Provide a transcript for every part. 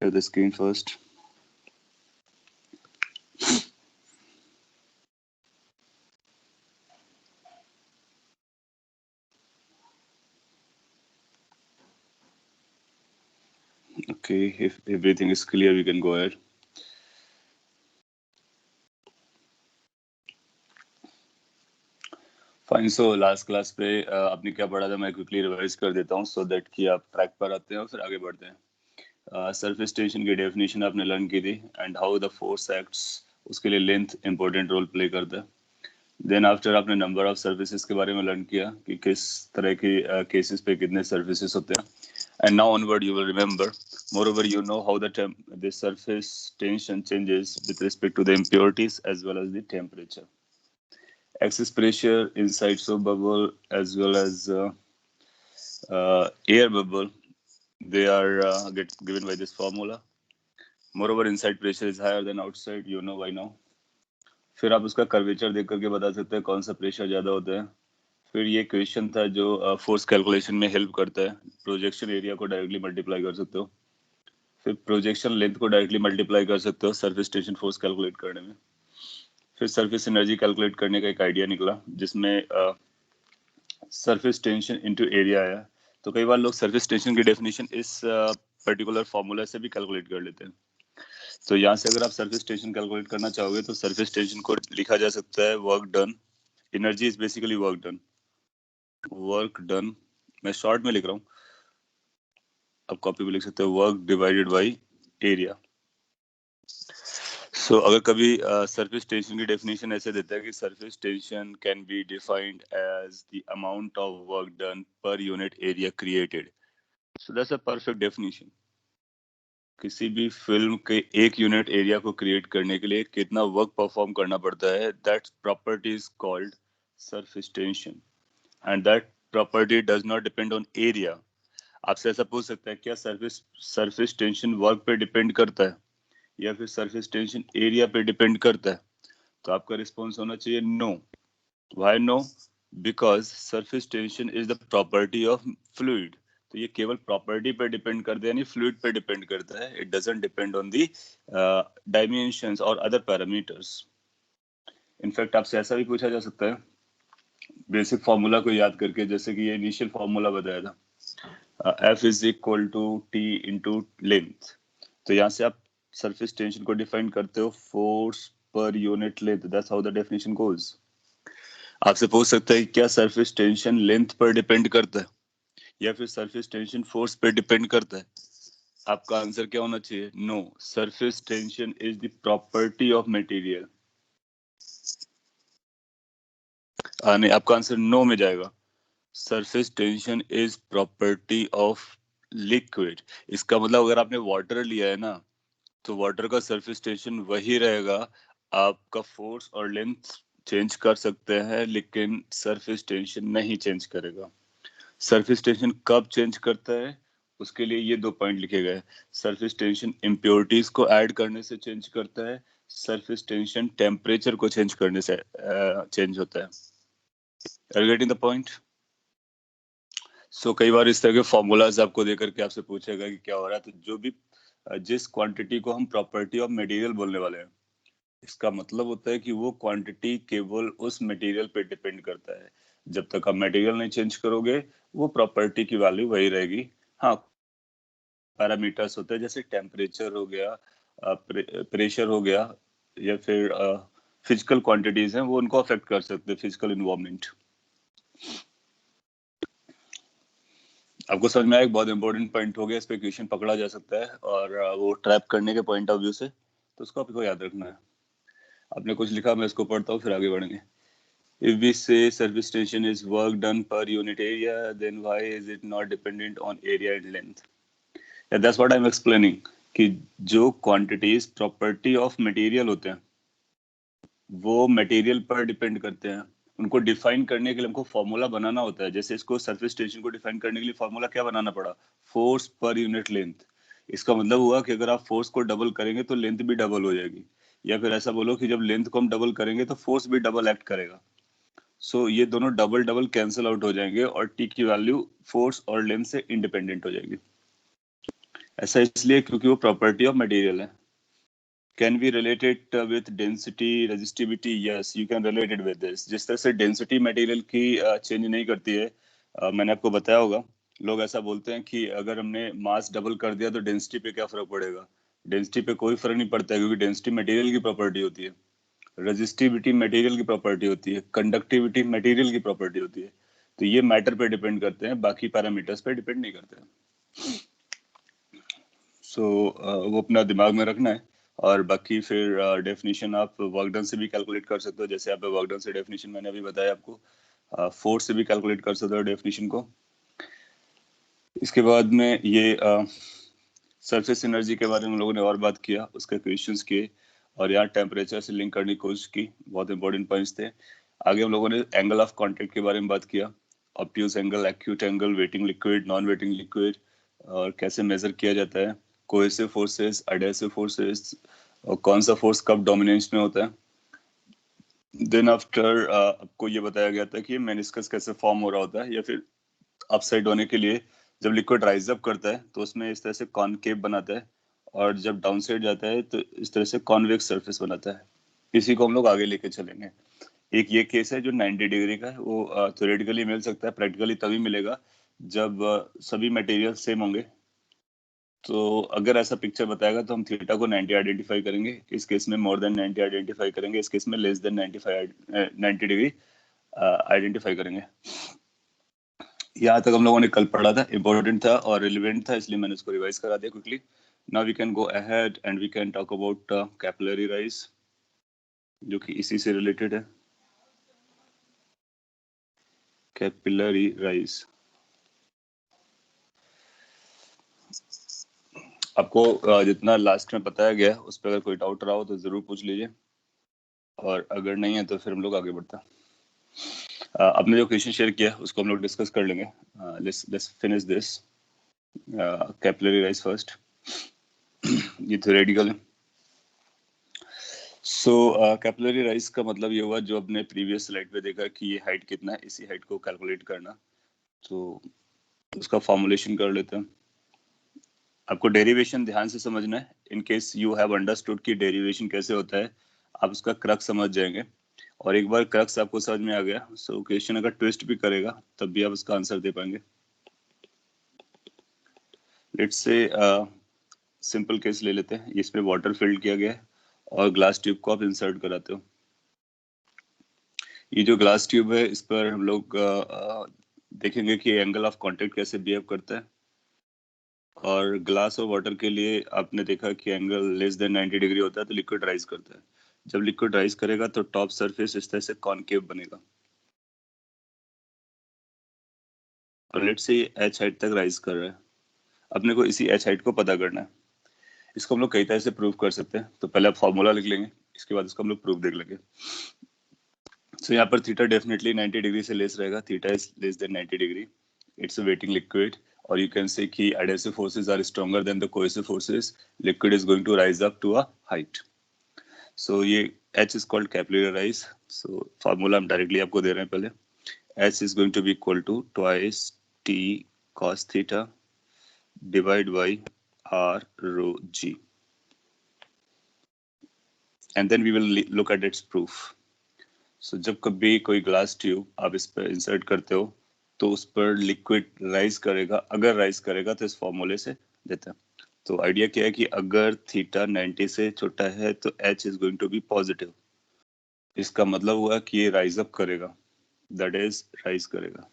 share the screen first. Okay, if everything is clear, we can go ahead. Fine. So last class पे आपने क्या पढ़ा था मैं क्विकली रिवाइज कर देता हूँ सो दैट कि आप ट्रैक पर आते हैं और फिर आगे बढ़ते हैं. सरफेस टेंशन की डेफिनेशन आपने लर्न की थी and how the force acts. उसके लिए लेंथ इंपॉर्टेंट रोल प्ले करता है. देन आफ्टर आपने नंबर ऑफ सर्फेसिस के बारे में लर्न किया कि किस तरह के केसेस पे कितने सर्फेसिस होते हैं. And now onward you will remember. Moreover, you know how the surface tension changes with respect to the impurities as well as the temperature. Excess pressure inside soap bubble as well as air bubble, they are given by this formula. Moreover, inside pressure is higher than outside. You know why now. फिर आप उसका curvature देख करके बता सकते हैं कौन सा प्रेशर ज़्यादा होता है. फिर ये क्वेश्चन था जो फोर्स कैलकुलेशन में हेल्प करता है. प्रोजेक्शन एरिया को डायरेक्टली मल्टीप्लाई कर सकते हो. फिर प्रोजेक्शन लेंथ को डायरेक्टली मल्टीप्लाई कर सकते हो सरफेस टेंशन फोर्स कैलकुलेट करने में. फिर सरफेस एनर्जी कैलकुलेट करने का एक आइडिया निकला जिसमें सरफेस टेंशन इनटू एरिया आया. तो कई बार लोग सरफेस टेंशन की डेफिनेशन इस पर्टिकुलर फॉर्मूला से भी कैलकुलेट कर लेते हैं. तो यहाँ से अगर आप सरफेस टेंशन कैलकुलेट करना चाहोगे तो सरफेस टेंशन को लिखा जा सकता है work done. Energy is basically work done. मैं शॉर्ट में लिख रहा हूँ, आप कॉपी पे लिख सकते हो वर्क डिवाइडेड बाई एरिया. सो अगर कभी सरफेस टेंशन की डेफिनेशन ऐसे देता है कि surface tension can be defined as the amount of work done per unit area created. So that's a perfect definition. किसी भी फिल्म के एक यूनिट एरिया को क्रिएट करने के लिए कितना वर्क परफॉर्म करना पड़ता है, that property is called surface tension and that property does not depend on area. आपसे ऐसा पूछ सकता है क्या सरफेस टेंशन वर्क पे डिपेंड करता है या फिर सरफेस टेंशन एरिया पे डिपेंड करता है. तो आपका रिस्पॉन्स होना चाहिए no. Why no? Because surface tension is the property of fluid. तो ये केवल प्रॉपर्टी पे डिपेंड करता है यानी फ्लूइड पे डिपेंड करता है. It doesn't depend on the dimensions और अदर पैरामीटर्स. इनफैक्ट आपसे ऐसा भी पूछा जा सकता है बेसिक फॉर्मूला को याद करके, जैसे कि ये इनिशियल फॉर्मूला बताया था F is equal to t into length. तो यहाँ से आप सरफेस टेंशन को डिफाइन करते हो force per unit length. That's how the definition goes. आपसे पूछ सकता है क्या सरफेस टेंशन लेंथ पर डिपेंड करता है या फिर सरफेस टेंशन फोर्स पर डिपेंड करता है. आपका आंसर क्या होना चाहिए? No. Surface tension is the property of material. नहीं, आपका आंसर नो में जाएगा. Surface tension is property of liquid. इसका मतलब अगर आपने वाटर लिया है ना तो वाटर का सरफेस टेंशन वही रहेगा. आपका फोर्स और लेंथ चेंज कर सकते हैं लेकिन सरफेस टेंशन नहीं चेंज करेगा. सरफेस टेंशन कब चेंज करता है उसके लिए ये 2 पॉइंट लिखे गए. सरफेस टेंशन इम्प्योरिटीज को ऐड करने से चेंज करता है. सरफेस टेंशन टेम्परेचर को चेंज करने से चेंज होता है. Are you getting the point? So कई बार इस तरह के फॉर्मूलाज आपको देकर के आपसे पूछेगा कि क्या हो रहा है. तो जो भी जिस क्वांटिटी को हम प्रॉपर्टी ऑफ मटेरियल बोलने वाले हैं, इसका मतलब होता है कि वो क्वांटिटी केवल उस मटेरियल पे डिपेंड करता है. जब तक आप मटेरियल नहीं चेंज करोगे वो प्रॉपर्टी की वैल्यू वही रहेगी. हाँ, पैरामीटर्स होते हैं जैसे टेम्परेचर हो गया, प्रेशर हो गया या फिर फिजिकल क्वांटिटीज हैं वो उनको अफेक्ट कर सकते हैं, फिजिकल इन्वायरमेंट. आपको समझ में आया? एक बहुत इंपॉर्टेंट पॉइंट हो गया, इस पे क्वेश्चन पकड़ा जा सकता है और वो ट्रैप करने के पॉइंट ऑफ व्यू से, तो उसको आपको याद रखना है. आपने कुछ लिखा, मैं इसको पढ़ता हूँ फिर आगे बढ़ेंगे. If we say surface tension is work done per unit area, then why is it not dependent on area and length? Yeah, that's what I'm explaining. कि जो quantities property of material होते हैं वो material पर depend करते हैं. उनको define करने के लिए हमको फॉर्मूला बनाना होता है. जैसे इसको सरफेस टेंशन को डिफाइन करने के लिए फॉर्मूला क्या बनाना पड़ा? Force per unit length. इसका मतलब हुआ कि अगर आप फोर्स को डबल करेंगे तो लेंथ भी डबल हो जाएगी, या फिर ऐसा बोलो कि जब लेंथ को हम डबल करेंगे तो फोर्स भी डबल एक्ट करेगा. सो ये दोनों डबल डबल कैंसिल आउट हो जाएंगे और टी की वैल्यू फोर्स और लेंथ से इंडिपेंडेंट हो जाएगी. ऐसा इसलिए क्योंकि वो प्रॉपर्टी ऑफ मटेरियल है। Can be related with density resistivity? Yes, you can related with this. जिस तरह से डेंसिटी मटेरियल की चेंज नहीं करती है, मैंने आपको बताया होगा, लोग ऐसा बोलते हैं कि अगर हमने मास डबल कर दिया तो डेंसिटी पे क्या फर्क पड़ेगा। डेंसिटी पे कोई फर्क नहीं पड़ता है, क्योंकि डेंसिटी मटेरियल की प्रॉपर्टी होती है, रेजिस्टिविटी मटेरियल की प्रॉपर्टी होती है, कंडक्टिविटी मटेरियल की प्रॉपर्टी होती है। तो ये मैटर पे डिपेंड करते हैं, बाकी पैरामीटर्स पे डिपेंड नहीं करते हैं। सो वो अपना दिमाग में रखना है। और बाकी फिर डेफिनेशन आप वर्क डन से भी कैलकुलेट कर सकते हो, जैसे आप वर्क डन से डेफिनेशन मैंने अभी बताया आपको, फोर्स से भी कैलकुलेट कर सकते हो डेफिनेशन को। इसके बाद में ये सरफेस एनर्जी के बारे में हम लोगों ने और बात किया, उसके क्वेश्चंस किए, और यहाँ टेम्परेचर से लिंक करने की कोशिश की, बहुत इंपॉर्टेंट पॉइंट्स थे। आगे हम लोगों ने एंगल ऑफ कांटेक्ट के बारे में बात किया, obtuse angle, acute angle, waiting liquid, non waiting liquid, और कैसे मेजर किया जाता है, कोहेसिव फोर्सेस, एडहेसिव फोर्सेस, और कौन सा फोर्स कब डोमिनेंस में होता है। देन आफ्टर आपको ये बताया गया था कि मेनिस्कस कैसे फॉर्म हो रहा होता है, या फिर अपसाइड होने के लिए जब लिक्विड राइज अप करता है तो उसमें इस तरह से कॉनकेव बनाता है, और जब डाउन साइड जाता है तो इस तरह से कॉन्वेक्स सरफेस बनाता है। इसी को हम लोग आगे लेके चलेंगे। एक ये केस है जो 90 डिग्री का है, वो थ्योरेटिकली मिल सकता है, प्रैक्टिकली तभी मिलेगा जब सभी मटेरियल सेम होंगे। तो अगर ऐसा पिक्चर बताएगा तो हम थीटा को 90 आइडेंटिफाई करेंगे, इस केस में मोर देन 90 आइडेंटिफाई करेंगे, इस केस में लेस देन 90 डिग्री आइडेंटिफाई करेंगे। यहाँ तक हम लोगों ने कल पढ़ा था, इंपॉर्टेंट था और रिलेवेंट था, इसलिए मैंने उसको रिवाइज करा दिया quickly. Now we can go ahead and we can talk about capillary rise, जो कि इसी से रिलेटेड है। कैपिलरी राइज आपको जितना लास्ट में बताया गया उस पर अगर कोई डाउट रहा हो तो जरूर पूछ लीजिए, और अगर नहीं है तो फिर हम लोग आगे बढ़ते हैं। आपने जो क्वेश्चन शेयर किया उसको हम लोग डिस्कस कर लेंगे। Let's finish this capillary rise first. ये थ्योरेटिकल है। सो कैपिलरी राइज का मतलब ये हुआ, जो अपने प्रीवियस स्लाइड पे देखा कि ये हाइट कितना है, इसी हाइट को कैलकुलेट करना। तो उसका फॉर्मुलेशन कर लेते हैं। आपको डेरिवेशन ध्यान से समझना है, इन केस यू हैव अंडरस्टूड कि डेरिवेशन कैसे होता है, आप उसका क्रक्स समझ जाएंगे। और एक बार क्रक्स आपको समझ में आ गया, सो क्वेश्चन अगर ट्विस्ट भी करेगा तब भी आप उसका आंसर दे पाएंगे। लेट्स से सिंपल केस ले लेते हैं, इसमें वाटर फिल्ड किया गया है और ग्लास ट्यूब को आप इंसर्ट कराते हो। ये जो ग्लास ट्यूब है, इस पर हम लोग देखेंगे कि एंगल ऑफ कांटेक्ट कैसे बिहेव करता है। और ग्लास और वाटर के लिए आपने देखा कि एंगल लेस देन 90 डिग्री होता है तो लिक्विड राइज करता है। जब लिक्विड राइज करेगा तो टॉप सरफेस इस तरह से कॉनकेव बनेगा, और लेट्स से एच हाइट तक राइज कर रहा है। अपने को इसी एच हाइट को पता करना है। इसको हम लोग कई तरह से प्रूव कर सकते हैं, तो पहले आप फॉर्मूला लिख लेंगे, इसके बाद इसको हम लोग प्रूफ देख लेंगे। सो यहाँ पर थीटा डेफिनेटली 90 डिग्री से लेस रहेगा, theta is less than 90 degree, it's a waiting liquid, और यू कैन से कि adhesive forces are stronger than the cohesive forces, liquid is going to rise up to a height. So ये H is called capillary rise. So formula हम directly आपको दे रहे हैं पहले, H is going to be equal to twice T cos theta divided by R rho G, and then we will look at its proof. सो जब कभी कोई glass tube आप इस पर इंसर्ट करते हो तो उस पर लिक्विड राइज करेगा, अगर राइज करेगा तो इस फॉर्मूले से देते हैं। तो आइडिया क्या है कि अगर थीटा 90 से छोटा है तो H is going to be positive. इसका मतलब हुआ कि ये राइज अप करेगा, दैट इज राइज करेगा।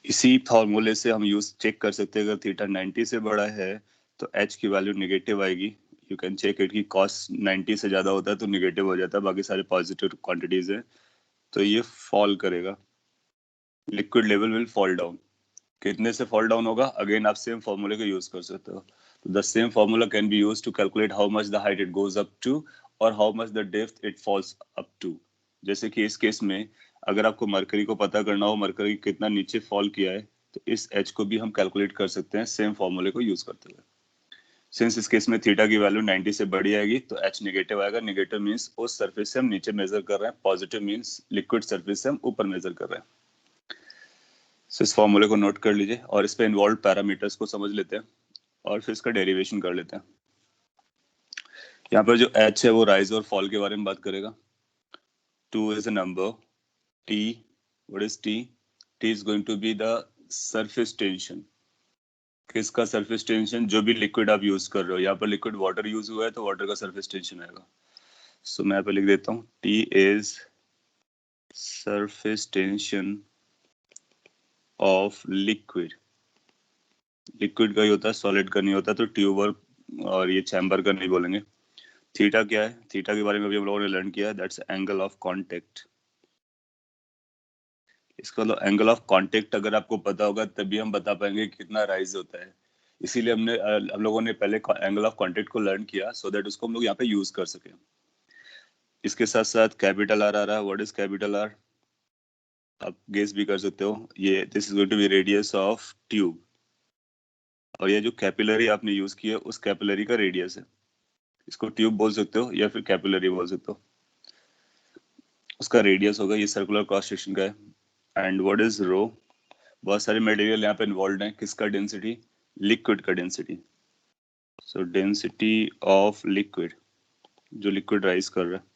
इसी फॉर्मूले से हम यूज चेक कर सकते हैं, अगर थीटा 90 से बड़ा है तो H की वैल्यू नेगेटिव आएगी। यू कैन चेक इट कि कॉस 90 से ज्यादा होता है तो नेगेटिव हो जाता है, बाकी सारे पॉजिटिव क्वांटिटीज है तो ये फॉल करेगा, liquid level will fall down. कितने से फॉल डाउन होगा, अगेन आप सेम फॉर्मूले को यूज कर सकते हो। तो the same formula can be used to calculate how much the height it goes up to और how much the depth it falls up to. जैसे कि इस केस में अगर आपको मरकरी को पता करना हो मरकरी कितना नीचे फॉल किया है, तो इस एच को भी हम कैलकुलेट कर सकते हैं सेम फॉर्मूले को यूज करते हुए। सिंस इस केस में थीटा की वैल्यू 90 से बड़ी आएगी तो एच नेगेटिव आएगा, नेगेटिव मींस उस सरफेस से हम नीचे मेजर कर रहे हैं, पॉजिटिव मींस लिक्विड सरफेस से हम ऊपर मेजर कर रहे हैं। So, इस फॉर्मूले को नोट कर लीजिए और इस पे इन्वॉल्व पैरामीटर्स को समझ लेते हैं और फिर इसका डेरिवेशन कर लेते हैं। यहाँ पर जो h है वो राइज और फॉल के बारे में बात करेगा। 2 is a number. T, what is T? T is going to be the surface tension. किसका सरफेस टेंशन? जो भी लिक्विड आप यूज कर रहे हो। यहाँ पर लिक्विड वाटर यूज हुआ है तो वाटर का सरफेस टेंशन आएगा। सो मैं यहाँ पे लिख देता हूँ T is surface tension of liquid. Liquid का ही होता है, सॉलिड का नहीं होता, तो ट्यूबर और ये चैम्बर का नहीं बोलेंगे। थीटा क्या है? थीटा के बारे में भी हम लोगों ने लर्न किया है, दैट्स एंगल ऑफ कांटेक्ट। इसका मतलब एंगल ऑफ कांटेक्ट अगर आपको पता होगा तभी हम बता पाएंगे कितना राइज होता है। इसीलिए हम लोगों ने पहले एंगल ऑफ कांटेक्ट को लर्न किया सो दैट उसको हम लोग यहाँ पे यूज कर सके। इसके साथ साथ कैपिटल आर आ रहा है। What is capital R? आप गेस भी कर सकते हो। ये this is going to be radius of tube, और ये जो कैपिलरी आपने यूज किया उस कैपिलरी का रेडियस है। इसको ट्यूब बोल सकते हो या फिर कैपिलरी बोल सकते हो। उसका रेडियस होगा, ये सर्कुलर क्रॉस सेक्शन का है। And what is rho? बहुत सारे मटेरियल यहाँ पे इन्वॉल्व हैं। किसका डेंसिटी? लिक्विड का density. So density of liquid, जो लिक्विड राइज कर रहा है।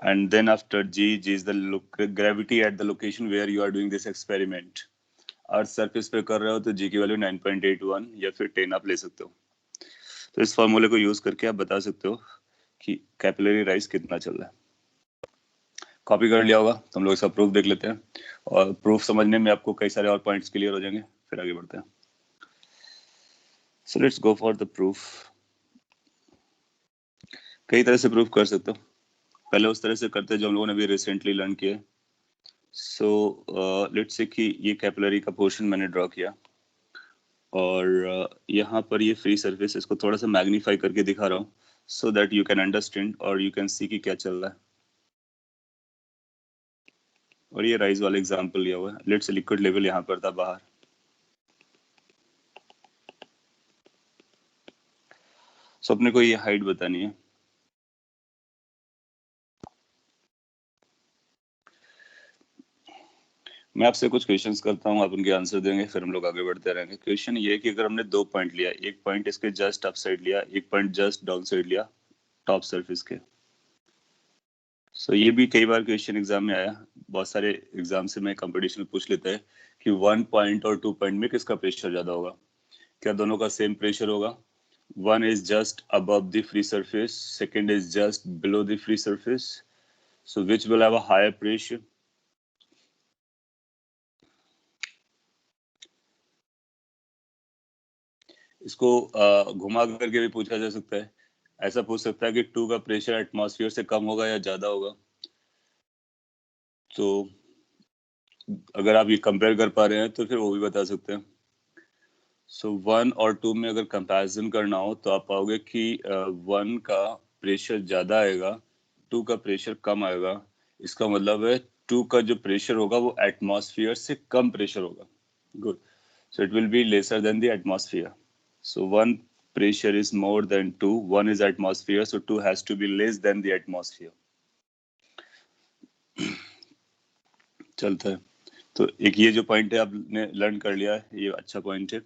And then after g, g is the gravity at the location where you are doing this experiment. Earth surface पे कर रहे हो तो जी की वैल्यू 9.81 या फिर 10 आप ले सकते हो। तो इस फॉर्मूले को यूज करके आप बता सकते हो कि कैपिलरी राइज कितना चल रहा है। कॉपी कर लिया होगा तो हम लोग इसका प्रूफ देख लेते हैं, और प्रूफ समझने में आपको कई सारे और पॉइंट्स क्लियर हो जाएंगे। फिर आगे बढ़ते हैं। So let's go for the proof. कई तरह से प्रूफ कर सकते हो। पहले उस तरह से करते हैं जो हम लोगों ने भी रिसेंटली लर्न किया। सो लेट्स से कि ये कैपिलरी का पोर्शन मैंने ड्रॉ किया, और यहाँ पर ये फ्री सरफेस, इसको थोड़ा सा मैग्नीफाई करके दिखा रहा हूँ so that you can understand और यू कैन सी कि क्या चल रहा है। और ये राइज वाला एग्जांपल लिया हुआ है। लेट्स से लिक्विड लेवल यहाँ पर था बाहर। सो अपने को ये हाइट बतानी है। मैं आपसे कुछ क्वेश्चंस करता हूँ, आप उनके आंसर देंगे, फिर हम लोग आगे बढ़ते रहेंगे। क्वेश्चन ये है कि अगर हमने 2 पॉइंट लिया, एक पॉइंट इसके जस्ट अप साइड लिया, एक पॉइंट जस्ट डाउन साइड लिया टॉप सरफेस के। सो ये भी कई बार क्वेश्चन एग्जाम में आया। बहुत सारे एग्जाम से में कंपटीशन में पूछ लेते हैं कि 1 पॉइंट और 2 पॉइंट में किसका प्रेशर ज्यादा होगा। क्या दोनों का सेम प्रेशर होगा? One is just above the free surface, second is just below the free surface. So which will have a higher pressure? इसको घुमा करके भी पूछा जा सकता है। ऐसा पूछ सकता है कि 2 का प्रेशर एटमॉस्फेयर से कम होगा या ज्यादा होगा। तो अगर आप ये कंपेयर कर पा रहे हैं तो फिर वो भी बता सकते हैं। सो 1 और 2 में अगर कंपैरिजन करना हो तो आप पाओगे कि 1 का प्रेशर ज्यादा आएगा, 2 का प्रेशर कम आएगा। इसका मतलब है 2 का जो प्रेशर होगा वो एटमॉस्फेयर से कम प्रेशर होगा। Good. So it will be lesser than the atmosphere. So one pressure is more than 2, one is atmosphere, so 2 has to be less than the atmosphere. चलता है। तो एक ये जो पॉइंट है आपने लर्न कर लिया है, ये अच्छा पॉइंट है।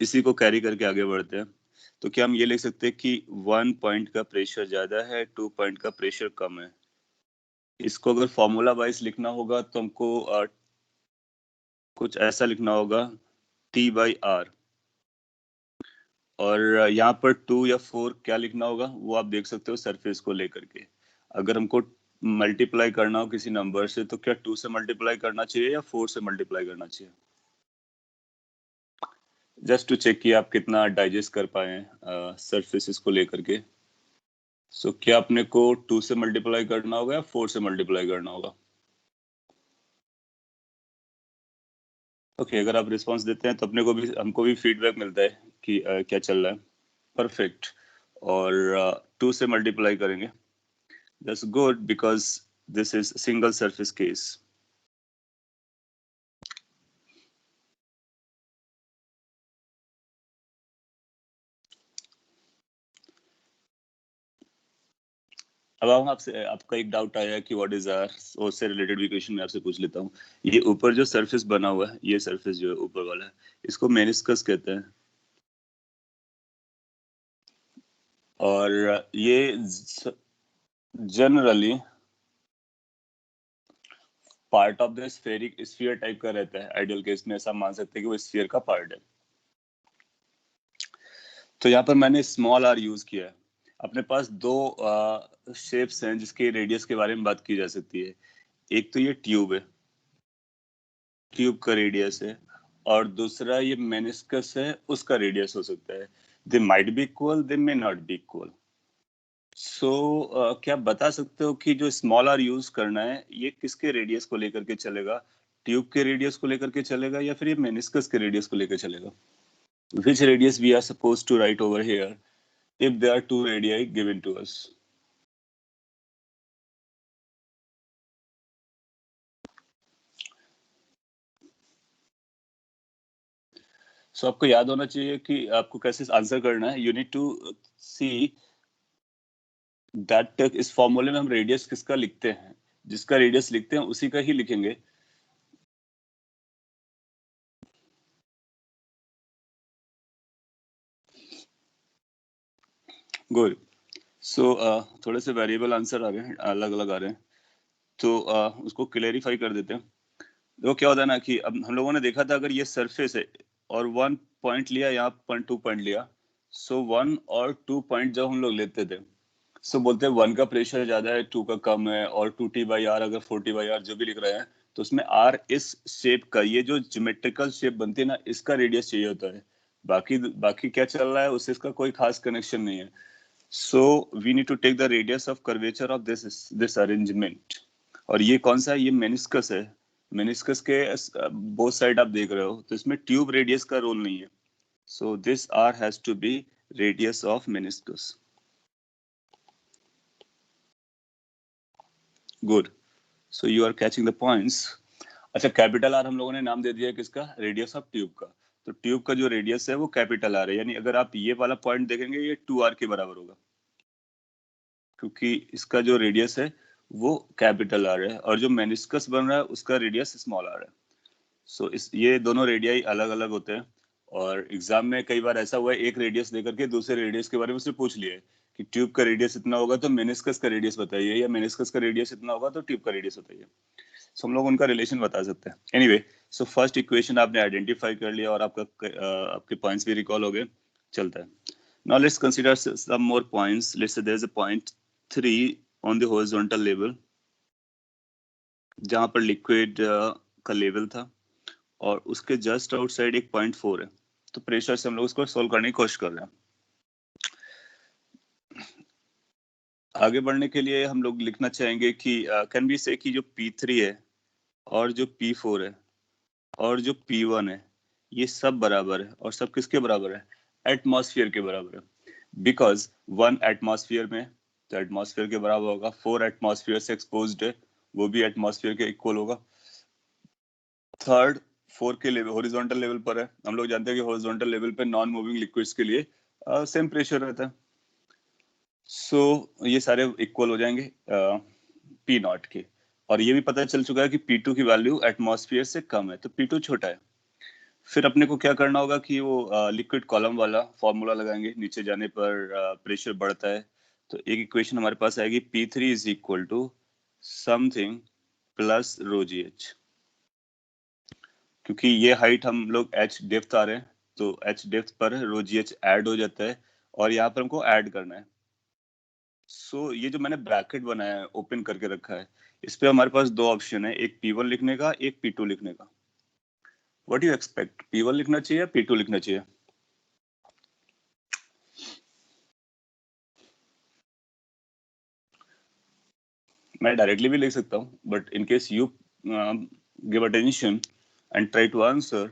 इसी को कैरी करके आगे बढ़ते हैं। तो क्या हम ये लिख सकते हैं कि 1 पॉइंट का प्रेशर ज्यादा है, 2 पॉइंट का प्रेशर कम है? इसको अगर फॉर्मूला वाइज लिखना होगा तो हमको कुछ ऐसा लिखना होगा, T/R। और यहाँ पर 2 या 4 क्या लिखना होगा वो आप देख सकते हो सरफेस को लेकर के। अगर हमको मल्टीप्लाई करना हो किसी नंबर से तो क्या 2 से मल्टीप्लाई करना चाहिए या 4 से मल्टीप्लाई करना चाहिए? जस्ट टू चेक कि आप कितना डाइजेस्ट कर पाए सरफेसेस को लेकर के। सो क्या अपने को 2 से मल्टीप्लाई करना होगा या 4 से मल्टीप्लाई करना होगा? ओके, अगर आप रिस्पांस देते हैं तो अपने को भी हमको भी फीडबैक मिलता है कि क्या चल रहा है। परफेक्ट। और 2 से मल्टीप्लाई करेंगे। That's good because this is single surface case. अब हम आपसे, आपका एक डाउट आया कि व्हाट इज आर, उससे रिलेटेड भी क्वेश्चन मैं आपसे पूछ लेता हूँ। ये ऊपर जो सरफेस बना हुआ है, ये सरफेस जो है ऊपर वाला है, इसको मेनिस्कस कहते हैं। और ये generally part of the spheric sphere type का रहता है। आइडियल केस में ऐसा मान सकते हैं कि वो स्फीयर का पार्ट है। तो यहाँ पर मैंने स्मॉल आर यूज किया है। अपने पास दो शेप्स हैं जिसके रेडियस के बारे में बात की जा सकती है। एक तो ये ट्यूब है, ट्यूब का रेडियस है, और दूसरा ये मेनिस्कस है, उसका रेडियस हो सकता है। They might be equal, they may not be equal. So क्या आप बता सकते हो कि जो स्मॉल आर यूज करना है ये किसके रेडियस को लेकर के चलेगा? ट्यूब के रेडियस को लेकर के चलेगा या फिर ये मेनिस्कस के रेडियस को लेकर चलेगा? Which radius we are supposed to write over here if there are two radii given to us? So आपको याद होना चाहिए कि आपको कैसे आंसर करना है। You need to see that इस फॉर्मूले में हम रेडियस किसका लिखते हैं, जिसका रेडियस लिखते हैं उसी का ही लिखेंगे। गुड। सो थोड़े से वेरिएबल आंसर आ रहे हैं, अलग अलग आ रहे हैं, तो उसको क्लेरिफाई कर देते हैं। देखो क्या होता है ना कि अब हम लोगों ने देखा था, अगर ये सरफेस है और 1 पॉइंट लिया, यहाँ पर 2 पॉइंट लिया, सो 1 और 2 पॉइंट जब हम लोग लेते थे, सो बोलते हैं 1 का प्रेशर ज्यादा है, 2 का कम है, और 2T/R अगर 4T/R जो भी लिख रहे हैं, तो उसमें R इस शेप का, ये जो ज्योमेट्रिकल शेप बनती है ना, इसका रेडियस चाहिए होता है। बाकी बाकी क्या चल रहा है उससे इसका कोई खास कनेक्शन नहीं है। So we need to take the radius of curvature of this arrangement. और ये कौन सा है? ये मेनिस्कस है। मेनिस्कस के बोथ साइड आप देख रहे हो, तो इसमें ट्यूब रेडियस का रोल नहीं है। So this R has to be radius of meniscus. Good. So you are catching the points. अच्छा, कैपिटल आर हम लोगों ने नाम दे दिया है किसका? रेडियस ऑफ ट्यूब का। तो ट्यूब का जो रेडियस है वो कैपिटल आर है, यानी अगर आप ये वाला पॉइंट देखेंगे ये 2R के बराबर होगा, क्योंकि इसका जो रेडियस है वो कैपिटल आर है, और जो मेनिस्कस बन रहा है उसका रेडियस स्मॉल आर है। सो इस ये दोनों रेडियाई अलग अलग होते हैं। और एग्जाम में कई बार ऐसा हुआ है, एक रेडियस देकर के दूसरे रेडियस के बारे में उससे पूछ लिया है कि ट्यूब का रेडियस इतना होगा तो मेनिस्कस का रेडियस बताइए, या मेनिस्कस का रेडियस इतना होगा तो ट्यूब का रेडियस बताइए। सो हम लोग उनका रिलेशन बता सकते हैं। एनीवे, सो फर्स्ट इक्वेशन आपने आइडेंटिफाई कर लिया और आपका आपके पॉइंट्स भी रिकॉल हो गए। चलता है। Now let's consider some more points. Let's say there is a point 3 on the horizontal level, जहां पर लिक्विड का लेवल था, और उसके जस्ट आउटसाइड एक 0.4 है। तो प्रेशर से हम लोग उसको सोल्व करने की कोशिश कर रहे हैं। आगे बढ़ने के लिए हम लोग लिखना चाहेंगे कि कैन बी से कि जो P3 है और जो P4 है और जो P1 है, ये सब बराबर है। और सब किसके बराबर है? एटमॉस्फेयर के बराबर है। बिकॉज 1 एटमॉस्फेयर में, तो एटमॉस्फेयर के बराबर होगा। 4 एटमॉस्फेयर से एक्सपोज्ड है, वो भी एटमॉस्फेयर के इक्वल होगा। थर्ड, 4 के लेवल हॉरिजॉन्टल लेवल पर है। हम लोग जानते हैं कि हॉरिजॉन्टल लेवल पे नॉन मूविंग लिक्विड्स के लिए सेम प्रेशर रहता है। सो ये सारे इक्वल हो जाएंगे P0 के। और ये भी पता चल चुका है कि P2 की वैल्यू एटमॉस्फेयर से कम है, तो P2 छोटा है। फिर अपने को क्या करना होगा कि वो लिक्विड कॉलम वाला फॉर्मूला लगाएंगे। नीचे जाने पर प्रेशर बढ़ता है, तो एक इक्वेशन हमारे पास आएगी P3 is equal to something plus ρgh। क्योंकि ये हाइट हम लोग h डेप्थ आ रहे हैं, तो h डेप्थ पर ρgh ऐड हो जाता है, और यहाँ पर हमको ऐड करना है। सो ये जो मैंने ब्रैकेट बनाया है, ओपन करके रखा है, इस पे हमारे पास दो ऑप्शन है, एक P1 लिखने का, एक P2 लिखने का। व्हाट यू एक्सपेक्ट, P1 लिखना चाहिए या P2 लिखना चाहिए? मैं डायरेक्टली भी लिख सकता हूँ, but in case you give attention and try to answer,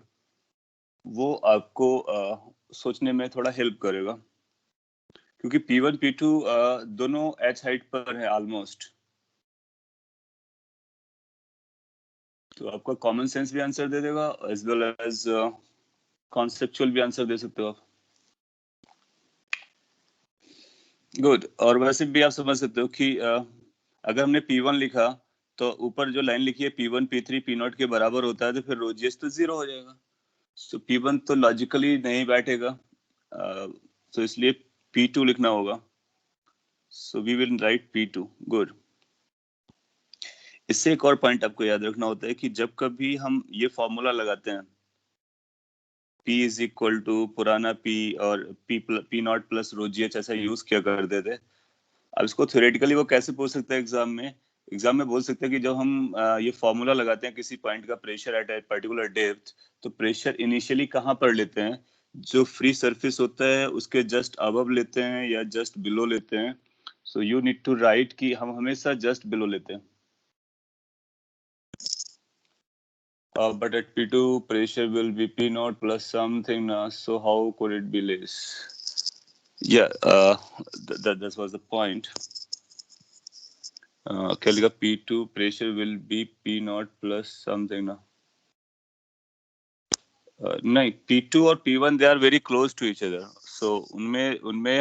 वो आपको सोचने में थोड़ा हेल्प करेगा। क्योंकि P1 P2 दोनों h हाइट पर है ऑलमोस्ट, तो आपका कॉमन सेंस भी आंसर दे देगा, एज वेल एज कॉन्सेप्चुअल भी आंसर दे सकते हो आप। गुड। और वैसे भी आप समझ सकते हो कि अगर हमने P1 लिखा तो ऊपर जो लाइन लिखी है P1 P3 P0 के बराबर होता है, तो फिर रो जीएस तो 0 हो जाएगा। सो P1 तो लॉजिकली नहीं बैठेगा, तो इसलिए P2 लिखना होगा। So we will write P2। Good. इससे एक और पॉइंट आपको याद रखना होता है कि जब कभी हम ये फॉर्मूला लगाते हैं, P इज इक्वल टू पुराना P और P not plus rho ji H, ऐसा यूज किया करते थे। अब इसको थ्योरेटिकली वो कैसे पूछ सकते हैं एग्जाम में? एग्जाम में बोल सकते हैं कि जब हम ये फॉर्मूला लगाते हैं किसी पॉइंट का pressure at a particular depth, तो प्रेशर इनिशियली कहाँ पर लेते हैं? जो फ्री सरफेस होता है उसके जस्ट अबव लेते हैं या जस्ट बिलो लेते हैं? So you need to write कि हम हमेशा जस्ट बिलो लेते हैं। But at P2 pressure will be P naught plus something, so how could it be less? Yeah, that was the point. क्या लिखा? P2 pressure will be P naught plus something ना? नहीं, P2 और P1 they are very close to each other. So उनमें उनमें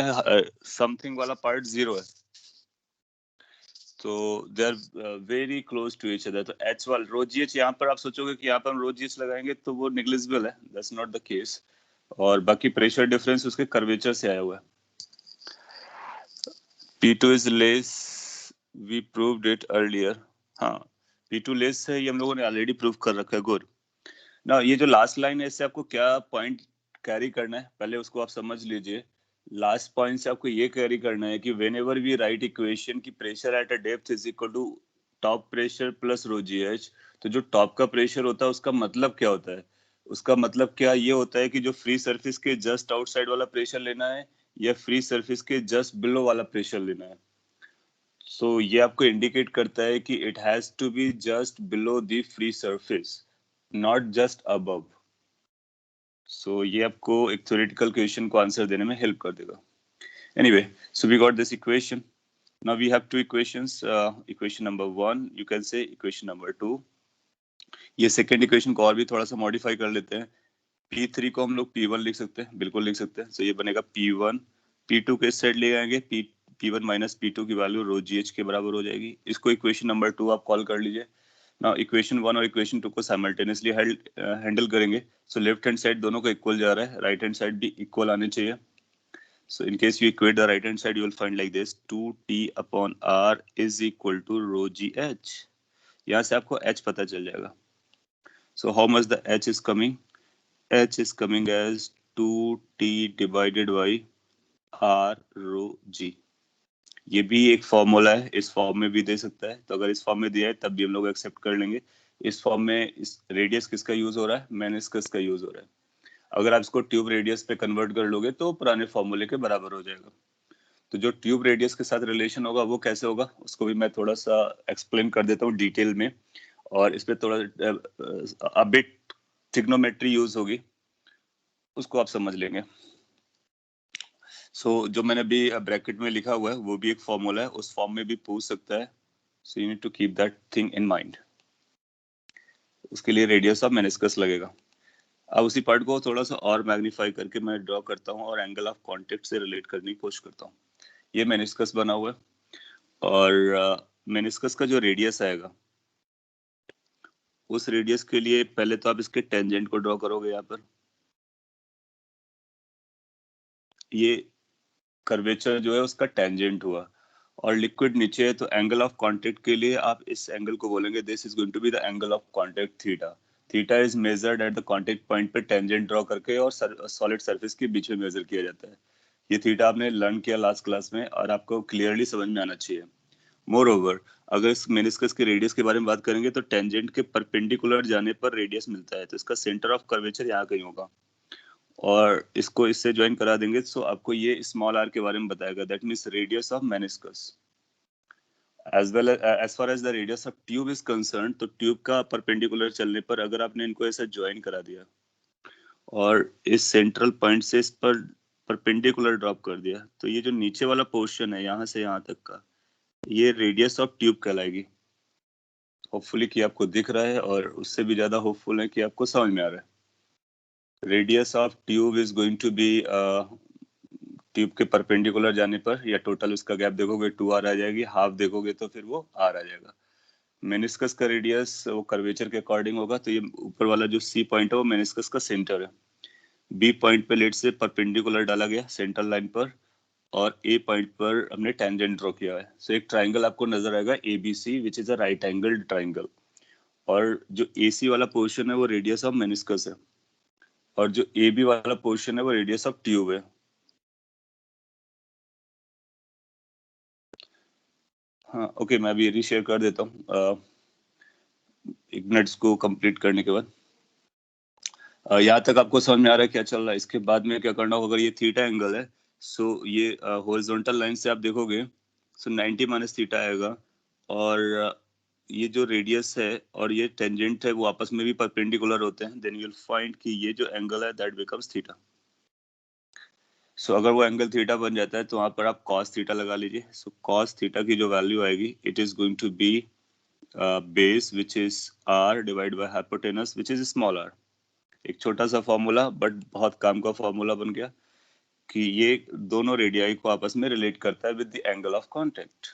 something वाला part zero है. तो they are very close to each other. तो एच वाल रो जी एच, यहाँ पर आप सोचोगे कि यहाँ पर हम रो जी एच लगाएंगे तो वो निग्लिजिबल है, दैट्स नॉट द केस। और बाकी प्रेशर डिफरेंस उसके कर्वेचर से आया हुआ है। P2 is less, we proved it earlier। हाँ, P2 लेस है, ये हम लोगों ने ऑलरेडी प्रूव कर रखा है। गुड। ना ये जो लास्ट लाइन है, इससे आपको क्या पॉइंट कैरी करना है पहले उसको आप समझ लीजिए। लास्ट पॉइंट से आपको ये कैरी करना है कि whenever we write equation की pressure at a depth is equal to top pressure plus rho ji H, तो जो टॉप का प्रेशर होता है उसका मतलब क्या होता है? उसका मतलब क्या ये होता है कि जो फ्री सरफेस के जस्ट आउटसाइड वाला प्रेशर लेना है या फ्री सरफेस के जस्ट बिलो वाला प्रेशर लेना है। सो ये आपको इंडिकेट करता है कि it has to be just below the free surface, not just above. So ये आपको एक थ्योरेटिकल क्वेश्चन को आंसर देने में हेल्प कर देगा। Anyway, so we got this equation. Now we have two equations, equation number 1 you can say, equation number 2। ये second equation को और भी थोड़ा सा मॉडिफाई कर लेते हैं। P3 को हम लोग P1 लिख सकते हैं, बिल्कुल लिख सकते हैं। सो ये बनेगा P1। P2 के साइड ले आएंगे, P1 माइनस P2 की वैल्यू रो जी एच के बराबर हो जाएगी। इसको इक्वेशन नंबर 2 आप कॉल कर लीजिए। नाउ इक्वेशन 1 और इक्वेशन 2 को साइमल्टेनियसली हैंडल करेंगे। सो लेफ्ट हैंड साइड दोनों को इक्वल जा रहा है, राइट हैंड साइड भी इक्वल आने चाहिए। So in case you equate the right hand side, you will find like this: 2t upon r is equal to rho gh। यहाँ से आपको h पता चल जाएगा। So how much the h is coming? H is coming as 2t divided by r rho g। ये भी एक formula है, इस फॉर्म में भी दे सकता है, तो अगर इस फॉर्म में दिया है तब भी हम लोग एक्सेप्ट कर लेंगे। इस फॉर्म में इस रेडियस किसका यूज हो रहा है? मेनिस्कस का यूज हो रहा है। अगर आप इसको ट्यूब रेडियस पे कन्वर्ट कर लोगे तो पुराने फॉर्मूले के बराबर हो जाएगा। तो जो ट्यूब रेडियस के साथ रिलेशन होगा वो कैसे होगा, उसको भी मैं थोड़ा सा एक्सप्लेन कर देता हूँ डिटेल में। और इस पे थोड़ा अबिट ट्रिग्नोमेट्री यूज होगी, उसको आप समझ लेंगे। सो जो मैंने अभी ब्रैकेट में लिखा हुआ है वो भी एक फॉर्मूला है, उस फॉर्म में भी पूछ सकता है। So you need to keep that thing in mind. उसके लिए रेडियस ऑफ मेनिस्कस लगेगा। अब उसी पार्ट को थोड़ा सा और मैग्नीफाई करके मैं ड्रॉ करता हूँ और एंगल ऑफ कांटेक्ट से रिलेट करने की कोशिश करता हूँ। ये मेनिस्कस बना हुआ है और मेनिस्कस का जो रेडियस आएगा उस रेडियस के लिए पहले तो आप इसके टेंजेंट को ड्रॉ करोगे। यहाँ पर ये कर्वेचर जो है उसका टेंजेंट हुआ और लिक्विड नीचे है, तो एंगल ऑफ कांटेक्ट के लिए आप इस एंगल को बोलेंगे this is going to be the angle of contact theta. Theta is measured at the contact point पे टेंजेंट ड्रॉ करके और सॉलिड सरफेस के बीच में मेजर किया जाता है। ये थीटा आपने लर्न किया लास्ट क्लास में और आपको क्लियरली समझ में आना चाहिए। मोर ओवर, अगर इस मेनिस्कस के रेडियस के बारे में बात करेंगे तो टेंजेंट के परपेंडिकुलर जाने पर रेडियस मिलता है, तो इसका सेंटर ऑफ कर्वेचर यहाँ कहीं होगा और इसको इससे ज्वाइन करा देंगे तो आपको ये स्मॉल आर के बारे में बताएगा, that means radius of meniscus. As well as far as the radius of tube is concern, तो ट्यूब का परपेंडिकुलर चलने पर अगर आपने इनको ऐसा ज्वाइन करा दिया और इस सेंट्रल पॉइंट से इस पर परपेंडिकुलर ड्रॉप कर दिया, तो ये जो नीचे वाला पोर्शन है यहाँ से यहाँ तक का, ये रेडियस ऑफ ट्यूब कहलाएगी। होपफुली कि आपको दिख रहा है और उससे भी ज्यादा होपफुल है कि आपको समझ में आ रहा है। Radius of tube is going to be tube के परपेंडिकुलर जाने पर या टोटल उसका गैप देखोगे 2r आ जाएगी, हाफ देखोगे तो फिर वो r आ जाएगा। मेनिस्कस का रेडियस वो कर्वेचर के अकॉर्डिंग होगा, तो ये ऊपर वाला जो सी पॉइंट है वो मेनिस्कस का सेंटर है। बी पॉइंट पे लेट से परपेंडिकुलर डाला गया सेंट्रल लाइन पर, और ए पॉइंट पर हमने टेंजेंट ड्रॉ किया है। सो एक ट्राइंगल आपको नजर आएगा ABC which is a right angle triangle, और जो एसी वाला पोर्शन है वो रेडियस ऑफ मेनिस्कस है, और जो ए बी वाला पोर्शन है वो रेडियस ऑफ ट्यूब है। हाँ ओके, मैं अभी रीशेयर कर देता हूँ एक मिनट्स को कंप्लीट करने के बाद। यहाँ तक आपको समझ में आ रहा है क्या चल रहा है? इसके बाद में क्या करना होगा, अगर ये थीटा एंगल है, सो ये हॉरिजॉन्टल लाइन से आप देखोगे सो 90 माइनस थीटा आएगा, और ये जो रेडियस है और ये टेंजेंट है वो आपस में भी परपेंडिकुलर होते हैं, देन यू विल फाइंड कि ये जो एंगल है दैट बिकम्स थीटा। सो अगर वो एंगल थीटा बन जाता है तो वहां पर आप cos थीटा लगा लीजिए। सो cos थीटा की जो वैल्यू आएगी it is going to be base which is r divide by hypotenuse which is small r। एक छोटा सा फॉर्मूला बट बहुत काम का फॉर्मूला बन गया कि ये दोनों रेडियाई को आपस में रिलेट करता है with the angle of contact.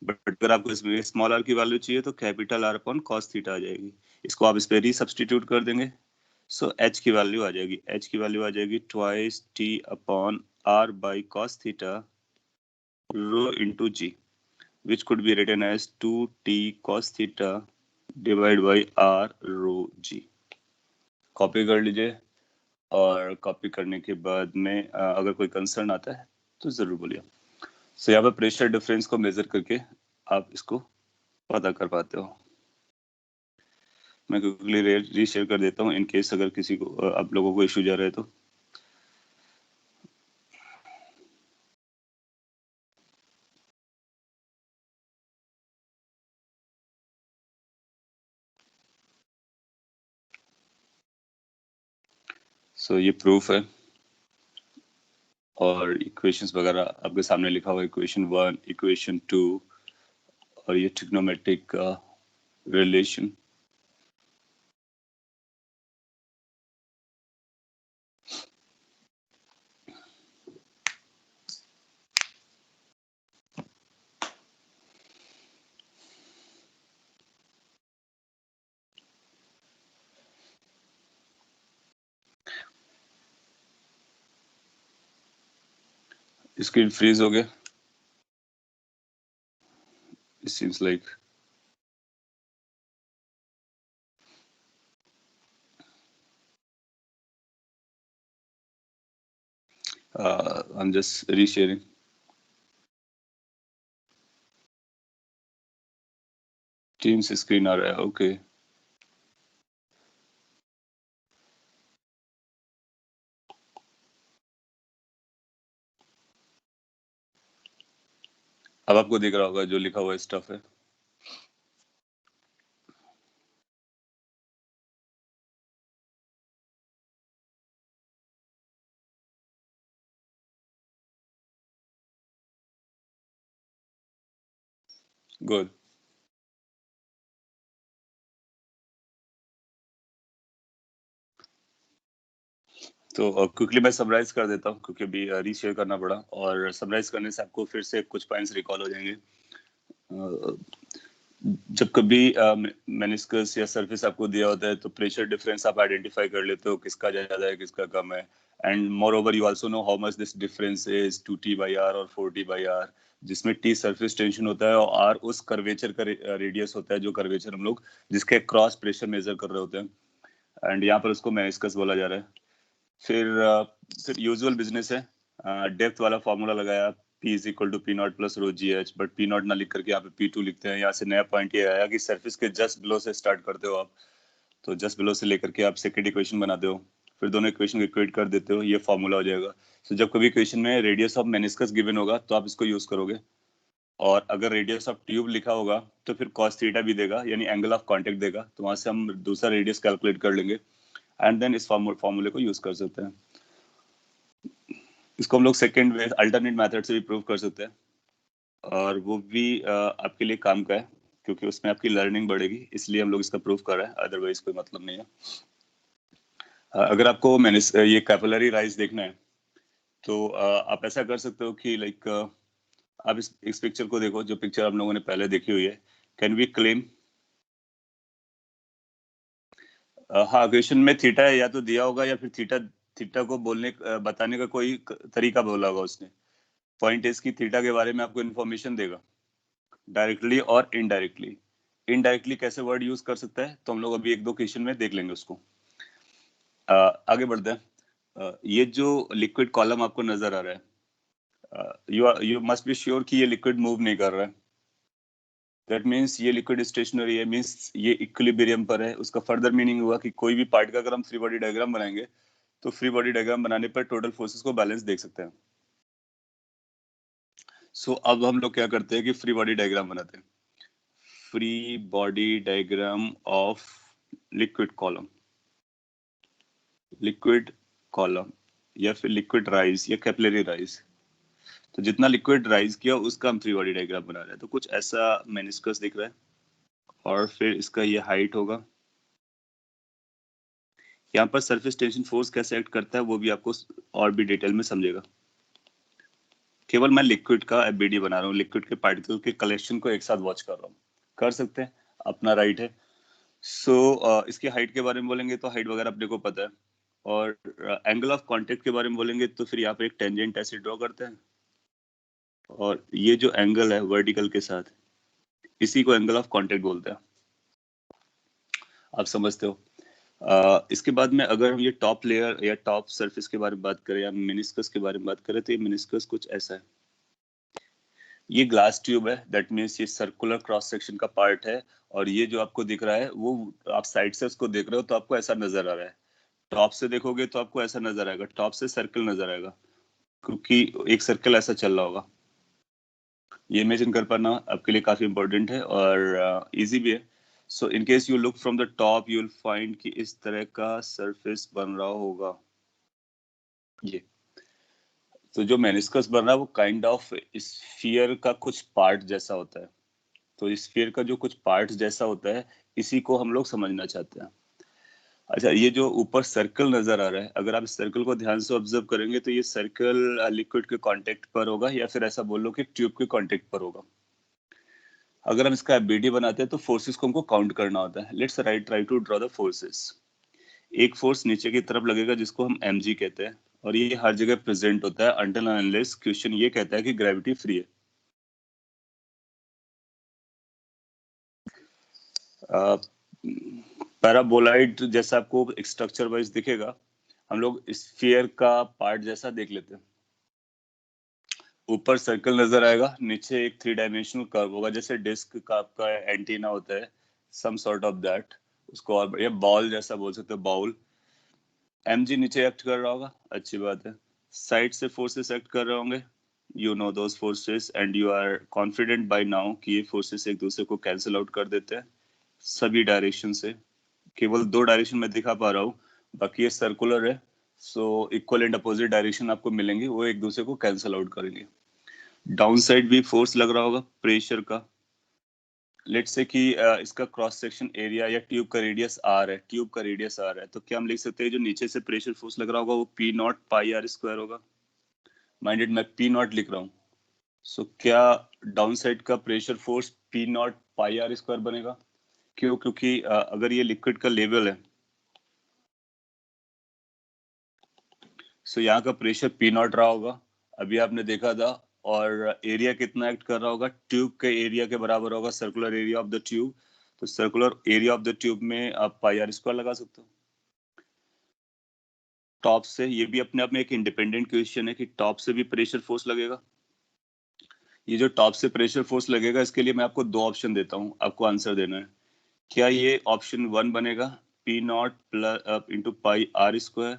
But अगर आपको इसमें स्मॉल r की वैल्यू चाहिए तो capital R upon cos theta आ जाएगी। इसको आप इस पे रीसब्स्टिट्यूट कर देंगे, सो h की वैल्यू आ जाएगी, h की वैल्यू आ जाएगी twice t upon r by cos theta rho into g, which could be written as 2t cos theta divided by r rho g। Copy कर लीजिए, और कॉपी करने के बाद में अगर कोई कंसर्न आता है तो जरूर बोलिए। सो यहाँ पर प्रेशर डिफरेंस को मेजर करके आप इसको पता कर पाते हो। मैं क्विकली रीशेयर कर देता हूँ इन केस अगर किसी को आप लोगों को इशू जा रहा है तो। सो ये प्रूफ है, और इक्वेशंस वगैरह आपके सामने लिखा हुआ है, इक्वेशन 1, इक्वेशन 2, और ये ट्रिग्नोमेट्रिक रिलेशन। स्क्रीन फ्रीज हो गया, it seems like. I'm just resharing. Teams screen आ रहा है, ओके। अब आपको दिख रहा होगा जो लिखा हुआ स्टफ है। गुड। तो क्विकली मैं समराइज कर देता हूँ क्योंकि अभी रीशेयर करना पड़ा, और समराइज करने से आपको फिर से कुछ पॉइंट्स रिकॉल हो जाएंगे। जब कभी मेनिस्कस या सरफेस आपको दिया होता है तो प्रेशर डिफरेंस आप आइडेंटिफाई कर लेते हो किसका ज्यादा है किसका कम है, and more over you also know how much this difference is 2t/r और 4t/r, जिसमें t सरफेस टेंशन होता है और r उस कर्वेचर का रेडियस होता है, जो कर्वेचर हम लोग जिसके क्रॉस प्रेशर मेजर कर रहे होते हैं, एंड यहाँ पर उसको मेनिस्कस बोला जा रहा है। फिर यूजुअल बिजनेस है, डेप्थ वाला फॉर्मूला लगाया, P is equal to P not plus rho ji h, but P not ना लिख करके यहाँ पे P2 लिखते हैं। यहाँ से नया पॉइंट ये आया कि सरफेस के जस्ट बिलो से स्टार्ट करते हो आप, तो जस्ट बिलो से लेकर के आप सेकंड इक्वेशन बनाते हो, फिर दोनों इक्वेशन को इक्वेट कर देते हो, ये फॉर्मूला हो जाएगा। तो जब कभी इक्वेशन में रेडियस ऑफ मेनिस्कस गिवन होगा तो आप इसको यूज करोगे, और अगर रेडियस ऑफ ट्यूब लिखा होगा तो फिर cos थीटा भी देगा, यानी एंगल ऑफ कांटेक्ट देगा, तो वहां से हम दूसरा रेडियस कैलकुलेट कर लेंगे, एंड देन इस फॉर्मूले को यूज कर सकते हैं। इसको हम लोग सेकेंड वे अल्टरनेट मेथड से भी प्रूव कर सकते हैं, और वो भी आपके लिए काम का है क्योंकि उसमें आपकी लर्निंग बढ़ेगी, इसलिए हम लोग इसका प्रूव कर रहे हैं, अदरवाइज कोई मतलब नहीं है। अगर आपको मैंने ये कैपिलरी राइज देखना है तो आप ऐसा कर सकते हो कि लाइक आप इस पिक्चर को देखो, जो पिक्चर आप लोगों ने पहले देखी हुई है। कैन वी क्लेम, हाँ क्वेश्चन में थीटा या तो दिया होगा या फिर थीटा थीटा को बोलने बताने का कोई तरीका बोला होगा उसने। पॉइंट इज कि थीटा के बारे में आपको इन्फॉर्मेशन देगा डायरेक्टली और इनडायरेक्टली। इनडायरेक्टली कैसे वर्ड यूज कर सकता है तो हम लोग अभी एक दो क्वेश्चन में देख लेंगे उसको। आगे बढ़ते हैं। ये जो लिक्विड कॉलम आपको नजर आ रहा है, यू मस्ट बी श्योर कि ये लिक्विड मूव नहीं कर रहा है। दैट मीन्स ये लिक्विड स्टेशनरी है, मीन्स ये इक्विलिब्रियम पर है। उसका फर्दर मीनिंग हुआ कि कोई भी पार्ट का अगर हम फ्री बॉडी डायग्राम बनाएंगे तो फ्री बॉडी डायग्राम बनाने पर टोटल फोर्सेस को बैलेंस देख सकते हैं। सो अब हम लोग क्या करते हैं कि फ्री बॉडी डायग्राम बनाते हैं। Free body diagram of liquid column, liquid column या फिर लिक्विड राइज या कैपिलरी राइज। तो जितना लिक्विड राइज किया उसका हम फ्री बॉडी डायग्राम बना रहे हैं। तो कुछ ऐसा मेनिस्कस दिख रहा है और फिर इसका ये हाइट होगा। यहाँ पर सरफेस टेंशन फोर्स कैसे एक्ट करता है वो भी आपको और भी डिटेल में समझेगा। केवल मैं लिक्विड का एफबीडी बना रहा हूँ, लिक्विड के पार्टिकल के कलेक्शन को एक साथ वॉच कर रहा हूँ। कर सकते हैं, अपना राइट है। सो इसकी हाइट के बारे में बोलेंगे तो हाइट वगैरह अपने को पता है। और एंगल ऑफ कांटेक्ट के बारे में बोलेंगे तो फिर यहाँ पे एक टेंजेंट ऐसे ड्रॉ करते हैं और ये जो एंगल है वर्टिकल के साथ, इसी को एंगल ऑफ कांटेक्ट बोलते हैं। आप समझते हो। इसके बाद में अगर हम ये टॉप लेयर या टॉप सरफेस के बारे में बात करें या मेनिस्कस के बारे में बात करें तो ये मेनिस्कस कुछ ऐसा है। ये ग्लास ट्यूब है, दैट मीन्स ये सर्कुलर क्रॉस सेक्शन का पार्ट है। और ये जो आपको दिख रहा है वो आप साइड से उसको देख रहे हो तो आपको ऐसा नजर आ रहा है। टॉप से देखोगे तो आपको ऐसा नजर आएगा, टॉप से सर्कल नजर आएगा क्योंकि एक सर्कल ऐसा चल रहा होगा। ये इमेजिन कर पाना आपके लिए काफी इंपॉर्टेंट है और इजी भी है। So in case you look from the top you will find कि इस तरह का सरफेस बन रहा होगा ये। तो जो मेनिस्कस बन रहा है वो काइंड ऑफ स्फीयर का कुछ पार्ट जैसा होता है। तो स्फीयर का जो कुछ पार्ट जैसा होता है इसी को हम लोग समझना चाहते हैं। अच्छा, ये जो ऊपर सर्कल नजर आ रहा है, अगर आप इस सर्कल को ध्यान से ऑब्जर्व करेंगे तो ये सर्कल लिक्विड के कांटेक्ट पर होगा या फिर ऐसा बोल लो कि ट्यूब के कांटेक्ट पर होगा। अगर हम इसका बीडी बनाते हैं तो फोर्सेस को हमको काउंट करना होता है। Let's try to draw the forces. एक फोर्स नीचे की तरफ लगेगा जिसको हम mg कहते हैं और ये हर जगह प्रेजेंट होता है अंटिल अनलेस क्वेश्चन ये कहता है कि ग्रेविटी फ्री है। पैराबोलाइड जैसा आपको एक स्ट्रक्चर वाइज दिखेगा। हम लोग स्फीयर का पार्ट जैसा देख लेते हैं। ऊपर सर्कल नजर आएगा, नीचे एक 3 डायमेंशनल कर्व होगा जैसे डिस्क का आपका एंटीना होता है, सम सॉर्ट ऑफ दैट। उसको और बढ़िया बॉल जैसा बोल सकते हो, बाउल। mg नीचे एक्ट कर रहा होगा, अच्छी बात है। साइड से फोर्सेस एक्ट कर रहे होंगे, you know those forces and you are confident by now कि ये फोर्सेस एक दूसरे को कैंसिल आउट कर देते हैं सभी डायरेक्शन से। केवल 2 डायरेक्शन में दिखा पा रहा हूँ, बाकी ये सर्कुलर है। So equal and opposite direction आपको मिलेंगे, वो एक दूसरे को कैंसिल आउट करेंगे। डाउन साइड भी फोर्स लग रहा होगा प्रेशर का। लेट्स से कि इसका क्रॉस सेक्शन एरिया या ट्यूब का रेडियस आर है, ट्यूब का रेडियस आर है, तो क्या हम लिख सकते हैं जो नीचे से प्रेशर फोर्स लग रहा होगा वो P not pi R square होगा। माइंडेड मैं पी नॉट लिख रहा हूँ। सो क्या डाउन साइड का pressure force P not pi R square बनेगा? क्यों? क्योंकि अगर ये लिक्विड का लेवल है, सो यहाँ का प्रेशर पी नॉट रहा होगा, अभी आपने देखा था। और एरिया कितना एक्ट कर रहा होगा? ट्यूब के एरिया के बराबर होगा, circular area of the tube. तो circular area of the tube में आप पाई आर स्क्वायर लगा सकते हो। टॉप से, ये भी अपने आप में एक इंडिपेंडेंट क्वेश्चन है कि टॉप से भी प्रेशर फोर्स लगेगा। ये जो टॉप से प्रेशर फोर्स लगेगा इसके लिए मैं आपको 2 ऑप्शन देता हूँ, आपको आंसर देना है। क्या ये ऑप्शन 1 बनेगा P not plus into pi R square,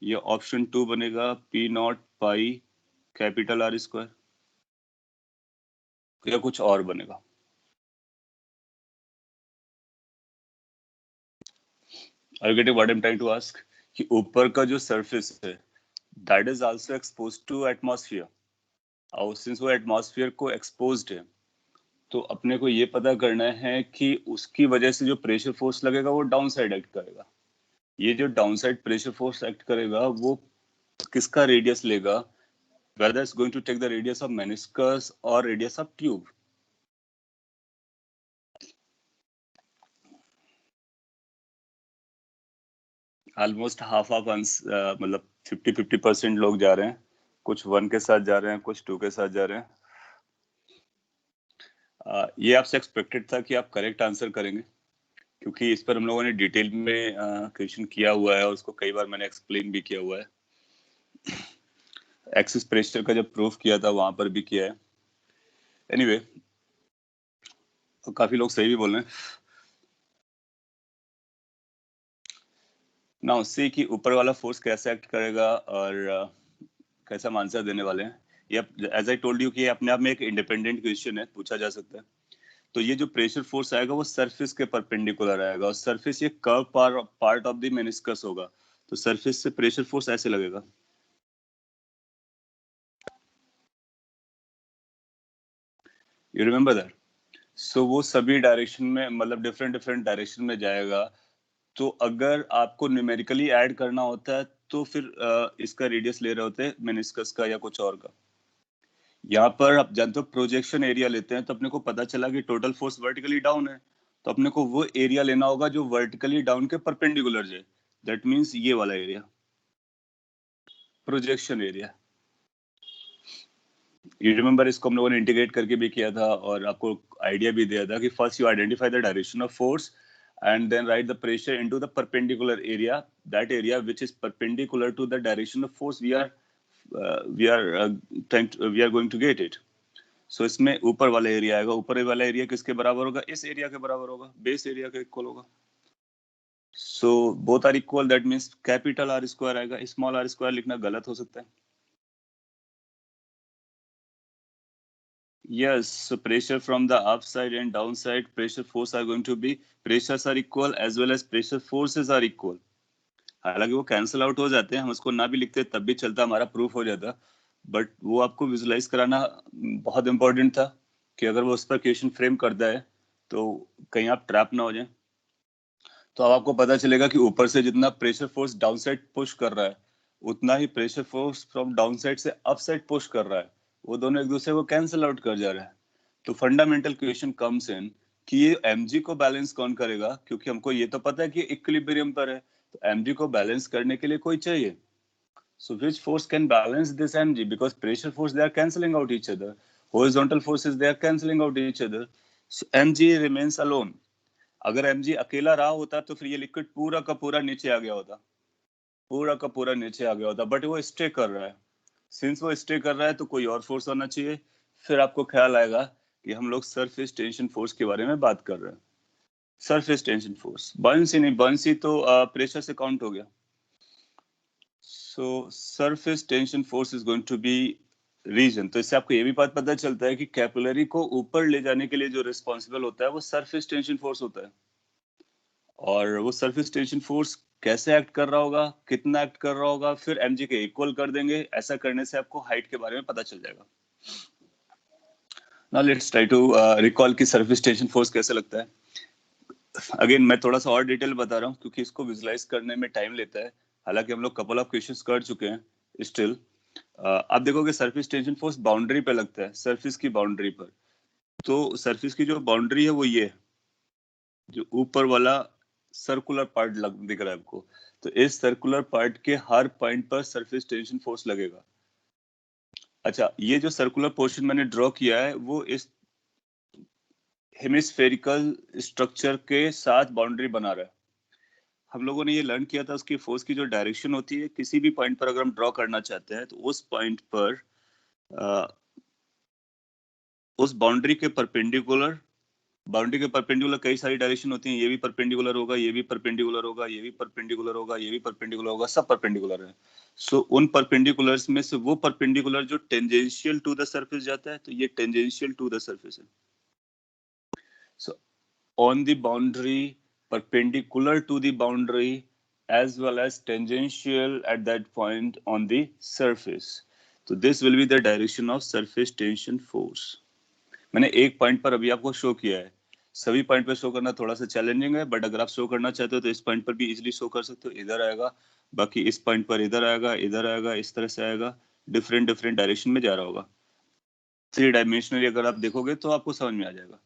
या ऑप्शन 2 बनेगा P not pi capital R square, या कुछ और बनेगा? Are you getting what I am trying to ask? कि ऊपर का जो सरफेस है that is also exposed to atmosphere, और सिंस वो एटमॉस्फेयर को एक्सपोज्ड है तो अपने को ये पता करना है कि उसकी वजह से जो प्रेशर फोर्स लगेगा वो डाउन साइड एक्ट करेगा। ये जो down side pressure force act करेगा वो किसका रेडियस लेगा? whether it's going to take the radius of meniscus or radius of tube. Almost half of मतलब 50% लोग जा रहे हैं, कुछ 1 के साथ जा रहे हैं, कुछ 2 के साथ जा रहे हैं। ये आपसे एक्सपेक्टेड था कि आप करेक्ट आंसर करेंगे, क्योंकि इस पर हम लोगों ने डिटेल में क्वेश्चन किया हुआ है और उसको कई बार मैंने एक्सप्लेन भी किया हुआ है। एक्सिस प्रेशर का जब प्रूफ किया था वहां पर भी किया है। एनीवे, तो काफी लोग सही भी बोल रहे हैं। ना उससे कि ऊपर वाला फोर्स कैसे एक्ट करेगा और कैसा हम आंसर देने वाले हैं, ये एज आई टोल्ड यू कि अपने आप में एक इंडिपेंडेंट क्वेश्चन है, पूछा जा सकता है। तो ये जो प्रेशर फोर्स आएगा वो सरफेस के परपेंडिकुलर आएगा, और सरफेस ये curve part of the meniscus होगा, तो सरफेस से प्रेशर फोर्स ऐसे लगेगा। You remember that? सो वो सभी डायरेक्शन में, मतलब डिफरेंट डायरेक्शन में जाएगा। तो अगर आपको न्यूमेरिकली ऐड करना होता है तो फिर इसका रेडियस ले रहे होते हैं मेनिस्कस का या कुछ और का। यहाँ पर आप जानते हो प्रोजेक्शन एरिया लेते हैं, तो अपने को पता चला कि टोटल फोर्स वर्टिकली डाउन है, तो अपने को वो एरिया लेना होगा जो वर्टिकली डाउन के परपेंडिकुलर जाए। दैट मींस ये वाला area, projection area. You remember, इसको हम लोगों ने इंटीग्रेट करके भी किया था और आपको आइडिया भी दिया था कि first you identify the direction of force and then write the pressure into the perpendicular area, that area which is perpendicular to the direction of force we are going to get it. So इसमें ऊपर वाला area आएगा, ऊपर वाला area किसके बराबर होगा? इस एरिया के बराबर होगा, बेस एरिया के इक्वल होगा। So both are equal, that means capital R square आएगा, स्मॉल r स्क्वायर लिखना गलत हो सकता है। Yes, so pressure from the upside and downside pressure force are going to be, pressures are equal as well as pressure forces are equal. हालांकि वो cancel out हो जाते हैं, हम उसको ना भी लिखते तब भी चलता, हमारा प्रूफ हो जाता, बट वो आपको विजुलाइज कराना बहुत इंपॉर्टेंट था कि अगर वो उस पर क्वेश्चन फ्रेम करता है तो कहीं आप ट्रैप ना हो जाए। तो अब आपको पता चलेगा कि ऊपर से जितना pressure force down side push कर रहा है, उतना ही pressure force from down side से अप साइड पुश कर रहा है, वो दोनों एक दूसरे को कैंसिल आउट कर जा रहा है। तो फंडामेंटल क्वेश्चन कम्स इन कि ये एमजी को बैलेंस कौन करेगा, क्योंकि हमको ये तो पता है कि इक्विलिब्रियम पर है, तो एमजी को बैलेंस करने के लिए कोई चाहिए। So which force can balance this mg? Because pressure force, they are cancelling out each other. Horizontal forces, they are cancelling out each other. So mg remains alone. अगर mg अकेला रहा होता तो फिर ये लिक्विड पूरा का पूरा नीचे आ गया होता, पूरा का पूरा नीचे आ गया होता, बट वो स्टे कर रहा है। सिंस वो स्टे कर रहा है तो कोई और फोर्स होना चाहिए। फिर आपको ख्याल आएगा कि हम लोग सरफेस टेंशन फोर्स के बारे में बात कर रहे हैं। सरफेस टेंशन फोर्स, बॉयंसी नहीं, बॉयंसी तो प्रेशर से काउंट हो गया। So surface tension force is going to be region. तो इससे आपको ये भी बात पता चलता है कि कैपिलरी को ऊपर ले जाने के लिए जो रिस्पॉन्सिबल होता है वो सरफेस टेंशन फोर्स होता है। और वो सरफेस टेंशन फोर्स कैसे एक्ट कर रहा होगा, कितना एक्ट कर रहा होगा, फिर mg के इक्वल कर देंगे। ऐसा करने से आपको हाइट के बारे में पता चल जाएगा। Now let's try to recall कि सरफेस टेंशन फोर्स कैसे लगता है। अगेन मैं थोड़ा सा और डिटेल बता रहा हूँ क्योंकि इसको विजुलाइज करने में टाइम लेता है। हालांकि हम लोग कपल ऑफ क्वेश्चंस कर चुके हैं, स्टिल आप देखोगे सरफेस टेंशन फोर्स बाउंड्री पे लगता है, सरफेस की बाउंड्री पर। तो सरफेस की जो बाउंड्री है वो ये, जो ऊपर वाला सर्कुलर पार्ट दिख रहा है आपको, तो इस सर्कुलर पार्ट के हर पॉइंट पर सरफेस टेंशन फोर्स लगेगा। अच्छा, ये जो सर्कुलर पोर्शन मैंने ड्रॉ किया है वो इस हेमिस्फेरिकल स्ट्रक्चर के साथ बाउंड्री बना रहा है। हम लोगों ने ये लर्न किया था उसकी फोर्स की जो डायरेक्शन होती है, किसी भी पॉइंट पर अगर हम ड्रॉ करना चाहते हैं तो उस पॉइंट पर उस बाउंड्री के परपेंडिकुलर, बाउंड्री के परपेंडिकुलर कई सारी डायरेक्शन होती हैं, ये भी परपेंडिकुलर होगा, ये भी परपेंडिकुलर होगा, ये भी परपेंडिकुलर होगा, ये भी परपेंडिकुलर होगा, सब परपेंडिकुलर है। सो उन परपेंडिकुलर्स में से वो परपेंडिकुलर जो टेंजेंशियल टू द सरफेस जाता है, तो ये टेंजेंशियल टू द सरफेस है। So on the boundary, perpendicular to the boundary, as well as tangential at that point on the surface. So this will be the direction of surface tension force. मैंने एक point पर अभी आपको show किया है, सभी point पे show करना थोड़ा सा चैलेंजिंग है, बट अगर आप शो करना चाहते हो तो इस पॉइंट पर भी इजीली शो कर सकते हो। इधर आएगा, बाकी इस पॉइंट पर इधर आएगा, इधर आएगा, इस तरह से आएगा। डिफरेंट डिफरेंट डायरेक्शन में जा रहा होगा। 3 डायमेंशनली अगर आप देखोगे तो आपको समझ में आ जाएगा,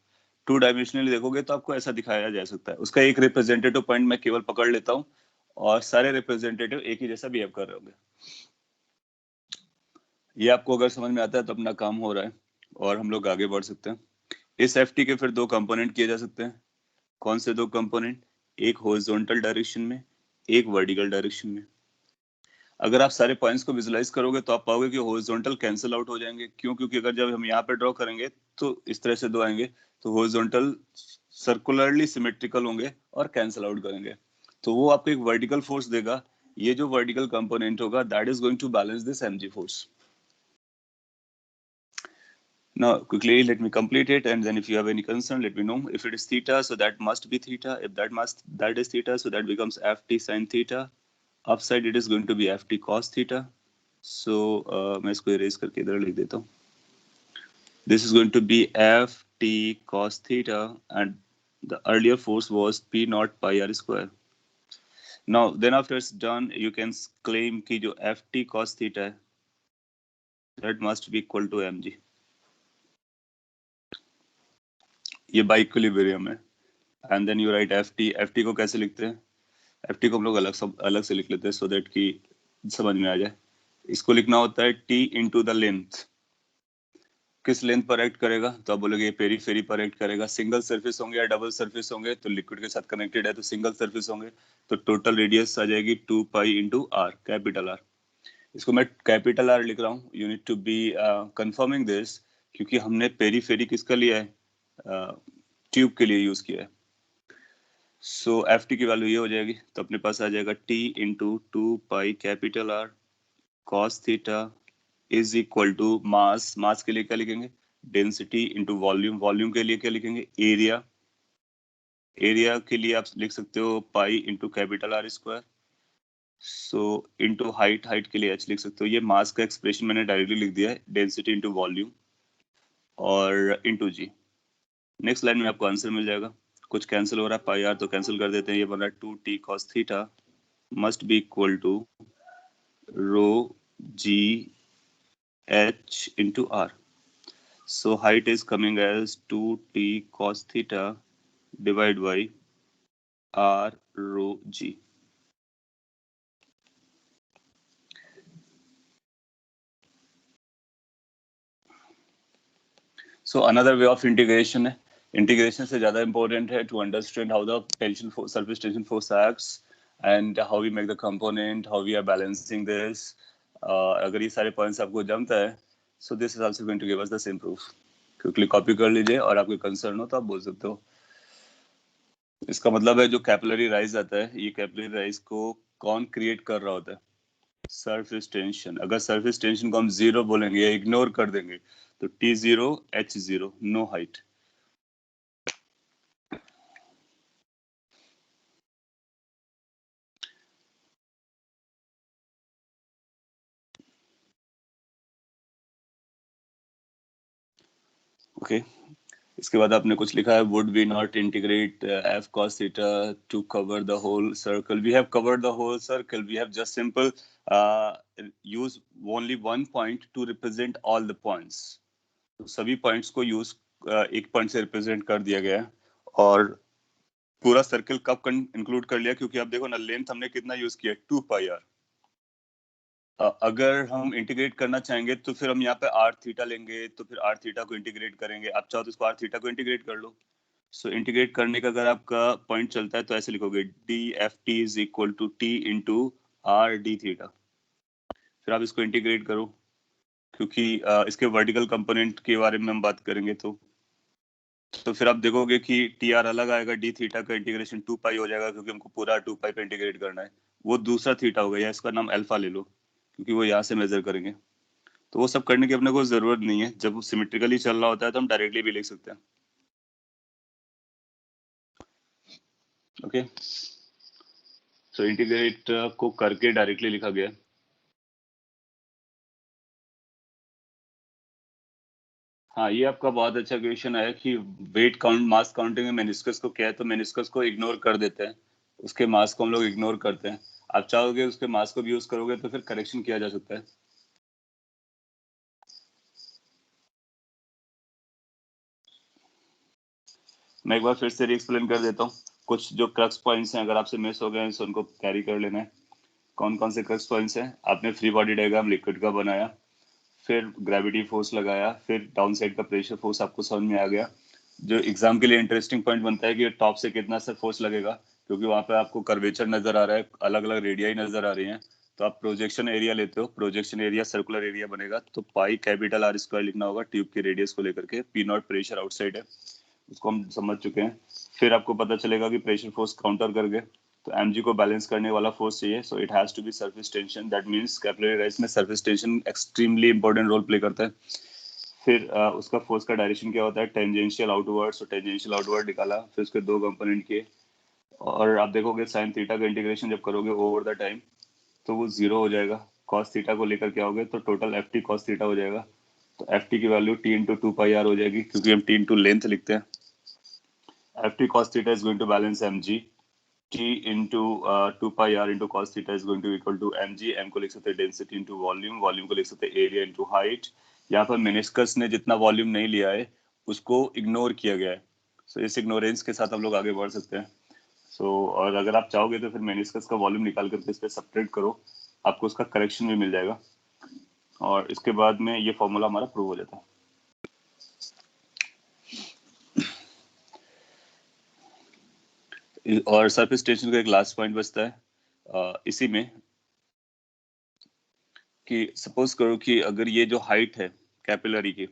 2 डायमेंशनली देखोगे तो आपको ऐसा दिखाया जा सकता है। उसका एक रिप्रेजेंटेटिव पॉइंट मैं केवल पकड़ लेता हूँ और सारे रिप्रेजेंटेटिव एक ही जैसा बिहेव कर रहे होंगे। ये आपको अगर समझ में आता है तो अपना काम हो रहा है और हम लोग आगे बढ़ सकते हैं। इस एफ के फिर 2 कंपोनेंट किए जा सकते हैं। कौन से 2 कंपोनेंट? एक हॉरिजॉन्टल डायरेक्शन में, एक वर्टिकल डायरेक्शन में। अगर आप सारे पॉइंट्स को विजुलाइज करोगे तो आप पाओगे कि हॉरिजॉन्टल कैंसिल आउट हो जाएंगे। क्यों? क्योंकि अगर जब हम यहाँ पे ड्रॉ करेंगे तो इस तरह से 2 आएंगे, तो हॉरिजॉन्टल सर्कुलरली सिमेट्रिकल होंगे और कैंसिल आउट करेंगे, तो वो आपको एक वर्टिकल फोर्स देगा। ये जो वर्टिकल कंपोनेंट होगा that is going to balance this mg force. Now quickly let me complete it, and then if you have any concern let me know. If it is theta, so that must be theta. If that is theta, so that becomes ft sin theta. Upside it is going to be ft cos theta. So मैं इसको erase करके इधर लिख देता हूँ. This is going to be ft cos theta, and the earlier force was p naught pi r square. Now then after it's done, you can claim कि जो ft cos theta है, that must be equal to mg. ये by equilibrium है। And then you write ft को कैसे लिखते हैं? ft को हम लोग अलग से लिख लेते हैं सो दैट कि समझ में आ जाए। इसको लिखना होता है t इंटू द लेंथ। किस लेंथ पर एक्ट करेगा? तो आप बोलोगे पेरीफेरी पर एक्ट करेगा। सिंगल सरफेस होंगे या डबल सरफेस होंगे? तो लिक्विड के साथ कनेक्टेड है तो सिंगल सरफेस होंगे, तो टोटल रेडियस आ जाएगी 2 pi into R, capital R. इसको मैं कैपिटल आर लिख रहा हूँ, you need to be confirming this, क्योंकि हमने पेरीफेरी किसका लिया है? ट्यूब के लिए यूज किया है। सो एफ टी की वैल्यू ये हो जाएगी, तो अपने पास आ जाएगा T into 2 pi capital R cos theta is equal to mass के लिए क्या लिखेंगे? डेंसिटी इंटू वॉल्यूम, वॉल्यूम के लिए क्या लिखेंगे? एरिया के लिए आप लिख सकते हो pi into capital R square. So into height के लिए एच लिख सकते हो। ये मास का एक्सप्रेशन मैंने डायरेक्टली लिख दिया है, डेंसिटी इंटू वॉल्यूम और इंटू जी। नेक्स्ट लाइन में आपको आंसर मिल जाएगा। कुछ कैंसिल हो रहा है, पाई आर तो कैंसिल कर देते हैं, ये बन रहा है 2t cos theta must be equal to rho g h into r. So height is coming as 2t cos theta divided by r rho g. So another way of integration है, integration से ज़्यादा important है to understand how the tension force, surface tension force acts and how we make the component, how we are balancing this. अगर ये सारे points आपको जमता है, so this is also going to give us the same proof. Quickly copy कर लीजिए और आपके कंसर्न हो तो आप बोल सकते हो। इसका मतलब है जो कैपिलरी राइज आता है, ये कैपिलरी राइज को कौन क्रिएट कर रहा होता है? Surface tension. अगर सरफेस टेंशन को हम 0 बोलेंगे या इग्नोर कर देंगे तो T0 H0, no height. Okay, इसके बाद आपने कुछ लिखा है, would we not integrate f cos theta to cover the whole circle? We have covered the whole circle. We have just simple use only one point to represent all the points. तो सभी points को use एक point से represent कर दिया गया है और पूरा सर्कल कब इंक्लूड कर लिया? क्योंकि आप देखो ना, लेंथ हमने कितना यूज किया? 2 पाई आर। अगर हम इंटीग्रेट करना चाहेंगे तो फिर हम यहाँ पे आर थीटा लेंगे, तो फिर आर थीटा को इंटीग्रेट करेंगे। आप चाहो तो इसको आर थीटा को इंटीग्रेट कर लो। सो इंटीग्रेट करने का अगर आपका पॉइंट चलता है तो ऐसे लिखोगे d f t is equal to t into r d theta. फिर आप इसको इंटीग्रेट करो, क्योंकि इसके वर्टिकल कंपोनेंट के बारे में हम बात करेंगे तो फिर आप देखोगे कि टी आर अलग आएगा, डी थीटा का इंटीग्रेशन 2 पाई हो जाएगा, क्योंकि हमको पूरा 2 पाई पे इंटीग्रेट करना है। वो दूसरा थीटा होगा, या इसका नाम अल्फा ले लो, क्योंकि वो यहाँ से मेजर करेंगे। तो वो सब करने की अपने को जरूरत नहीं है। जब वो सिमेट्रिकली चल रहा होता है तो हम डायरेक्टली भी लिख सकते हैं। ओके, सो इंटीग्रेट को करके डायरेक्टली लिखा गया। हाँ, ये आपका बहुत अच्छा क्वेश्चन है कि वेट काउंट, मास काउंटिंग में मेनिस्कस को क्या है, तो मेनिस्कस को इग्नोर कर देते हैं, उसके मास को हम लोग इग्नोर करते हैं। आप चाहोगे उसके मास को भी यूज करोगे तो फिर करेक्शन किया जा सकता है। मैं एक बार फिर से री-एक्सप्लेन कर देता हूँ। कुछ जो क्रक्स पॉइंट्स हैं, अगर आपसे मिस हो गए हैं तो उनको कैरी कर लेना है। कौन कौन से क्रक्स पॉइंट्स हैं? आपने फ्री बॉडी डायग्राम लिक्विड का बनाया, फिर ग्रेविटी फोर्स लगाया, फिर डाउन साइड का प्रेशर फोर्स आपको समझ में आ गया। जो एग्जाम के लिए इंटरेस्टिंग पॉइंट बनता है कि टॉप से कितना सर फोर्स लगेगा, क्योंकि वहां पे आपको कर्वेचर नजर आ रहा है, अलग अलग रेडियाई नजर आ रही हैं। तो आप प्रोजेक्शन एरिया लेते हो, प्रोजेक्शन एरिया सर्कुलर एरिया बनेगा, तो पाई कैपिटल आर स्क्वायर लिखना होगा ट्यूब की रेडियस को लेकर के। पी नॉट प्रेशर आउटसाइड है, उसको हम समझ चुके हैं। फिर आपको पता चलेगा कि प्रेशर फोर्स काउंटर करके तो mg को बैलेंस करने वाला फोर्स चाहिए, so it has to be surface tension. That means capillary rise में surface tension extremely important role play करता है। फिर उसका फोर्स का डायरेक्शन क्या होता है? Tangential outward. So tangential outward निकाला, फिर उसके दो कंपोनेंट किए, और आप देखोगे साइन थीटा का इंटीग्रेशन जब करोगे ओवर द टाइम तो वो जीरो हो जाएगा। कॉस थीटा को लेकर के आओगे तो total f t cos theta हो जाएगा। तो एफ टी की value t into two pi r हो जाएगी, क्योंकि हम टी इंटू लेंथ लिखते हैं। F t cos theta is going to balance m g. T into two pi r into cos theta is going to equal to m g. M को लिख सकते हैं डेंसिटी इंटू वॉल्यूम, वॉल्यूम को लिख सकते हैं एरिया इंटू हाइट। यहाँ पर मेनिस्कस ने जितना वॉल्यूम नहीं लिया है उसको इग्नोर किया गया है। सो इस इग्नोरेंस के साथ हम लोग आगे बढ़ सकते हैं। और अगर आप चाहोगे तो फिर मेनिस्कस का वॉल्यूम निकाल करके इस पर सब्ट्रैक्ट करो, आपको उसका करेक्शन भी मिल जाएगा, और इसके बाद में ये फॉर्मूला हमारा प्रूव हो जाता है। और सरफेस टेंशन का एक लास्ट पॉइंट बचता है इसी में, कि सपोज करो कि अगर ये जो हाइट है कैपिलरी की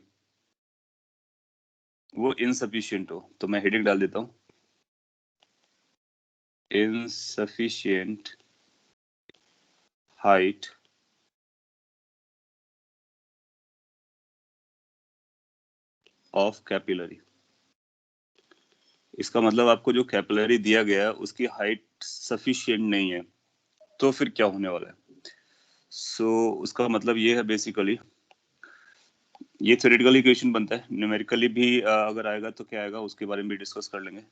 वो इनसफिशिएंट हो, तो मैं हेडिंग डाल देता हूँ, इनसफिशिएंट हाइट ऑफ कैपिलरी। इसका मतलब आपको जो कैपिलरी दिया गया है उसकी हाइट सफिशिएंट नहीं है, तो फिर क्या होने वाला है? उसका मतलब ये है बेसिकली, ये थ्योरेटिकल इक्वेशन बनता है, न्यूमेरिकली भी अगर आएगा तो क्या आएगा उसके बारे में भी डिस्कस कर लेंगे।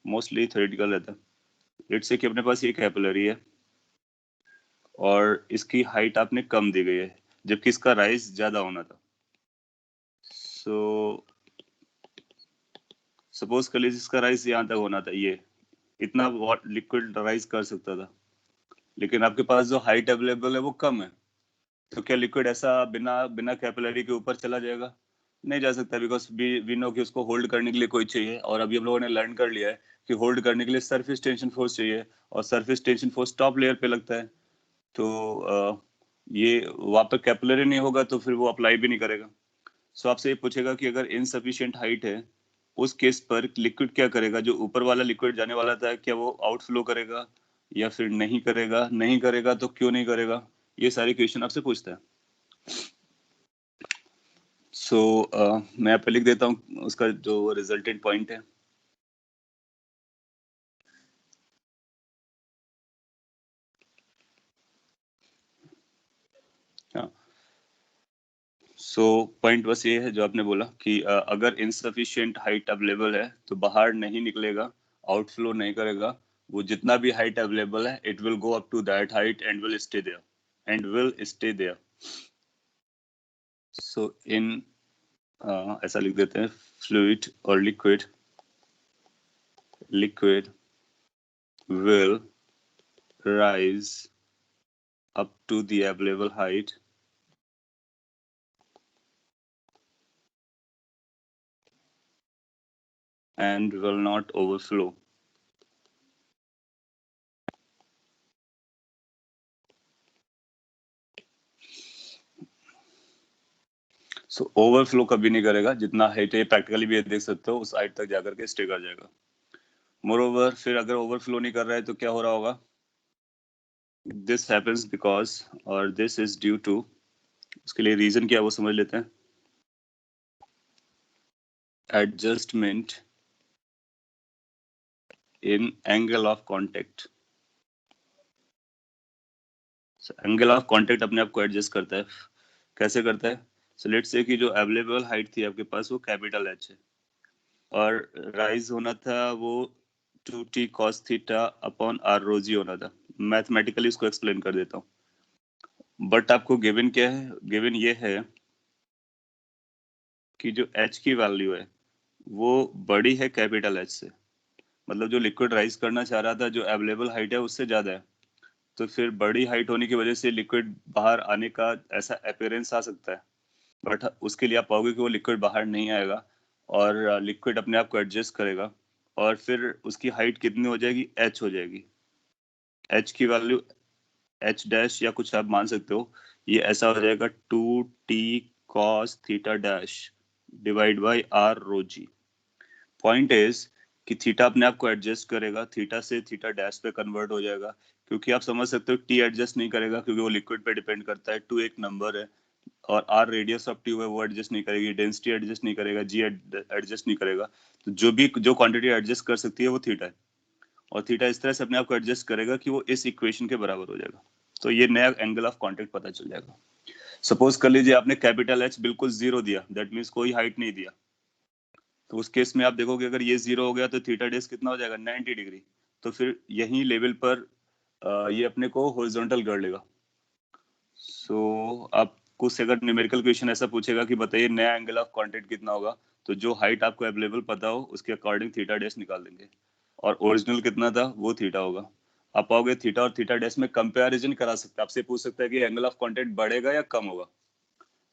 मोस्टली थ्योरेटिकल रहता है। लेट्स से कि अपने पास ये कैपिलरी है और इसकी हाइट आपने कम दी गई है, जबकि इसका राइज ज्यादा होना था। सो सपोज कर लीजिए इसका राइज यहाँ तक होना था, ये इतना लिक्विड राइज कर सकता था, लेकिन आपके पास जो हाइट अवेलेबल है वो कम है। तो क्या लिक्विड ऐसा बिना बिना कैपिलरी के ऊपर चला जाएगा? नहीं जा सकता, बिकॉज वी नो कि उसको होल्ड करने के लिए कोई चाहिए, और अभी हम लोगों ने लर्न कर लिया है कि होल्ड करने के लिए सरफेस टेंशन फोर्स चाहिए, और surface tension force top layer पे लगता है। तो ये वहां पर कैपिलरी नहीं होगा तो फिर वो अप्लाई भी नहीं करेगा। सो आपसे ये पूछेगा कि अगर इनसफिशिएंट हाइट है उस केस पर लिक्विड क्या करेगा? जो ऊपर वाला लिक्विड जाने वाला था क्या वो आउटफ्लो करेगा या फिर नहीं करेगा? नहीं करेगा तो क्यों नहीं करेगा? ये सारी क्वेश्चन आपसे पूछता है। मैं यहाँ पे लिख देता हूँ उसका जो रिजल्टेंट पॉइंट है। हाँ, पॉइंट बस ये है जो आपने बोला कि अगर इनसफिशिएंट हाइट अवेलेबल है तो बाहर नहीं निकलेगा, आउटफ्लो नहीं करेगा। वो जितना भी हाइट अवेलेबल है it will go up to that height and will stay there. So in ऐसा लिख देते हैं, फ्लूइड और liquid will rise up to the available height and will not overflow. Overflow कभी नहीं करेगा, जितना हाइट है प्रैक्टिकली भी देख सकते हो उस हाइट तक जाकर के स्टे कर जाएगा। मोरओवर फिर अगर ओवरफ्लो नहीं कर रहा है तो क्या हो रहा होगा? दिस हैपेंस बिकॉज, और दिस इज ड्यू टू, उसके लिए रीजन क्या है वो समझ लेते हैं। Adjustment in angle of contact. Angle of contact अपने आप को एडजस्ट करता है। कैसे करता है? सो लेट्स से कि जो अवेलेबल हाइट थी आपके पास वो कैपिटल एच है, और राइज होना था वो 2t cos theta upon are रोजी होना था। मैथमेटिकली इसको एक्सप्लेन कर देता हूँ। बट आपको गिवन क्या है? गिवन ये है कि जो h की वैल्यू है वो बड़ी है कैपिटल एच से, मतलब जो लिक्विड राइज करना चाह रहा था, जो अवेलेबल हाइट है उससे ज्यादा है, तो फिर बड़ी हाइट होने की वजह से लिक्विड बाहर आने का ऐसा अपेयरेंस आ सकता है, बट उसके लिए आप पाओगे कि वो लिक्विड बाहर नहीं आएगा और लिक्विड अपने आप को एडजस्ट करेगा, और फिर उसकी हाइट कितनी हो जाएगी, एच हो जाएगी। एच की वैल्यू एच डैश या कुछ आप मान सकते हो, ये ऐसा हो जाएगा 2t cos theta dash divide by r rho g. Point is कि थीटा अपने आप को एडजस्ट करेगा, थीटा से थीटा डैश पे कन्वर्ट हो जाएगा, क्योंकि आप समझ सकते हो टी एडजस्ट नहीं करेगा क्योंकि वो लिक्विड पे डिपेंड करता है, टू एक नंबर है, और आर रेडियस ऑफ ट्यूब है वो एडजस्ट नहीं करेगी, डेंसिटी एडजस्ट नहीं करेगा, जी एडजस्ट नहीं करेगा, तो जो क्वांटिटी एडजस्ट कर सकती है वो थीटा है, और थीटा इस तरह से अपने आप को एडजस्ट करेगा कि वो इस इक्वेशन के बराबर हो जाएगा, तो ये नया एंगल ऑफ कांटेक्ट पता चल जाएगा। सपोज कर लीजिए आपने कैपिटल एच बिल्कुल जीरो दिया, दैट मीन्स कोई हाइट नहीं दिया, तो उस केस में आप देखोगे अगर ये जीरो हो गया तो थीटा डेस कितना हो जाएगा, 90 डिग्री, तो फिर यही लेवल पर ये अपने को हॉरिजॉन्टल कर लेगा। सो आपको से अगर न्यूमेरिकल क्वेश्चन ऐसा पूछेगा कि बताइए नया एंगल ऑफ कांटेक्ट कितना होगा, तो जो हाइट आपको अवेलेबल पता हो उसके अकॉर्डिंग थीटा डेस निकाल देंगे, और ओरिजिनल कितना था वो थीटा होगा। आप पाओगे थीटा और थीटा डेस में कंपैरिजन करा सकते हैं, आपसे पूछ सकता है कि एंगल ऑफ कांटेक्ट बढ़ेगा या कम होगा,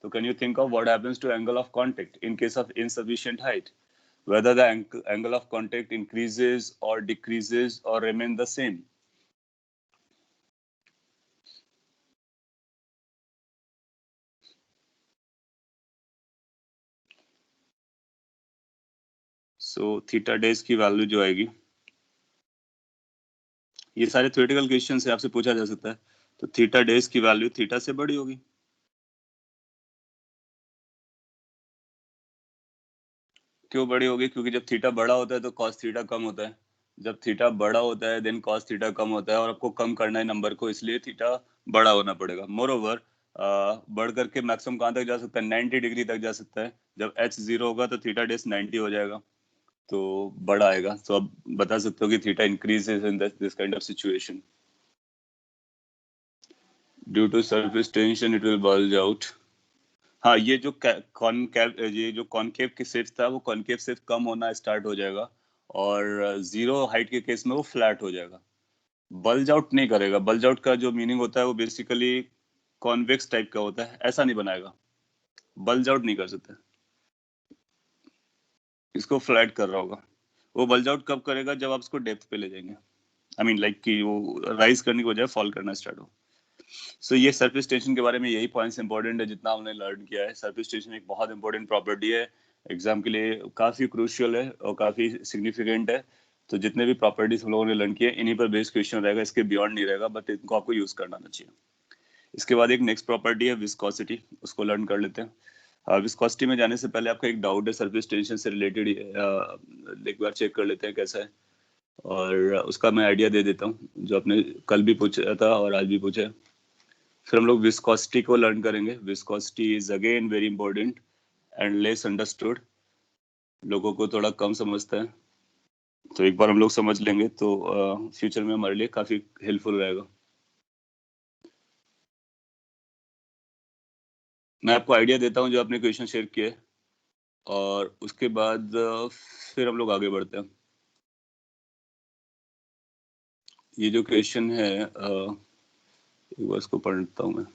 तो can you think of what happens to angle of contact in case of insufficient height, whether the angle of contact increases or decreases or remain the same. So theta days की value जो आएगी, ये सारे theoretical question से आपसे पूछा जा सकता है, तो थीटा डेज की वैल्यू थीटा से बड़ी होगी। क्यों बड़ी होगी, क्योंकि जब थीटा बड़ा होता है तो कॉस थीटा कम होता है, जब थीटा बड़ा होता है देन कॉस थीटा कम होता है, और आपको कम करना है नंबर को, इसलिए थीटा बड़ा होना पड़ेगा। मोर ओवर बढ़ करके मैक्सिमम कहाँ तक जा सकता है, 90 डिग्री तक जा सकता है, जब एच जीरो होगा तो थीटा डेज 90 हो जाएगा, तो बड़ा आएगा, तो अब बता सकते हो कि theta increases in this kind of situation, due to surface tension it will bulge out. हाँ, कॉनकेव ये जो कॉनकेव की सिर्फ था वो कॉनकेव सिर्फ कम होना स्टार्ट हो जाएगा, और जीरो हाइट के केस में वो फ्लैट हो जाएगा, बल्ज आउट नहीं करेगा। बल्ज आउट का जो मीनिंग होता है वो बेसिकली कॉन्वेक्स टाइप का होता है, ऐसा नहीं बनाएगा, बल्ज आउट नहीं कर सकता, इसको फ्लैट कर रहा होगा। वो बल्ज आउट कब करेगा, जब आप उसको डेप्थ पे ले जाएंगे, आई मीन लाइक कि वो राइज करने की बजाय फॉल करना स्टार्ट हो। सो ये सरफेस टेंशन के बारे में यही पॉइंट्स इंपॉर्टेंट है जितना हमने लर्न किया है। सरफेस टेंशन एक बहुत इंपॉर्टेंट प्रॉपर्टी है, एग्जाम के लिए काफी क्रूशियल है और काफी सिग्निफिकेंट है, तो जितने भी प्रॉपर्टीज हम लोगों ने लर्न किए इन्हीं पर बेस्ड क्वेश्चन रहेगा, इसके बियॉन्ड नहीं रहेगा, बट इनको आपको यूज करना आना चाहिए। इसके बाद एक नेक्स्ट प्रॉपर्टी है विस्कोसिटी, उसको लर्न कर लेते हैं। विस्कोसिटी में जाने से पहले आपका एक डाउट है सरफेस टेंशन से रिलेटेड, एक बार चेक कर लेते हैं कैसा है, और उसका मैं आइडिया दे देता हूँ, जो आपने कल भी पूछा था और आज भी पूछा है। फिर हम लोग विस्कोसिटी को लर्न करेंगे। Viscosity is again very important and less understood, लोगों को थोड़ा कम समझता है, तो एक बार हम लोग समझ लेंगे तो फ्यूचर में हमारे लिए काफी हेल्पफुल रहेगा। मैं आपको आइडिया देता हूँ जो आपने क्वेश्चन शेयर किए, और उसके बाद फिर हम लोग आगे बढ़ते हैं। ये जो क्वेश्चन है एक बार इसको पढ़ता हूँ मैं,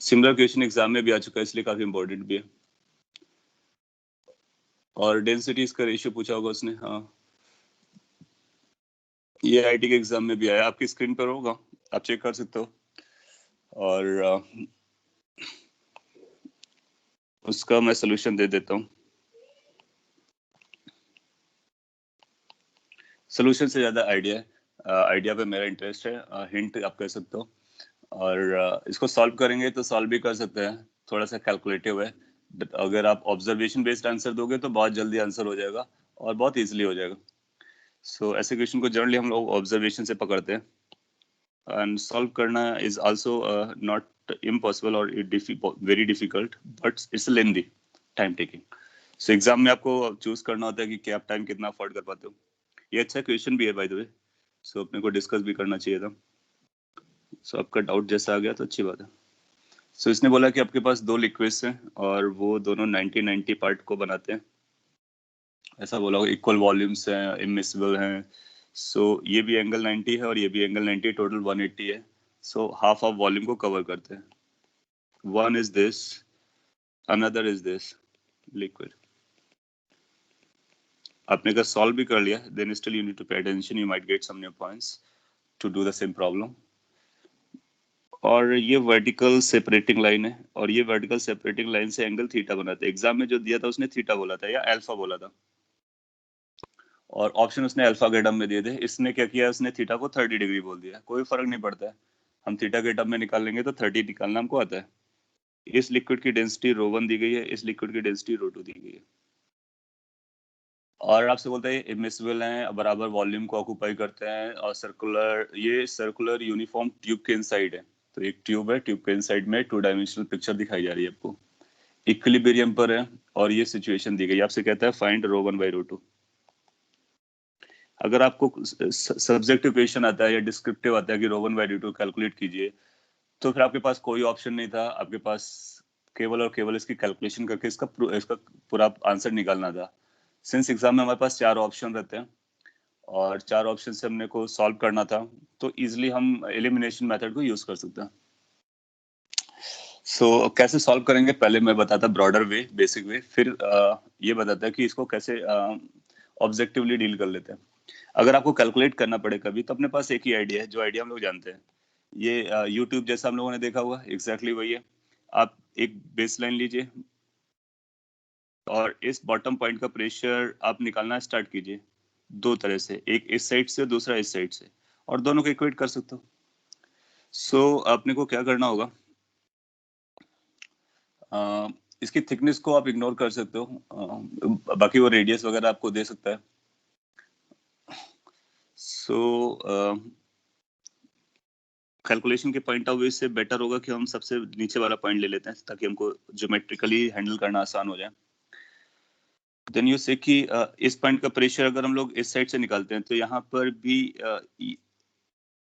सिमिलर क्वेश्चन एग्जाम में भी आ चुका है इसलिए काफी इंपॉर्टेंट भी है, और डेंसिटीज का रेशियो पूछा होगा उसने। हाँ, ये आईटी के एग्जाम में भी आया, आपकी स्क्रीन पर होगा, आप चेक कर सकते हो, और उसका मैं सोल्यूशन दे देता हूँ। सोल्यूशन से ज्यादा आइडिया है, आइडिया पे मेरा इंटरेस्ट है, हिंट आप कह सकते हो, और इसको सॉल्व करेंगे तो सॉल्व भी कर सकते हैं, थोड़ा सा कैलकुलेटिव है, अगर आप ऑब्जर्वेशन बेस्ड आंसर दोगे तो बहुत जल्दी आंसर हो जाएगा और बहुत इजीली हो जाएगा। सो ऐसे क्वेश्चन को जनरली हम लोग ऑब्जर्वेशन से पकड़ते हैं, एंड सॉल्व करना इज आल्सो नॉट इम्पॉसिबल और very difficult, but it's lengthy, time taking. So exam में आपको चूज करना होता है कि क्या आप टाइम कितना अफोर्ड कर पाते हो। ये अच्छा क्वेश्चन भी है बाय द वे, सो अपने को डिस्कस भी करना चाहिए था। सो आपका डाउट जैसा आ गया तो अच्छी बात है। सो इसने बोला कि आपके पास दो लिक्विड्स हैं और वो दोनों 90-90 पार्ट को बनाते हैं, ऐसा बोला होगा, इक्वल वॉल्यूम्स हैं, इमिसिबल हैं। सो ये भी एंगल 90 है और ये भी एंगल 90, टोटल 180 है। सो हाफ ऑफ वॉल्यूम को कवर करते हैं। One is this, another is this liquid. आपने अगर सॉल्व भी कर लिया, then still you need to pay attention, you might get some new points to do the same problem. और ये वर्टिकल सेपरेटिंग लाइन है, और ये वर्टिकल सेपरेटिंग लाइन से एंगल थीटा बनाते हैं। एग्जाम में जो दिया था उसने थीटा बोला था या अल्फा बोला था, और ऑप्शन उसने अल्फा के टर्म में दिए थे। इसने क्या किया, उसने थीटा को 30 डिग्री बोल दिया। कोई फर्क नहीं पड़ता है, हम थीटा के टर्म में निकाल लेंगे तो 30 निकालना हमको आता है। इस लिक्विड की डेंसिटी ρ1 दी गई है, इस लिक्विड की डेंसिटी ρ2 दी गई है। और आपसे बोलता है ये इमिसिबल हैं, बराबर वॉल्यूम को ऑक्यूपाई करते हैं, और सर्कुलर, ये सर्कुलर यूनिफॉर्म ट्यूब के इनसाइड है। तो एक ट्यूब है, ट्यूब के इनसाइड में 2 डायमेंशनल पिक्चर दिखाई जा रही है आपको, इक्विलिब्रियम पर है, और ये सिचुएशन दी गई। आपसे कहता है फाइंड ρ1 बाई ρ2। अगर आपको सब्जेक्टिव क्वेश्चन आता है या डिस्क्रिप्टिव आता है कि ρ1 बाई ρ2 कैलकुलेट कीजिए, तो फिर आपके पास कोई ऑप्शन नहीं था, आपके पास केवल और केवल इसकी कैलकुलेशन करके इसका पूरा आंसर निकालना था। सिंस एग्जाम में हमारे पास 4 ऑप्शन रहते हैं और 4 ऑप्शन से हमने को सॉल्व करना था, तो इजिली हम एलिमिनेशन मेथड को यूज कर सकते हैं। कैसे सॉल्व करेंगे, पहले मैं बताता ब्रॉडर वे, बेसिक वे, फिर ये बताता है कि इसको कैसे ऑब्जेक्टिवली डील कर लेते हैं। अगर आपको कैलकुलेट करना पड़े कभी, तो अपने पास एक ही आइडिया है, जो आइडिया हम लोग जानते हैं। ये यूट्यूब जैसा हम लोगों ने देखा हुआ, एग्जैक्टली वही है। आप एक बेस लाइन लीजिए और इस बॉटम पॉइंट का प्रेशर आप निकालना स्टार्ट कीजिए दो तरह से, एक इस साइड से, दूसरा इस साइड से, और दोनों को इक्वेट कर सकते हो। अपने को क्या करना होगा, इसकी थिकनेस को आप इग्नोर कर सकते हो, बाकी वो रेडियस वगैरह आपको दे सकता है। सो कैलकुलेशन के पॉइंट ऑफ व्यू से बेटर होगा कि हम सबसे नीचे वाला पॉइंट ले लेते हैं, ताकि हमको ज्योमेट्रिकली हैंडल करना आसान हो जाए। देन यू से कि इस पॉइंट का प्रेशर अगर हम लोग इस साइड से निकालते हैं, तो यहाँ पर भी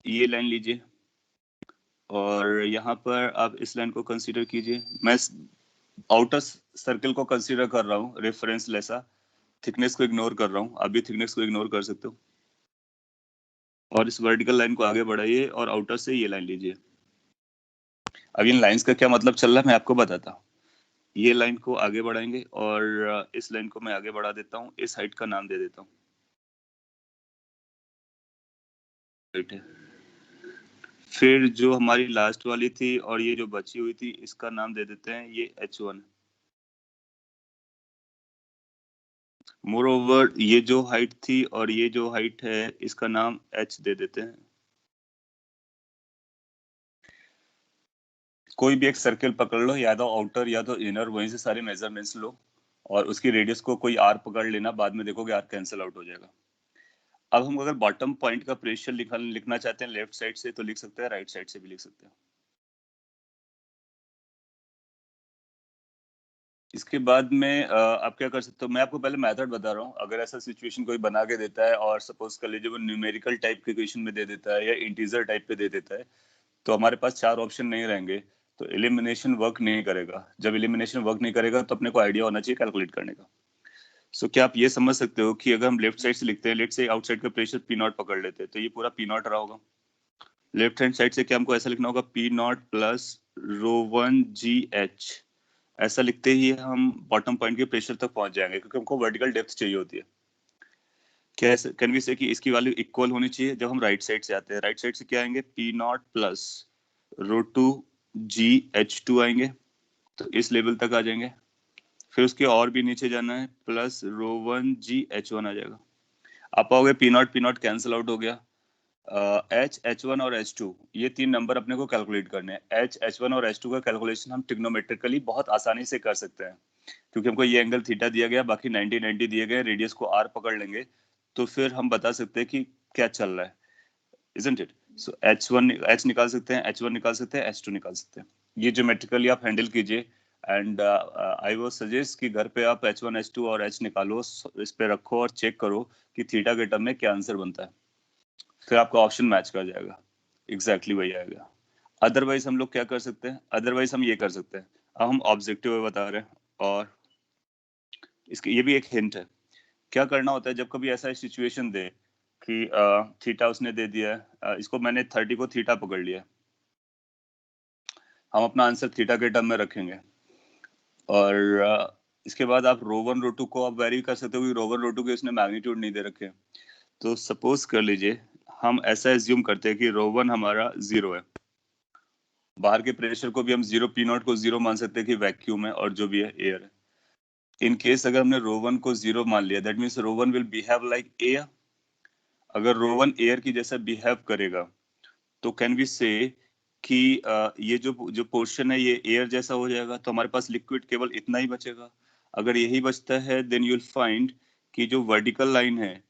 ये लाइन लीजिए, और यहाँ पर आप इस लाइन को कंसीडर कीजिए। मैं आउटर सर्कल को कंसीडर कर रहा हूँ रेफरेंस लेसा, थिकनेस को इग्नोर कर रहा हूँ। आप भी थिकनेस को इग्नोर कर सकते हो, और इस वर्टिकल लाइन को आगे बढ़ाइए और आउटर से ये लाइन लीजिए। अब इन लाइंस का क्या मतलब चल रहा है मैं आपको बताता हूँ। ये लाइन को आगे बढ़ाएंगे, और इस लाइन को मैं आगे बढ़ा देता हूँ, इस हाइट का नाम दे देता हूँ, राइट है। फिर जो हमारी लास्ट वाली थी और ये जो बची हुई थी, इसका नाम दे देते हैं ये H1। मोर ओवर ये जो हाइट थी और ये जो हाइट है, इसका नाम H दे देते हैं। कोई भी एक सर्कल पकड़ लो, या तो आउटर या तो इनर, वहीं से सारे मेजरमेंट्स लो, और उसकी रेडियस को कोई आर पकड़ लेना, बाद में देखोगे आर कैंसिल आउट हो जाएगा। अब हम अगर बॉटम पॉइंट का प्रेशर लिखना चाहते हैं लेफ्ट साइड से, तो लिख सकते हैं, राइट साइड से भी लिख सकते हैं। इसके बाद में आप क्या कर सकते हो, मैं आपको पहले मेथड बता रहा हूँ। अगर ऐसा सिचुएशन कोई बना के देता है, और सपोज कर लीजिए वो न्यूमेरिकल टाइप के क्वेश्चन में दे देता है या इंटीजर टाइप पे दे देता है, तो हमारे पास 4 ऑप्शन नहीं रहेंगे, तो एलिमिनेशन वर्क नहीं करेगा। जब एलिमिनेशन वर्क नहीं करेगा, तो अपने को आइडिया होना चाहिए कैलकुलेट करने का। क्या आप ये समझ सकते हो कि अगर हम लेफ्ट साइड से लिखते हैं, लेट से आउटसाइड का प्रेशर पी नॉट पकड़ लेते हैं, तो ये पूरा पी नॉट रहा होगा। लेफ्ट हैंड साइड से क्या हमको ऐसा लिखना होगा, पी नॉट प्लस ρ1 GH। ऐसा लिखते ही हम बॉटम पॉइंट के प्रेशर तक पहुंच जाएंगे, क्योंकि हमको वर्टिकल डेप्थ चाहिए होती है। कैन वी से कि इसकी वैल्यू इक्वल होनी चाहिए। जब हम राइट साइड से आते हैं, राइट साइड से क्या आएंगे, पी नॉट प्लस ρ2 GH2 आएंगे, तो इस लेवल तक आ जाएंगे। फिर उसके और भी नीचे जाना है, प्लस ρ1 GH1 आ जाएगा। आप पाओगे पी नॉट कैंसिल आउट हो गया। H1 और H2, ये 3 नंबर अपने को कैलकुलेट करने हैं। H1 और H2 का कैलकुलेशन हम ट्रिग्नोमेट्रिकली बहुत आसानी से कर सकते हैं, क्योंकि हमको ये एंगल थीटा दिया गया, बाकी 90 दिए गए, रेडियस को r पकड़ लेंगे, तो फिर हम बता सकते हैं कि क्या चल रहा है, isn't it? H निकाल सकते हैं, H1 निकाल सकते हैं, H2 निकाल सकते हैं। ये ज्योमेट्रिकली आप हैंडल कीजिए, एंड आई वो सजेस्ट कि घर पे आप H1 H2 और H निकालो, इस पे रखो और चेक करो कि थीटा के टर्म में क्या आंसर बनता है। फिर आपका ऑप्शन मैच कर जाएगा, एग्जैक्टली वही आएगा। अदरवाइज हम लोग क्या कर सकते हैं, अदरवाइज हम ये कर सकते हैं। अब हम ऑब्जेक्टिव बता रहे हैं, और इसके ये भी एक हिंट है क्या करना होता है जब कभी ऐसा सिचुएशन दे कि थीटा उसने दे दिया है, इसको मैंने 30 को थीटा पकड़ लिया, हम अपना आंसर थीटा के टर्म में रखेंगे और इसके बाद आप रो वन रो टू को आप वेरी कर सकते हो कि रो वन रो टू के इसने मैग्नीट्यूड नहीं दे रखे। तो सपोज कर लीजिए हम ऐसा एज्यूम करते हैं कि रो वन हमारा 0 है, बाहर के प्रेशर को भी हम 0 पी नॉट को 0 मान सकते हैं कि वैक्यूम है और जो भी है एयर है। इन केस अगर हमने रो वन को 0 मान लिया, that means rho one will behave like air. अगर रो वन एयर की जैसा बिहेव करेगा तो कैन वी से कि ये जो पोर्शन है ये एयर जैसा हो जाएगा, तो हमारे पास लिक्विड केवल इतना ही बचेगा। अगर यही बचता है देन यू विल फाइंड कि जो वर्टिकल लाइन है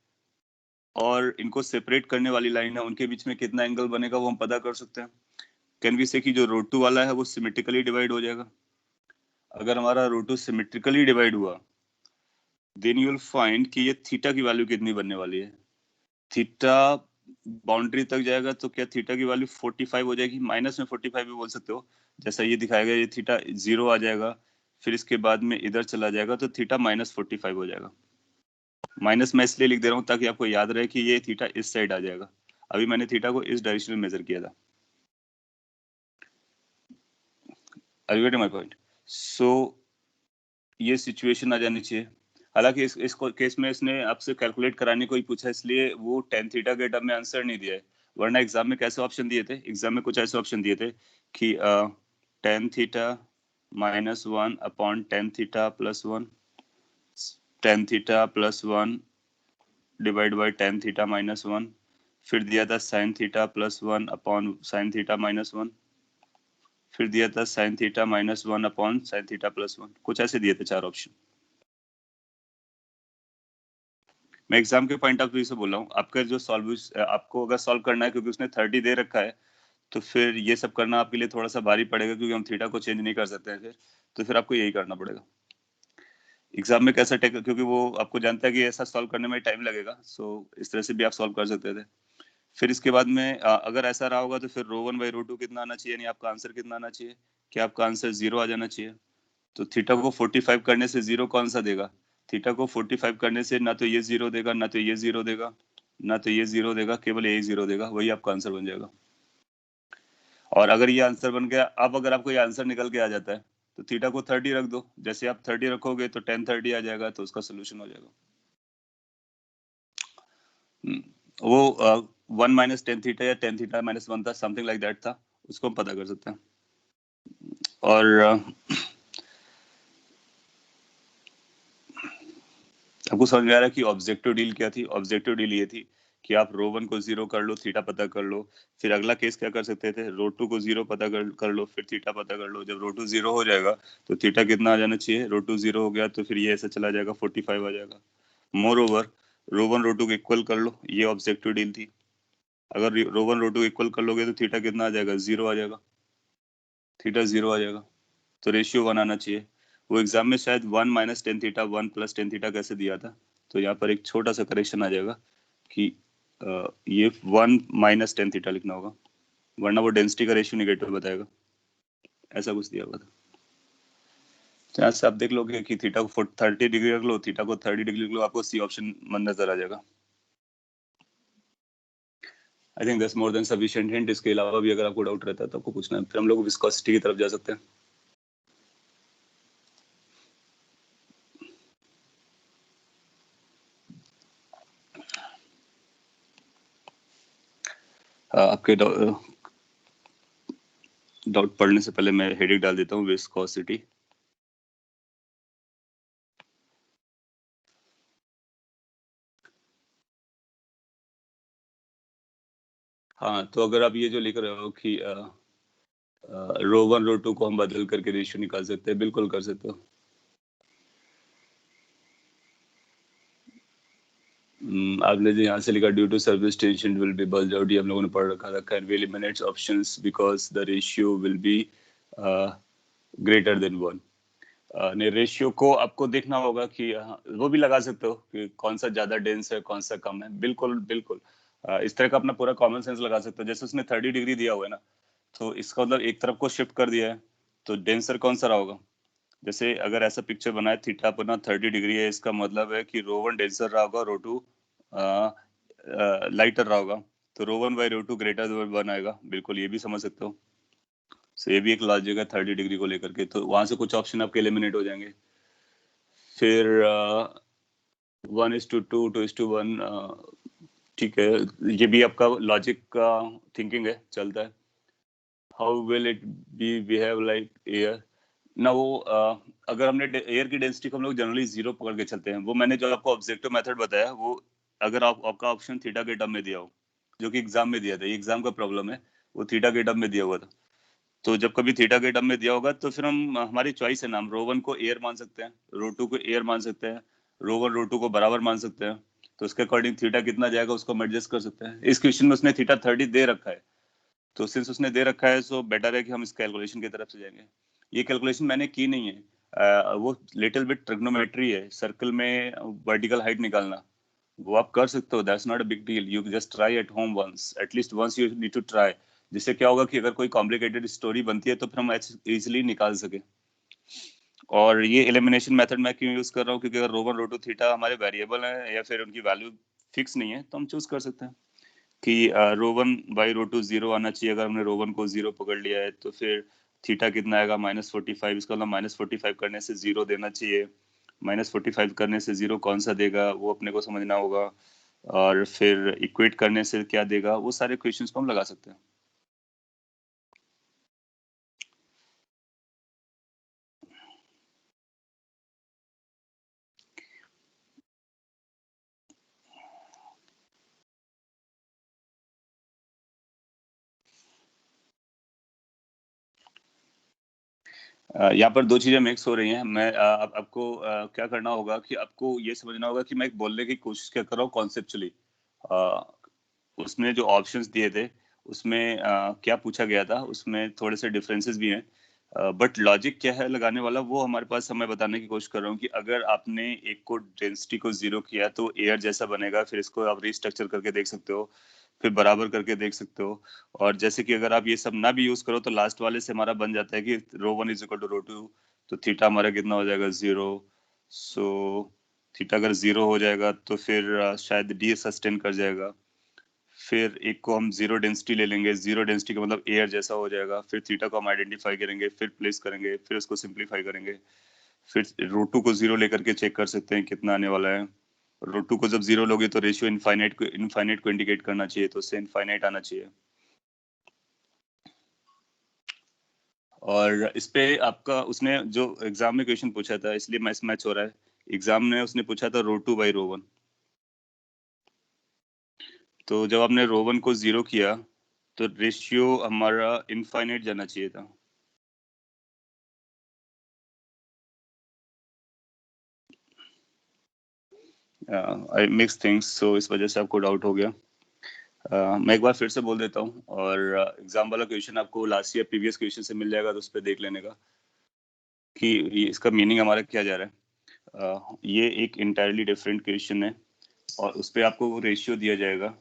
और इनको सेपरेट करने वाली लाइन है उनके बीच में कितना एंगल बनेगा वो हम पता कर सकते हैं। कैन वी से कि जो रो टू वाला है वो सिमेट्रिकली डिवाइड हो जाएगा। अगर हमारा रो टू सिमेट्रिकली डिवाइड हुआ देन यू विल फाइंड कि ये थीटा की वैल्यू कितनी बनने वाली है। थीटा बाउंड्री तक जाएगा तो क्या थीटा की वैल्यू 45 हो जाएगी, माइनस में 45 भी बोल सकते हो, जैसा ये दिखाएगा ये थीटा 0 आ जाएगा, फिर इसके बाद में इधर चला जाएगा तो थीटा -45 हो जाएगा। माइनस मैं इसलिए लिख दे रहा हूँ ताकि आपको याद रहे कि ये थीटा इस साइड आ जाएगा। अभी मैंने थीटा को इस डायरेक्शन में मेजर किया था। Are you getting my point? So ये सिचुएशन आ जानी चाहिए। हालांकि इस केस में इसने आपसे कैलकुलेट कराने को ही पूछा, इसलिए वो टेन थीटा के टर्म में आंसर नहीं दिया है। वरना एग्जाम में कैसे ऑप्शन दिए थे, एग्जाम में कुछ ऐसे ऑप्शन दिए थे कि tan theta -1 upon tan theta +1, tan theta +1 divide by tan theta -1, फिर दिया था sine theta +1 upon sine theta -1, फिर दिया था sine theta -1 upon sine theta +1। कुछ ऐसे दिए थे 4 ऑप्शन। मैं एग्जाम के पॉइंट ऑफ व्यू से बोल रहा हूँ। आपका जो आपको अगर सॉल्व करना है क्योंकि उसने 30 दे रखा है तो फिर ये सब करना आपके लिए थोड़ा सा भारी पड़ेगा क्योंकि हम थीटा को चेंज नहीं कर सकते हैं फिर आपको यही करना पड़ेगा। एग्जाम में कैसा टेक, क्योंकि वो आपको जानता है कि ऐसा सॉल्व करने में टाइम लगेगा, सो इस तरह से भी आप सॉल्व कर सकते थे। फिर इसके बाद में अगर ऐसा रहा होगा तो फिर रो वन बाई रो टू कितना आना चाहिए, यानी आपका आंसर कितना आना चाहिए, कि आपका आंसर 0 आ जाना चाहिए। तो थीटा को 45 करने से 0 कौन सा देगा? थीटा को 45 करने से ना तो ये 0 देगा, ना तो ये 0 देगा, ना तो ये 0 देगा, केवल यही 0 देगा, वही आपका आंसर बन जाएगा। और अगर ये आंसर बन गया, अब अगर आपको ये आंसर निकल के आ जाता है तो थीटा को 30 रख दो। जैसे आप 30 रखोगे तो 1030 आ जाएगा, तो उसका सोल्यूशन हो जाएगा। वो 1 माइनस टेन थीटा या टेन थीटा -1 था, समथिंग लाइक दैट था, उसको हम पता कर सकते हैं। और आपको समझ में आ रहा है कि ऑब्जेक्टिव डील क्या थी? ऑब्जेक्टिव डील ये थी कि आप रो वन को 0 कर लो, थीटा पता कर लो, फिर अगला केस क्या कर सकते थे, रो टू को 0 पता कर लो, फिर थीटा पता कर लो। जब रो टू 0 हो जाएगा तो थीटा कितना आ जाना चाहिए, रो टू 0 हो गया तो फिर ये ऐसे चला जाएगा, 45 आ जाएगा। Moreover rho one rho two को इक्वल कर लो, ये ऑब्जेक्टिव डील थी। अगर rho one rho two equal कर लोगे तो थीटा कितना आ जाएगा, 0 आ जाएगा, थीटा 0 आ जाएगा, तो रेशियो 1 आना चाहिए। वो एग्जाम में शायद 1 minus tan theta 1 plus tan theta कैसे दिया था, तो यहाँ पर एक छोटा सा करेक्शन आ जाएगा कि ये 1 माइनस टेन थीटा लिखना होगा, वरना वो डेंसिटी का रेशियो निगेटिव बताएगा। ऐसा कुछ दिया हुआ था। तो यहाँ से आप देख लोगे कि थीटा को 30 डिग्री रख लो, थीटा को 30 डिग्री रख लो, आपको सी ऑप्शन मन नजर आ जाएगा। I think that's more than sufficient hint. इसके अलावा भी अगर आपको डाउट रहता है तो आपको पूछना है, फिर हम लोग विस्कोसिटी की तरफ जा सकते हैं। आपके डाउट पढ़ने से पहले मैं हेडिंग डाल देता हूँ, विस्कोसिटी। हाँ, तो अगर आप ये जो लिख रहे हो कि रो वन रो टू को हम बदल करके रेशियो निकाल सकते हैं, बिल्कुल कर सकते हो। आपने जो यहाँ से लिखा due to surface tension will be bulge out, ये हम लोगों ने पढ़ रखा था। Can will eliminates options because the ratio will be greater than 1। ने रेशियो को आपको देखना होगा कि वो भी लगा सकते हो कि कौन सा ज्यादा डेंस है, कौन सा कम है। बिल्कुल बिल्कुल इस तरह का अपना पूरा कॉमन सेंस लगा सकते हो। जैसे उसने 30 डिग्री दिया हुआ है ना, तो इसका मतलब एक तरफ को शिफ्ट कर दिया है, तो डेंसर कौन सा रहा होगा, जैसे अगर ऐसा पिक्चर बनाए थीटा अपना 30 डिग्री है, इसका मतलब है कि रो वन डेंसर रहा होगा, रो टू लाइटर रहा होगा, तो rho one by rho two greater than 1 आएगा। बिल्कुल ये भी समझ सकते हो। सो ये भी एक लॉजिक है 30 डिग्री को लेकर के, तो वहां से कुछ ऑप्शन आपके एलिमिनेट हो जाएंगे। फिर 1:2, 2:1, ठीक है, ये भी आपका लॉजिक का थिंकिंग है, चलता है। How will it be behave like air ना, वो अगर हमने एयर की डेंसिटी को हम लोग जनरली 0 पकड़ के चलते हैं, वो मैंने जो आपको ऑब्जेक्टिव मेथड बताया, वो अगर आपका ऑप्शन थीटा के टर्म में दिया हो, जो कि एग्जाम में दिया था, ये एग्जाम का प्रॉब्लम है, वो थीटा के टर्म में दिया हुआ था। तो जब कभी थीटा के टर्म में दिया होगा तो फिर हम, हमारी चॉइस है ना, हम रो वन को एयर मान सकते हैं, रो टू को एयर मान सकते हैं, रो वन रो टू को बराबर मान सकते हैं। तो उसके अकॉर्डिंग थीटा कितना जाएगा उसको हम एडजस्ट कर सकते हैं। इस क्वेश्चन में उसने थीटा 30 दे रखा है, तो सिंस उसने दे रखा है सो बेटर है कि हम इस कैलकुलेशन की तरफ से जाएंगे। ये कैलकुलेशन मैंने की नहीं है, वो लिटिल बिट ट्रिग्नोमेट्री है, सर्कल में वर्टिकल हाइट निकालना, वो आप कर सकते हो, that's not a big deal, you just try at home once, at least once you need to try. जिससे क्या होगा कि अगर कोई कॉम्प्लिकेटेड स्टोरी बनती है तो फिर हम इजिली निकाल सके। और ये एलिमिनेशन मेथड मैं क्यों यूज कर रहा हूँ, क्योंकि अगर rho one rho to theta हमारे वेरिएबल है या फिर उनकी वैल्यू फिक्स नहीं है, तो हम चूज कर सकते हैं कि rho one by rho to 0 आना चाहिए। अगर हमने रो वन को 0 पकड़ लिया है तो फिर थीटा कितना आएगा, -45। इसका मतलब -45 करने से 0 देना चाहिए, -45 करने से 0 कौन सा देगा वो अपने को समझना होगा, और फिर इक्वेट करने से क्या देगा, वो सारे क्वेश्चंस को हम लगा सकते हैं। यहाँ पर दो चीजें मिक्स हो रही हैं। मैं आपको क्या करना होगा कि आपको ये समझना होगा कि मैं एक बोलने की कोशिश क्या कर रहा हूँ कॉन्सेप्चुअली। उसने जो ऑप्शंस दिए थे उसमें क्या पूछा गया था, उसमें थोड़े से डिफरेंसेस भी हैं, बट लॉजिक क्या है लगाने वाला वो हमारे पास, मैं बताने की कोशिश कर रहा हूँ कि अगर आपने एक को डेंसिटी को 0 किया तो एयर जैसा बनेगा, फिर इसको आप रिस्ट्रक्चर करके देख सकते हो, फिर बराबर करके देख सकते हो। और जैसे कि अगर आप ये सब ना भी यूज करो तो लास्ट वाले से हमारा बन जाता है कि rho one is equal to rho two, तो थीटा हमारा कितना हो जाएगा, 0। सो थीटा अगर 0 हो जाएगा तो फिर शायद डी सस्टेन कर जाएगा। फिर एक को हम 0 डेंसिटी ले लेंगे, 0 डेंसिटी का मतलब एयर जैसा हो जाएगा, फिर थीटा को हम आइडेंटिफाई करेंगे, फिर प्लेस करेंगे, फिर उसको सिंप्लीफाई करेंगे, फिर रो टू को 0 लेकर के चेक कर सकते हैं कितना आने वाला है। रो टू को जब 0 लोगे तो रेशियो इनफाइनाइट को इंडिकेट करना चाहिए, तो उससे इनफाइनाइट आना चाहिए। और इस पे आपका, उसने जो एग्जाम में क्वेश्चन पूछा था, इसलिए मैच मैच हो रहा है, एग्जाम में उसने पूछा था रो टू बाई रो वन, तो जब आपने रो वन को 0 किया तो रेशियो हमारा इनफाइनाइट जाना चाहिए था। आई मिक्स थिंग्स, सो इस वजह से आपको डाउट हो गया। मैं एक बार फिर से बोल देता हूँ, और एग्जाम वाला क्वेश्चन आपको लास्ट ईयर प्रीवियस क्वेश्चन से मिल जाएगा, तो उस पर देख लेने का कि इसका मीनिंग हमारा क्या जा रहा है। ये एक इंटायरली डिफरेंट क्वेश्चन है, और उस पर आपको वो रेशियो दिया जाएगा।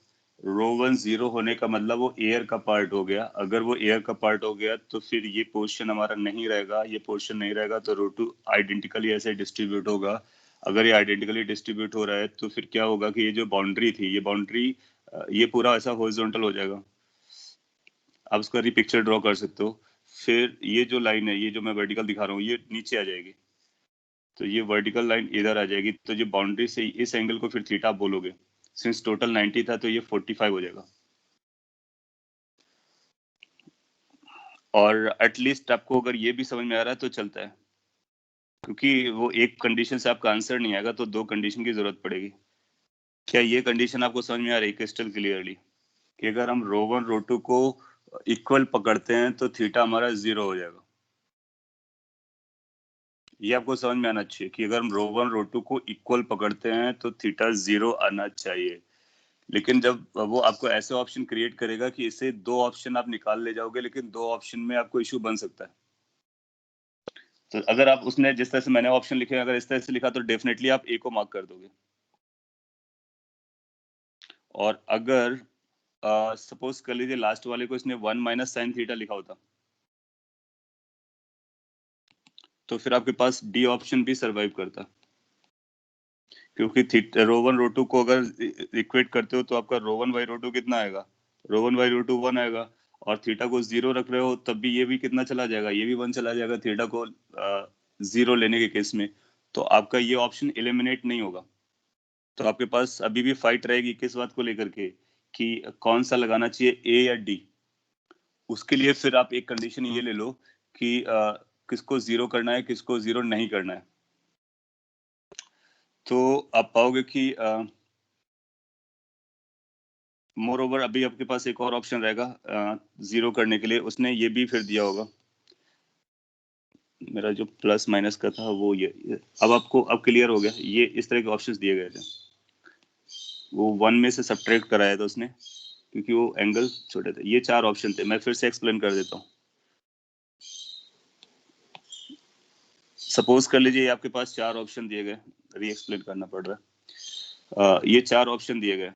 रो वन 0 होने का मतलब वो एयर का पार्ट हो गया, अगर वो एयर का पार्ट हो गया तो फिर ये पोर्शन हमारा नहीं रहेगा, ये पोर्शन नहीं रहेगा, तो रो टू आइडेंटिकली ऐसे डिस्ट्रीब्यूट होगा। अगर ये आइडेंटिकली डिस्ट्रीब्यूट हो रहा है तो फिर क्या होगा कि ये जो बाउंड्री थी, ये बाउंड्री, ये पूरा ऐसा हॉरिजॉन्टल हो जाएगा। आप उसका रिपिक्चर ड्रॉ कर सकते हो। फिर ये जो लाइन है, ये जो मैं वर्टिकल दिखा रहा हूँ, ये नीचे आ जाएगी, तो ये वर्टिकल लाइन इधर आ जाएगी, तो ये बाउंड्री से इस एंगल को फिर थीटा आप बोलोगे। सिंस टोटल 90 था तो ये 45 हो जाएगा। और एटलीस्ट आपको अगर ये भी समझ में आ रहा है तो चलता है, क्योंकि वो एक कंडीशन से आपका आंसर नहीं आएगा, तो दो कंडीशन की जरूरत पड़ेगी। क्या ये कंडीशन आपको समझ में आ रही है क्रिस्टल क्लियरली, कि अगर हम रो वन रो टू को इक्वल पकड़ते हैं तो थीटा हमारा 0 हो जाएगा। ये आपको समझ में आना चाहिए कि अगर हम रो वन रो टू को इक्वल पकड़ते हैं तो थीटा 0 आना चाहिए। लेकिन जब वो आपको ऐसे ऑप्शन क्रिएट करेगा कि इसे दो ऑप्शन आप निकाल ले जाओगे, लेकिन दो ऑप्शन में आपको इश्यू बन सकता है। तो अगर आप, उसने जिस तरह से मैंने ऑप्शन लिखे, अगर इस तरह से लिखा तो डेफिनेटली आप ए को मार्क कर दोगे। और अगर सपोज कर लीजिए लास्ट वाले को इसने 1 - sin थीटा लिखा होता, तो फिर आपके पास डी ऑप्शन भी सरवाइव करता, क्योंकि रो 1 रो 2 को अगर इक्वेट करते हो तो आपका रो 1 बाई रो 2 कितना आएगा, रो 1 बाई रो 2 1 आएगा, और थीटा को 0 रख रहे हो तब भी ये भी कितना चला जाएगा, ये भी 1 चला जाएगा थीटा को 0 लेने के केस में। तो आपका ये ऑप्शन एलिमिनेट नहीं होगा। तो आपके पास अभी भी फाइट रहेगी किस बात को लेकर के, कि कौन सा लगाना चाहिए, ए या डी। उसके लिए फिर आप एक कंडीशन ये ले लो कि किसको 0 करना है, किसको 0 नहीं करना है। तो आप पाओगे कि मोर ओवर अभी आपके पास एक और ऑप्शन रहेगा 0 करने के लिए, उसने ये भी फिर दिया होगा। मेरा जो प्लस माइनस का था वो ये अब आपको अब क्लियर हो गया, ये इस तरह के ऑप्शंस दिए गए थे, वो 1 में से सब्ट्रैक्ट कराया था उसने क्योंकि वो एंगल छोटे थे। ये 4 ऑप्शन थे, मैं फिर से एक्सप्लेन कर देता हूँ। सपोज कर लीजिए आपके पास 4 ऑप्शन दिए गए, री एक्सप्लेन करना पड़ रहा है। ये 4 ऑप्शन दिए गए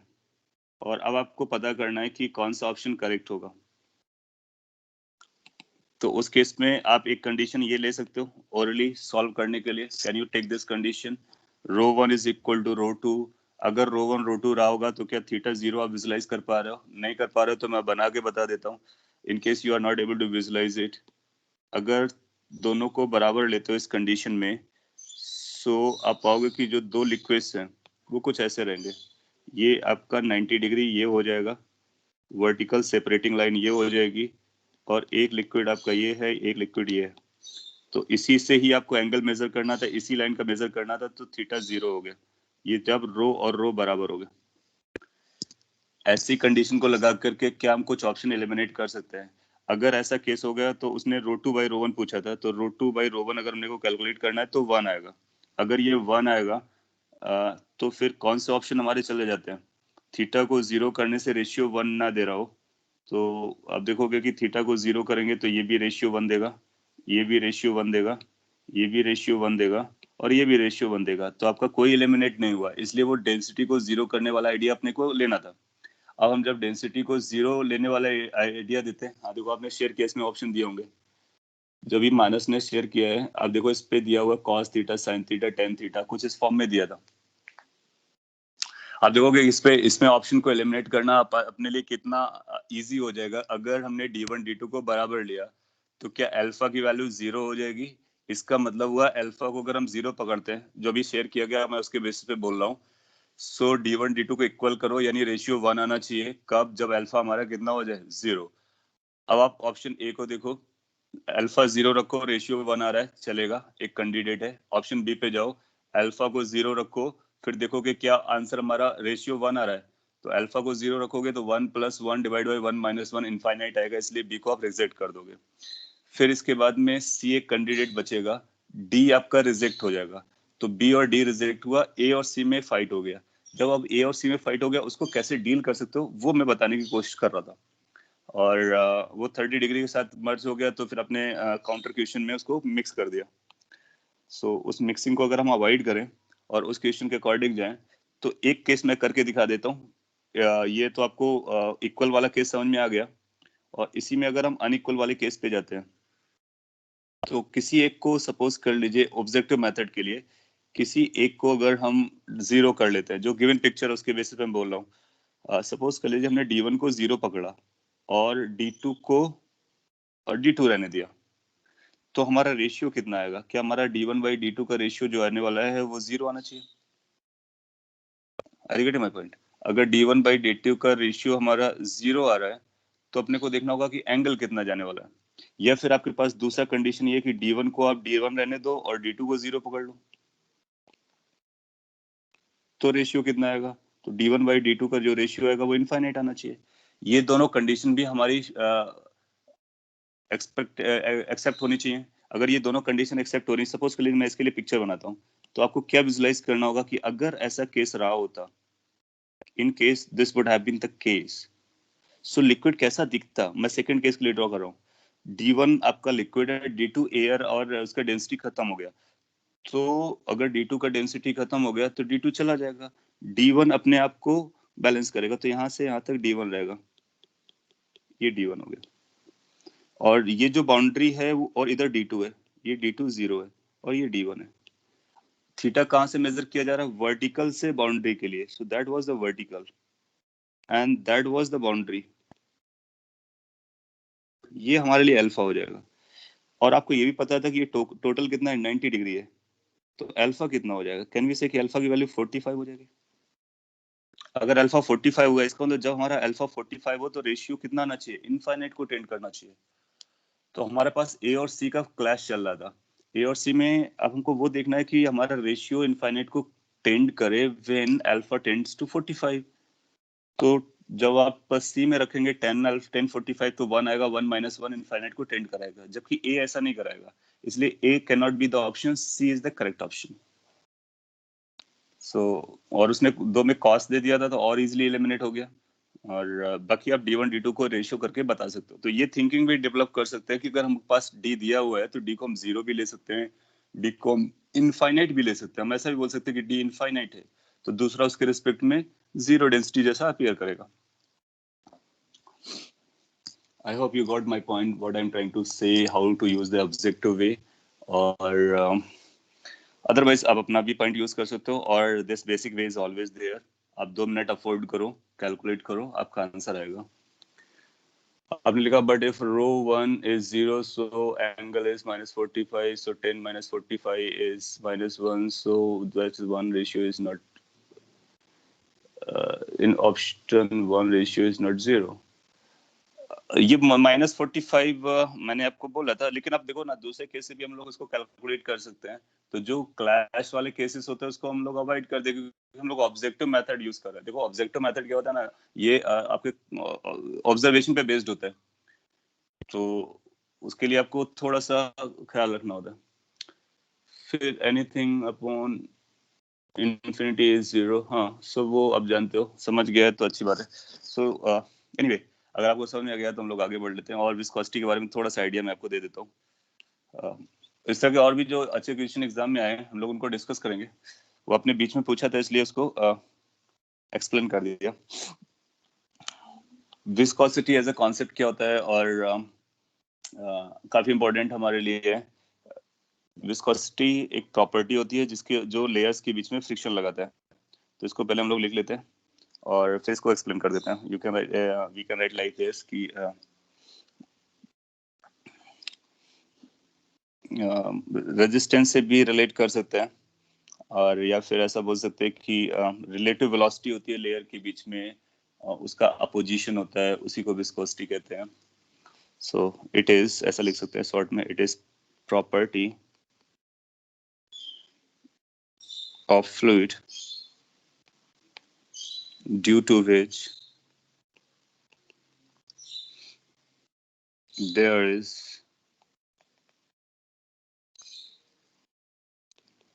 और अब आपको पता करना है कि कौन सा ऑप्शन करेक्ट होगा। तो उस केस में आप एक कंडीशन ये ले सकते हो ओरली सॉल्व करने के लिए। Can you take this condition, rho 1 is equal to rho 2। अगर रो 1 रो 2 रहा होगा तो क्या थीटा 0 आप विजुलाइज कर पा रहे हो? नहीं कर पा रहे हो तो मैं बना के बता देता हूँ, in case you are not able to visualize it. अगर दोनों को बराबर लेते हो इस कंडीशन में, सो आप पाओगे कि जो दो लिक्विड्स हैं वो कुछ ऐसे रहेंगे। ये आपका 90 डिग्री ये हो जाएगा, वर्टिकल सेपरेटिंग लाइन ये हो जाएगी, और एक लिक्विड आपका ये है, एक लिक्विड ये है। तो इसी से ही आपको एंगल मेजर करना था, इसी लाइन का मेजर करना था, तो थीटा 0 हो गया। ये जब रो और रो बराबर हो गए, ऐसी कंडीशन को लगा करके क्या हम कुछ ऑप्शन एलिमिनेट कर सकते हैं? अगर ऐसा केस हो गया तो उसने रो 2 बाई रो 1 पूछा था, तो रो 2 बाई रो 1 अगर हमने को कैलकुलेट करना है तो 1 आएगा। अगर ये 1 आएगा तो फिर कौन से ऑप्शन हमारे चले जाते हैं? थीटा को 0 करने से रेशियो 1 ना दे रहा हो तो आप देखोगे कि थीटा को 0 करेंगे तो ये भी रेशियो 1 देगा, ये भी रेशियो 1 देगा, ये भी रेशियो 1 देगा, और ये भी रेशियो 1 देगा। तो आपका कोई एलिमिनेट नहीं हुआ, इसलिए वो डेंसिटी को 0 करने वाला आइडिया अपने को लेना था। अब हम जब डेंसिटी को 0 लेने वाला आइडिया देते हैं, हाँ देखो आपने शेयर केस में ऑप्शन दिए होंगे, जो भी माइनस ने शेयर किया है, आप देखो इस पे दिया हुआ cos theta, sine theta, tan theta, कुछ इस फॉर्म में दिया था। आप देखोगे इसमें ऑप्शन को एलिमिनेट करना अपने लिए कितना इजी हो जाएगा। अगर हमने D1 D2 को बराबर लिया तो क्या अल्फा की वैल्यू 0 हो जाएगी? इसका मतलब हुआ अल्फा को अगर हम 0 पकड़ते हैं, जो भी शेयर किया गया मैं उसके बेसिस पे बोल रहा हूँ, सो D1 D2 को इक्वल करो, यानी रेशियो 1 आना चाहिए। कब? जब अल्फा हमारा कितना हो जाए? 0। अब आप ऑप्शन ए को देखो, अल्फा 0 रखो, रेशियो 1 आ रहा है, चलेगा, एक कैंडिडेट है। ऑप्शन बी पे जाओ, अल्फा को 0 रखो, फिर देखोगे क्या आंसर हमारा रेशियो 1 आ रहा है। तो अल्फा को 0 रखोगे तो 1 plus 1 divide by 1 minus 1 infinite आएगा, इसलिए बी को आप रिजेक्ट कर दोगे। फिर इसके बाद में सी एक कैंडिडेट बचेगा, डी आपका रिजेक्ट हो जाएगा। तो बी और डी रिजेक्ट हुआ, ए और सी में फाइट हो गया। जब अब ए और सी में फाइट हो गया, उसको कैसे डील कर सकते हो वो मैं बताने की कोशिश कर रहा था। और वो 30 डिग्री के साथ मर्ज हो गया, तो फिर अपने काउंटर क्वेश्चन में उसको मिक्स कर दिया। सो उस मिक्सिंग को अगर हम अवॉइड करें और उस क्वेश्चन के अकॉर्डिंग जाएं, तो एक केस मैं करके दिखा देता हूँ। ये तो आपको इक्वल वाला केस समझ में आ गया, और इसी में अगर हम अनइक्वल वाले केस पे जाते हैं, तो किसी एक को सपोज कर लीजिए, ऑब्जेक्टिव मेथड के लिए किसी एक को अगर हम 0 कर लेते हैं, जो गिवन पिक्चर उसके बेसिस पे मैं बोल रहा हूँ। सपोज कर लीजिए हमने D1 को 0 पकड़ा और D2 को और D2 रहने दिया, तो हमारा रेशियो कितना आएगा? क्या हमारा D1 बाई D2 का रेशियो जो आने वाला है वो 0 आना चाहिए? I get my point. अगर D1 बाई D2 का रेशियो हमारा 0 आ रहा है, तो अपने को देखना होगा कि एंगल कितना जाने वाला है। या फिर आपके पास दूसरा कंडीशन ये कि D1 को आप D1 रहने दो और D2 को 0 पकड़ लो, तो रेशियो कितना आएगा? तो D1 बाई D2 का जो रेशियो आएगा वो इनफाइनाइट आना चाहिए। ये दोनों कंडीशन भी हमारी एक्सेप्ट होनी चाहिए। अगर ये दोनों कंडीशन एक्सेप्ट हो रही, सपोज के लिए मैं इसके लिए पिक्चर बनाता हूँ, तो आपको क्या विजुलाइज करना होगा कि अगर ऐसा केस रहा होता, in case this would have been the case, so liquid कैसा दिखता? मैं सेकंड केस के लिए ड्रॉ कर रहा हूँ। D1 आपका लिक्विड है, D2 एयर और उसका डेंसिटी खत्म हो गया। तो अगर D2 का डेंसिटी खत्म हो गया तो D2 चला जाएगा, D1 अपने आप को बैलेंस करेगा, तो यहाँ से यहाँ तक D1 रहेगा, ये D1 हो गया। और ये जो बाउंड्री है वो, और इधर D2 है, ये D2 0 है, और ये D1 है। थीटा कहाँ से मेजर किया जा रहा है? वर्टिकल से बाउंड्री के लिए। So that was the vertical and that was the boundary. ये हमारे लिए अल्फा हो जाएगा। और आपको ये भी पता था कि ये टोटल कितना है? 90 डिग्री है। तो अल्फा कितना हो जाएगा? कैन वी से कि अल्फा की वैल्यू 45 हो जाएगी। अगर अल्फा 45 हुआ, इसका मतलब जब हमारा अल्फा 45 हो तो रेशियो कितना आना चाहिए? इनफाइनाइट को टेंड करना चाहिए। तो हमारे पास ए और सी का क्लैश चल रहा था। ए और सी में अब हमको वो देखना है कि हमारा रेशियो इनफाइनाइट को टेंड करे व्हेन अल्फा टेंड्स टू 45। तो जब आप सी में रखेंगे 10 45 तो 1 आएगा, 1 - 1 इनफाइनाइट को टेंड कराएगा, जबकि ए ऐसा नहीं कराएगा। इसलिए A can not be the option, C is the correct option. So और उसने 2 में कॉस दे दिया था तो और इजीली एलिमिनेट हो गया। और बाकी आप D1 D2 को रेशियो करके बता सकते हो। तो ये थिंकिंग भी डेवलप कर सकते हैं कि अगर हमारे पास D दिया हुआ है तो D को हम 0 भी ले सकते हैं, D को हम इनफाइनाइट भी ले सकते हैं। हम ऐसा भी बोल सकते हैं कि D इनफाइनाइट है तो दूसरा उसके रिस्पेक्ट में जीरो डेंसिटी जैसा अपीयर करेगा। I hope you got my point, what I'm trying to say, how to use the objective way. और अदरवाइज आप अपना भी पॉइंट यूज कर सकते हो। और this basic way is always there. आप 2 मिनट अफोर्ड करो, कैलकुलेट करो, आपका आंसर आएगा। आपने लिखा but if row 1 is 0 so angle is -45, so 10 - 45 is -1, so that is 1 ratio is not in option 1 ratio is not 0। ये -45 मैंने आपको बोला था, लेकिन आप देखो ना दूसरे केस से भी हम लोग इसको कैलकुलेट कर सकते हैं। तो जो क्लैश वाले केसेस होते हैं उसको हम लोग अवॉइड कर देंगे क्योंकि हम लोग ऑब्जेक्टिव मेथड यूज कर रहे हैं। देखो ऑब्जेक्टिव मेथड क्या होता है ना, ये आपके ऑब्जर्वेशन पे बेस्ड होता है, तो उसके लिए आपको थोड़ा सा ख्याल रखना होता है। फिर एनीथिंग अपॉन इन्फिनिटी इज 0, हाँ सो वो आप जानते हो, समझ गया तो अच्छी बात है। सो एनीवे अगर आपको समझ में आ गया तो हम लोग आगे बढ़ लेते हैं। और विस्कोसिटी के बारे में थोड़ा सा आइडिया मैं आपको दे देता हूँ। इस तरह के और भी जो अच्छे क्वेश्चन एग्जाम में आए हैं हम लोग उनको डिस्कस करेंगे। वो अपने बीच में पूछा था इसलिए उसको एक्सप्लेन कर दिया। विस्कोसिटी एज अ कॉन्सेप्ट क्या होता है और काफी इंपॉर्टेंट हमारे लिए है। विस्कोसिटी एक प्रॉपर्टी होती है जिसके जो लेयर्स के बीच में फ्रिक्शन लगाता है। तो इसको पहले हम लोग लिख लेते हैं और फिर इसको एक्सप्लेन कर देते हैं। We can write like this कि रेजिस्टेंस से भी रिलेट कर सकते हैं, और या फिर ऐसा बोल सकते हैं कि रिलेटिव वेलोसिटी होती है लेयर के बीच में, उसका अपोजिशन होता है, उसी को विस्कोसिटी कहते हैं। सो इट इज, ऐसा लिख सकते हैं शॉर्ट में, it is property of fluid due to which there is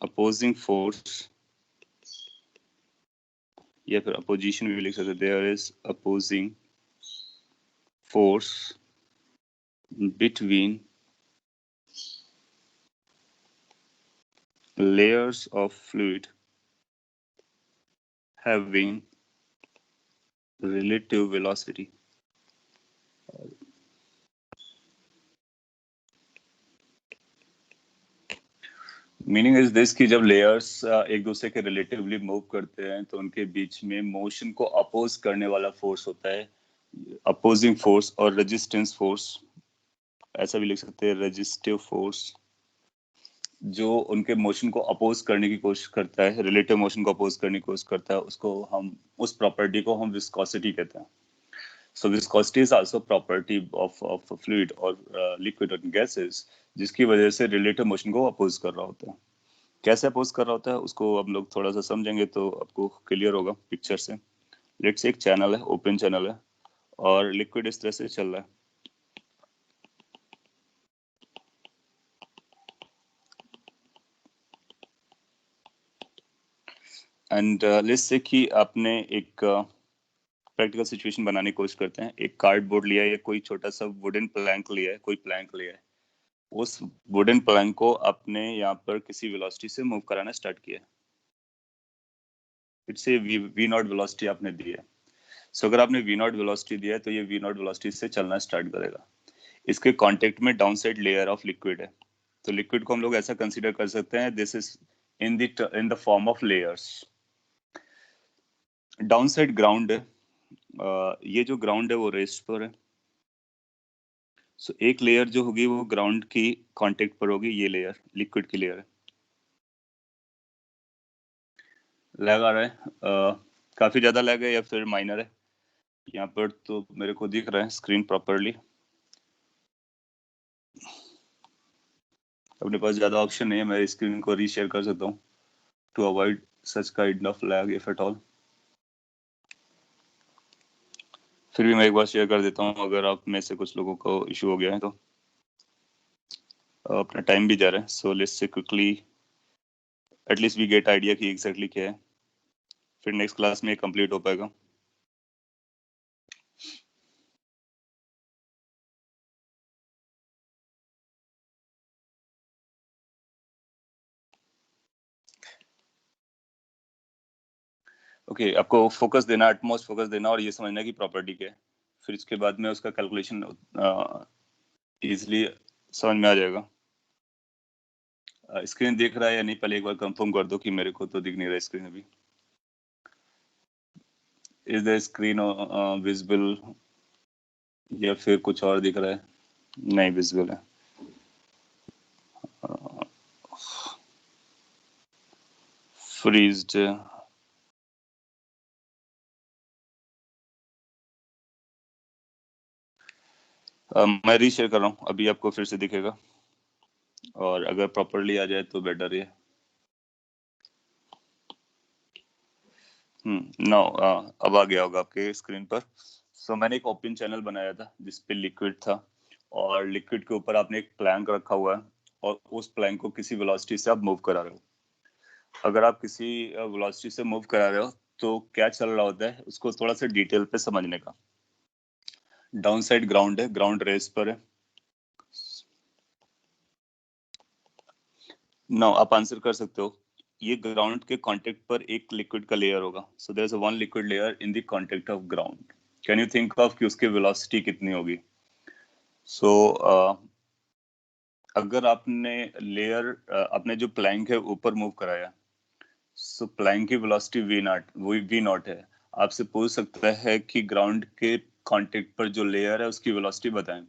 opposing force, या फिर opposition भी लिख सकते हैं, there is opposing force between layers of fluid having relative velocity। Meaning is this कि जब लेयर्स एक दूसरे के रिलेटिवली मूव करते हैं तो उनके बीच में मोशन को अपोज करने वाला फोर्स होता है अपोजिंग फोर्स, और रेजिस्टेंस फोर्स ऐसा भी लिख सकते हैं, रेजिस्टिव फोर्स, जो उनके मोशन को अपोज करने की कोशिश करता है, रिलेटिव मोशन को अपोज करने की कोशिश करता है, उसको हम, उस प्रॉपर्टी को हम विस्कोसिटी कहते हैं। So viscosity is also property of fluid or liquid or gases, जिसकी वजह से relative motion को अपोज कर रहा होता है। कैसे अपोज कर रहा होता है उसको हम लोग थोड़ा सा समझेंगे तो आपको क्लियर होगा पिक्चर से। लेट्स से एक चैनल है, ओपन चैनल है, और लिक्विड इस तरह से चल रहा है। एंड लेट्स से कि आपने एक प्रैक्टिकल सिचुएशन बनाने की कोशिश करते हैं। एक कार्डबोर्ड लिया है या कोई छोटा सा वुडन प्लैंक लिया है, कोई प्लैंक लिया है, उस वुडन प्लैंक को आपने यहाँ पर किसी वेलोसिटी से मूव कराना स्टार्ट किया। It's A V not velocity आपने दी है। सो अगर आपने वी नॉट वेलोसिटी दिया है तो ये वी नॉट वेलोसिटी से चलना स्टार्ट करेगा। इसके कांटेक्ट में down side layer of liquid है। तो लिक्विड को हम लोग ऐसा कंसीडर कर सकते हैं, this is in the form of layers. Down side ground है, ये जो ग्राउंड है वो रेस्ट पर है। सो एक लेयर जो होगी वो ग्राउंड की कांटेक्ट पर होगी, ये लेयर लिक्विड की लेयर है। लैग आ रहा है, काफी ज्यादा लैग है या फिर माइनर है? यहाँ पर तो मेरे को दिख रहा है स्क्रीन प्रॉपरली। अपने पास ज्यादा ऑप्शन नहीं है, मैं स्क्रीन को रीशेयर कर सकता हूँ to avoid such kind of lag if at all. फिर भी मैं एक बार शेयर कर देता हूँ, अगर आप में से कुछ लोगों को इशू हो गया है तो। अपना टाइम भी जा रहा है, so let's say quickly at least we get idea कि एग्जैक्टली क्या है, फिर नेक्स्ट क्लास में कंप्लीट हो पाएगा। ओके आपको फोकस देना, एटमोस्ट फोकस देना और ये समझना कि प्रॉपर्टी क्या है, फिर इसके बाद में उसका कैलकुलेशन इजिली समझ में आ जाएगा। स्क्रीन दिख रहा है या नहीं पहले एक बार कंफर्म कर दो, कि मेरे को तो दिख नहीं रहा स्क्रीन अभी। इज द स्क्रीन विजिबल या फिर कुछ और दिख रहा है? नहीं विजिबल है। फ्रीज्ड, मैं रीशेयर कर रहा हूँ, अभी आपको फिर से दिखेगा और अगर प्रॉपरली आ जाए तो बेटर है। नो, अब आ गया होगा आपके स्क्रीन पर। सो मैंने एक ओपन चैनल बनाया था जिसपे लिक्विड था, और लिक्विड के ऊपर आपने एक प्लैंक रखा हुआ है, और उस प्लैंक को किसी वेलोसिटी से आप मूव करा रहे हो। अगर आप किसी वेलोसिटी से मूव करा रहे हो तो क्या चल रहा होता है उसको थोड़ा सा डिटेल पे समझने का। डाउन साइड ग्राउंड है, ग्राउंड रेस पर है। नाउ आप आंसर कर सकते हो, ये ग्राउंड के कांटेक्ट पर एक लिक्विड का लेयर होगा, so there is one liquid layer in the contact of ground. Can you think of कि उसकी वेलोसिटी कितनी होगी? सो अगर आपने लेयर अपने जो प्लैंक है ऊपर मूव कराया, सो प्लैंक की वेलोसिटी वी नॉट है। आपसे पूछ सकता है कि ग्राउंड के कांटेक्ट पर जो लेयर है उसकी वेलोसिटी बताएं,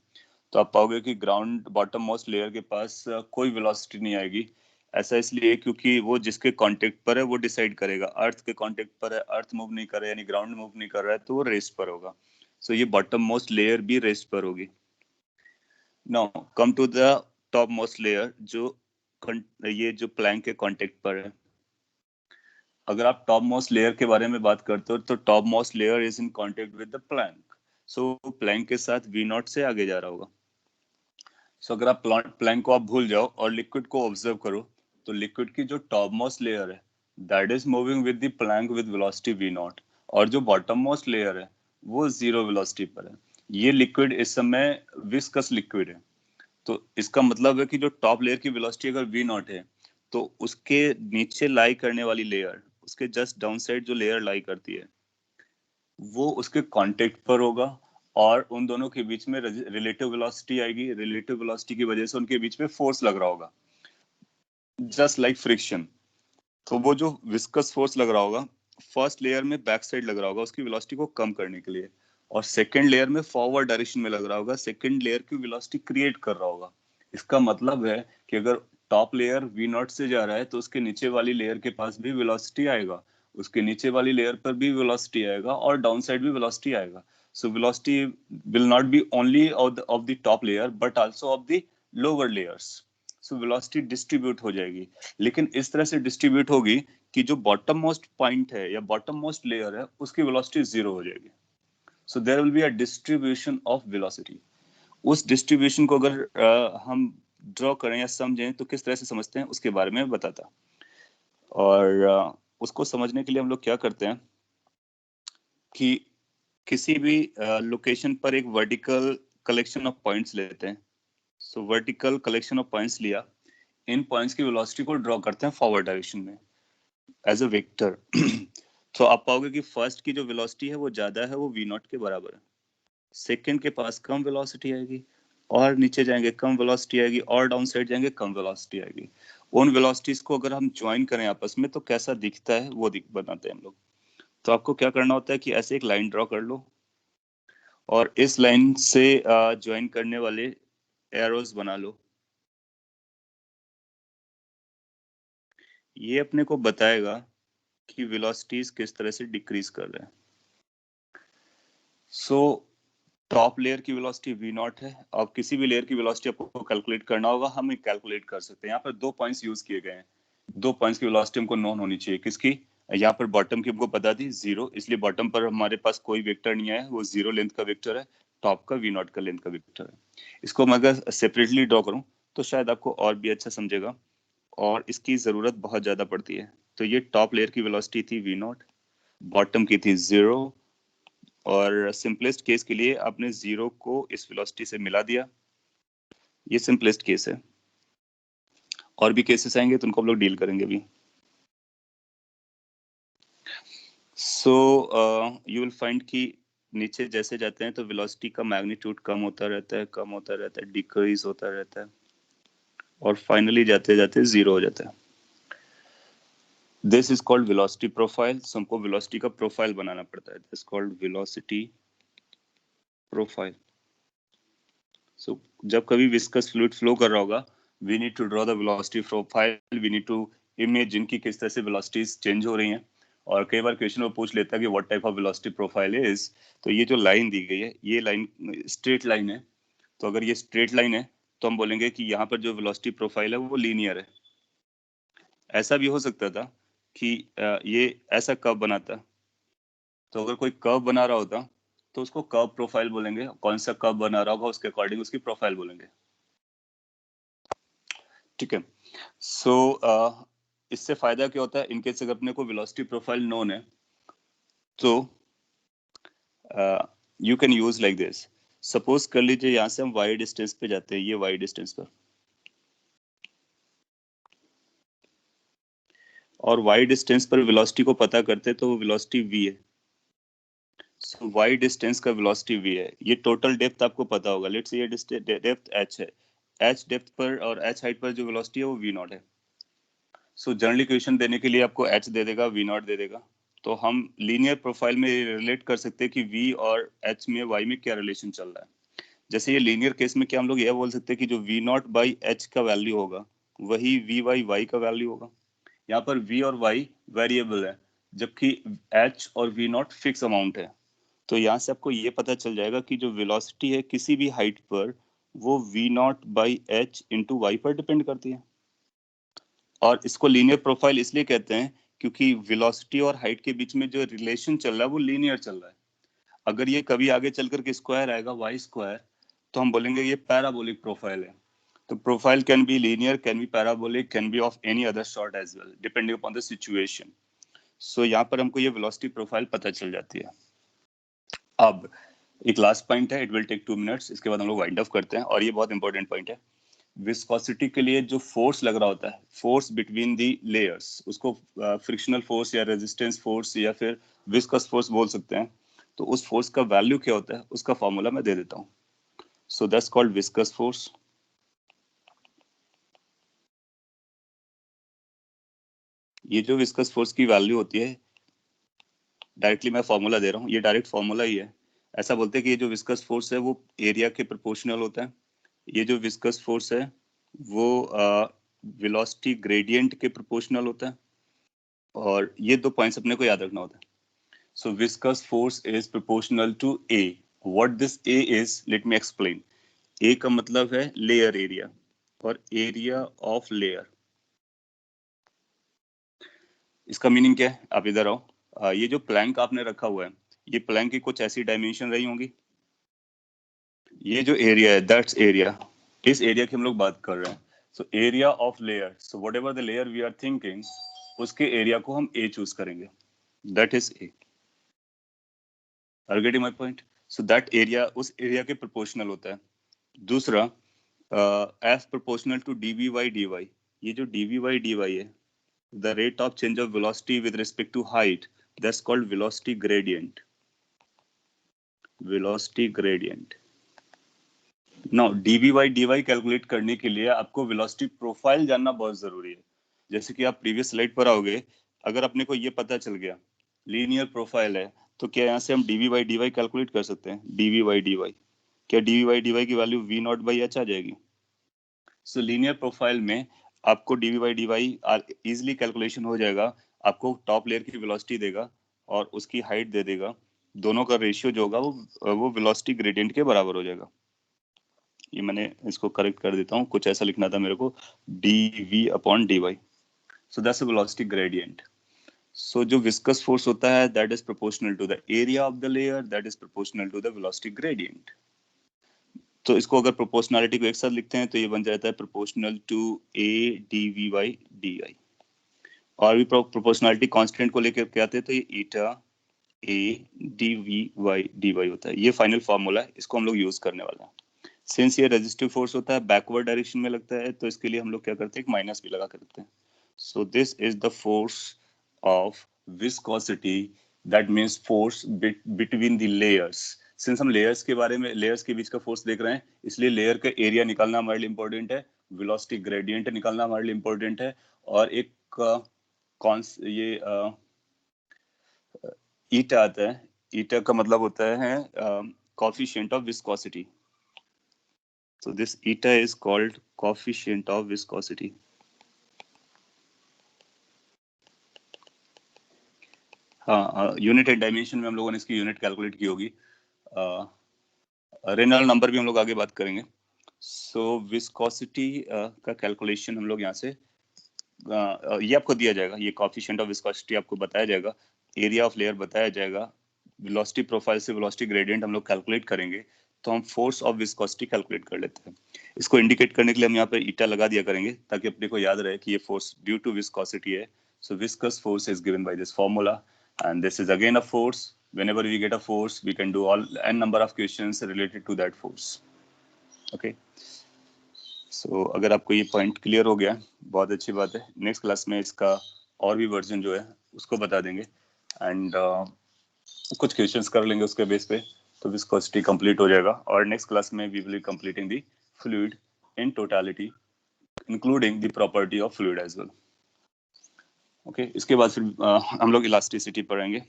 तो आप पाओगे कि ग्राउंड बॉटम मोस्ट लेयर के पास कोई वेलोसिटी नहीं आएगी। ऐसा इसलिए क्योंकि वो जिसके कांटेक्ट पर है वो डिसाइड करेगा। अर्थ के कांटेक्ट पर है, अर्थ मूव नहीं कर रहा है यानी ग्राउंड मूव नहीं कर रहा है, तो वो रेस्ट पर होगा। सो ये बॉटम मोस्ट लेयर भी रेस्ट पर होगी। Now come to the top most layer, जो ये जो प्लैंक के कांटेक्ट पर है। अगर आप टॉप मोस्ट लेयर के बारे में बात करते हो तो top most layer is in contact with the plank, so plank के साथ वी नॉट से आगे जा रहा होगा। सो अगर आप प्लैंक को आप भूल जाओ और लिक्विड को ऑब्जर्व करो, तो लिक्विड की जो टॉप मोस्ट लेयर है that is moving with the plank with velocity v not, और जो बॉटम मोस्ट लेयर है वो जीरो वेलोसिटी पर है। ये लिक्विड इस समय विस्कस लिक्विड है, तो इसका मतलब है कि जो टॉप लेयर की वेलोसिटी अगर वी नॉट है, तो उसके नीचे लाई करने वाली लेयर, उसके जस्ट डाउन साइड जो लेयर लाई करती है वो उसके कांटेक्ट पर होगा, और उन दोनों के बीच में रिलेटिव वेलोसिटी आएगी। रिलेटिव वेलोसिटी की वजह से उनके बीच में फोर्स लग रहा होगा, जस्ट लाइक फ्रिक्शन। तो वो जो विस्कस फोर्स लग रहा होगा, फर्स्ट लेयर में बैक साइड लग रहा होगा उसकी वेलोसिटी को कम करने के लिए, और सेकंड लेयर में फॉरवर्ड डायरेक्शन में लग रहा होगा, सेकंड लेयर की वेलोसिटी क्रिएट कर रहा होगा। इसका मतलब है कि अगर टॉप लेयर वी नॉट से जा रहा है तो उसके नीचे वाली लेयर के पास भी वेलोसिटी आएगा, उसके नीचे वाली लेयर पर भी वेलोसिटी आएगा, और डाउन साइड भी वेलोसिटी आएगा। So velocity will not be only of the top layer but also of the lower layers. So velocity distribute हो जाएगी, लेकिन इस तरह से डिस्ट्रीब्यूट होगी कि जो बॉटम मोस्ट पॉइंट है या बॉटम मोस्ट लेयर है उसकी वेलोसिटी जीरो हो जाएगी। So there will be a distribution of velocity. उस डिस्ट्रीब्यूशन को अगर हम ड्रॉ करें या समझें तो किस तरह से समझते हैं उसके बारे में बताता। और उसको समझने के लिए हम लोग क्या करते हैं कि किसी भी लोकेशन पर एक वर्टिकल कलेक्शन ऑफ पॉइंट्स लेते हैं। सो वर्टिकल कलेक्शन ऑफ पॉइंट्स लिया, इन पॉइंट्स की वेलोसिटी को ड्रॉ करते हैं फॉरवर्ड डायरेक्शन में एज अ वेक्टर। तो आप पाओगे कि फर्स्ट की जो वेलोसिटी है वो ज्यादा है, वो वी नॉट के बराबर है। सेकंड के पास कम वेलोसिटी आएगी, और नीचे जाएंगे कम वेलोसिटी आएगी, और डाउन साइड जाएंगे कम वेलोसिटी आएगी। उन वेलोसिटीज को अगर हम ज्वाइन करें आपस में तो कैसा दिखता है वो बनाते हैं हम लोग। तो आपको क्या करना होता है कि ऐसे एक लाइन ड्रॉ कर लो और इस लाइन से ज्वाइन करने वाले एरोज बना लो। ये अपने को बताएगा कि वेलोसिटीज किस तरह से डिक्रीज कर रहे हैं। सो टॉप लेयर की वेलोसिटी v नॉट है। अब किसी भी लेयर की वेलोसिटी आपको कैलकुलेट करना होगा, हम कैलकुलेट कर सकते हैं। यहाँ पर 2 पॉइंट्स यूज किए गए हैं। 2 पॉइंट्स की वेलोसिटी हमको नोन होनी चाहिए। किसकी? यहाँ पर बॉटम की हमको पता थी 0, इसलिए बॉटम पर हमारे पास कोई वेक्टर नहीं है, वो 0 लेंथ का वेक्टर है। टॉप का v नॉट का लेंथ का वेक्टर है। इसको मैं अगर सेपरेटली ड्रॉ करूँ तो शायद आपको और भी अच्छा समझेगा, और इसकी जरूरत बहुत ज्यादा पड़ती है। तो ये टॉप लेयर की वेलोसिटी थी v नॉट, बॉटम की थी 0, और सिंपलेस्ट केस के लिए आपने 0 को इस वेलोसिटी से मिला दिया। ये सिंपलेस्ट केस है, और भी केसेस आएंगे तो उनको हम लोग डील करेंगे अभी। सो यू विल फाइंड कि नीचे जैसे जाते हैं तो वेलोसिटी का मैग्नीट्यूड कम होता रहता है, कम होता रहता है, डिक्रीज होता रहता है, और फाइनली जाते जाते 0 हो जाता है। This is called velocity profile. So हमको वेलोसिटी का प्रोफाइल बनाना पड़ता है। This called velocity profile. So जब कभी विस्कस फ्लूइड फ्लो कर रहा होगा, we need to draw the velocity profile, we need to imagine की किस तरह से वेलोसिटीज चेंज हो रही हैं। और कई बार क्वेश्चन वो पूछ लेता है कि what type of velocity profile is. तो ये जो लाइन दी गई है, ये लाइन स्ट्रेट लाइन है। तो अगर ये स्ट्रेट लाइन है तो हम बोलेंगे कि यहाँ पर जो वेलोसिटी प्रोफाइल है वो लीनियर है। ऐसा भी हो सकता था कि ये ऐसा कर्व बनाता। तो अगर कोई कर्व बना रहा होता तो उसको कर्व प्रोफाइल बोलेंगे। कौन सा कर्व बना रहा होगा उसके अकॉर्डिंग उसकी प्रोफाइल बोलेंगे। ठीक है। सो इससे फायदा क्या होता है? इनकेस अगर अपने को वेलोसिटी प्रोफाइल नोन है तो you can use like this. Suppose कर लीजिए यहाँ से हम वाई डिस्टेंस पे जाते हैं, ये वाई डिस्टेंस पर, और वाई डिस्टेंस पर वेलोसिटी को पता करते तो वो वेलोसिटी v है। सो वाई डिस्टेंस का वेलोसिटी v है। ये टोटल डेप्थ आपको पता होगा। लेट्स से ये डेप्थ h है। h डेप्थ पर और h हाइट पर जो वेलोसिटी है वो v नॉट है। सो जनरल इक्वेशन देने के लिए आपको h दे देगा, v नॉट दे देगा। तो हम लीनियर प्रोफाइल में रिलेट कर सकते हैं कि v और h में y में क्या रिलेशन चल रहा है। जैसे ये लीनियर केस में क्या हम लोग यह बोल सकते हैं कि जो v नॉट बाई h का वैल्यू होगा वही v बाई y का वैल्यू होगा। यहाँ पर v और y वेरिएबल है, जबकि h और v नॉट फिक्स अमाउंट है। तो यहाँ से आपको ये पता चल जाएगा कि जो वेलोसिटी है किसी भी हाइट पर वो v not by h into y पर डिपेंड करती है। और इसको लीनियर प्रोफाइल इसलिए कहते हैं क्योंकि वेलोसिटी और हाइट के बीच में जो रिलेशन चल रहा है वो लीनियर चल रहा है। अगर ये कभी आगे चल करके स्क्वायर आएगा वाई स्क्वायर, तो हम बोलेंगे ये पैराबोलिक प्रोफाइल है। तो profile can be linear, can be parabolic, can be of any other sort as well depending upon the situation. So यहाँ पर हमको ये वेलोसिटी प्रोफाइल पता चल जाती है। अब एक लास्ट पॉइंट है, इट विल टेक 2 मिनट्स, इसके बाद हम लोग वाइंड अप करते हैं, और ये बहुत इंपॉर्टेंट पॉइंट है। विस्कोसिटी के लिए जो फोर्स लग रहा होता है, फोर्स बिटवीन दी लेयर्स, उसको फ्रिक्शनल फोर्स या रेजिस्टेंस फोर्स या फिर विस्कस फोर्स बोल सकते हैं। तो उस फोर्स का वैल्यू क्या होता है उसका फॉर्मूला मैं दे देता हूँ। So that's called viscous force. ये जो विस्कस फोर्स की वैल्यू होती है, डायरेक्टली मैं फॉर्मूला दे रहा हूँ, ये डायरेक्ट फॉर्मूला ही है। ऐसा बोलते हैं कि ये जो विस्कस फोर्स है वो एरिया के प्रोपोर्शनल होता है। ये जो विस्कस फोर्स है वो वेलोसिटी ग्रेडियंट के प्रोपोर्शनल होता है। और ये 2 पॉइंट्स अपने को याद रखना होता है। So viscous force is proportional to A. What this A is, let me explain. A का मतलब है लेयर एरिया, और एरिया ऑफ लेयर, इसका मीनिंग क्या है? आप इधर आओ। ये जो प्लैंक आपने रखा हुआ है, ये प्लैंक की कुछ ऐसी डायमेंशन रही होंगी। ये जो एरिया है दैट्स एरिया। इस एरिया की हम लोग बात कर रहे हैं। So area of layer, so whatever the layer we are thinking, उसके एरिया को हम ए चूज करेंगे। That is A. Are getting my point? So that area उस एरिया के प्रोपोर्शनल होता है। दूसरा, F proportional to d v y d y. ये जो d v y d y है, the rate of change of velocity with respect to height, that's called velocity gradient. Velocity gradient. Now dy calculate करने के लिए आपको velocity profile जानना बहुत जरूरी है। जैसे कि आप प्रीवियस स्लाइड पर आओगे, अगर अपने को ये पता चल गया लीनियर प्रोफाइल है, तो क्या यहाँ से हम dy कैलकुलेट कर सकते हैं? dy क्या dy की value v not by h आ जाएगी? सो लीनियर प्रोफाइल में आपको dy इजिली कैलकुलेशन हो जाएगा। आपको टॉप लेयर की वेलोसिटी देगा और उसकी हाइट दे देगा, दोनों का रेशियो जो होगा वो वेलोसिटी ग्रेडियंट के बराबर हो जाएगा। ये मैंने इसको करेक्ट कर देता हूँ, कुछ ऐसा लिखना था मेरे को, dv upon dy। So that's a velocity gradient. So जो विस्कस फोर्स होता है that is proportional to the area of the layer, that is proportional to the velocity gradient. तो इसको अगर प्रोपोर्शनलिटी को एक साथ लिखते हैं तो ये बन जाता है proportional to a dv by d. और भी प्रोपोर्शनलिटी कांस्टेंट को लेकर क्या आते हैं तो ये ईटा a dv बाई dy होता है। ये फाइनल फॉर्मूला है, इसको हम लोग यूज करने वाले हैं। सिंस ये रेजिस्टिव फोर्स होता है, बैकवर्ड डायरेक्शन में लगता है, तो इसके लिए हम लोग क्या करते हैं, एक माइनस भी लगा कर रखते हैं। So this is the force of viscosity, that means force between the layers. Since हम लेयर्स के बारे में, लेयर्स के बीच का फोर्स देख रहे हैं, इसलिए लेयर का एरिया निकालना हमारे लिए इंपॉर्टेंट है, वेलोसिटी ग्रेडियंट निकालना हमारे लिए इंपॉर्टेंट है, और एक ये ईटा आता है। ईटा का मतलब होता है coefficient of viscosity. So this eta is called coefficient of viscosity. हाँ, यूनिट एंड डायमेंशन में हम लोगों ने इसकी यूनिट कैलकुलेट की होगी। रेनॉल्ड नंबर भी हम लोग आगे बात करेंगे। सो विस्कोसिटी का कैलकुलेशन हम लोग यहाँ से ये आपको दिया जाएगा, ये कोएफिशिएंट ऑफ विस्कोसिटी आपको बताया जाएगा, एरिया ऑफ लेयर बताया जाएगा, वेलोसिटी प्रोफाइल से वेलोसिटी ग्रेडियंट हम लोग कैलकुलेट करेंगे, तो हम फोर्स ऑफ विस्कोसिटी कैलकुलेट कर लेते हैं। इसको इंडिकेट करने के लिए हम यहाँ पे ईटा लगा दिया करेंगे ताकि अपने को याद रहे कि ये फोर्स ड्यू टू विस्कोसिटी है। So viscous force is given by this formula, and this is again a force. whenever we get a force we can do all n number of questions related to that force. Okay, सो अगर आपको ये point clear हो गया, बहुत अच्छी बात है। Next class में इसका और भी वर्जन जो है उसको बता देंगे, एंड कुछ क्वेश्चंस कर लेंगे उसके बेस पे, तो विस्कोसिटी कंप्लीट हो जाएगा। और नेक्स्ट क्लास में we will completing the fluid in totality including the property of fluid as well. Okay, इसके बाद फिर हम लोग इलास्टिसिटी पढ़ेंगे।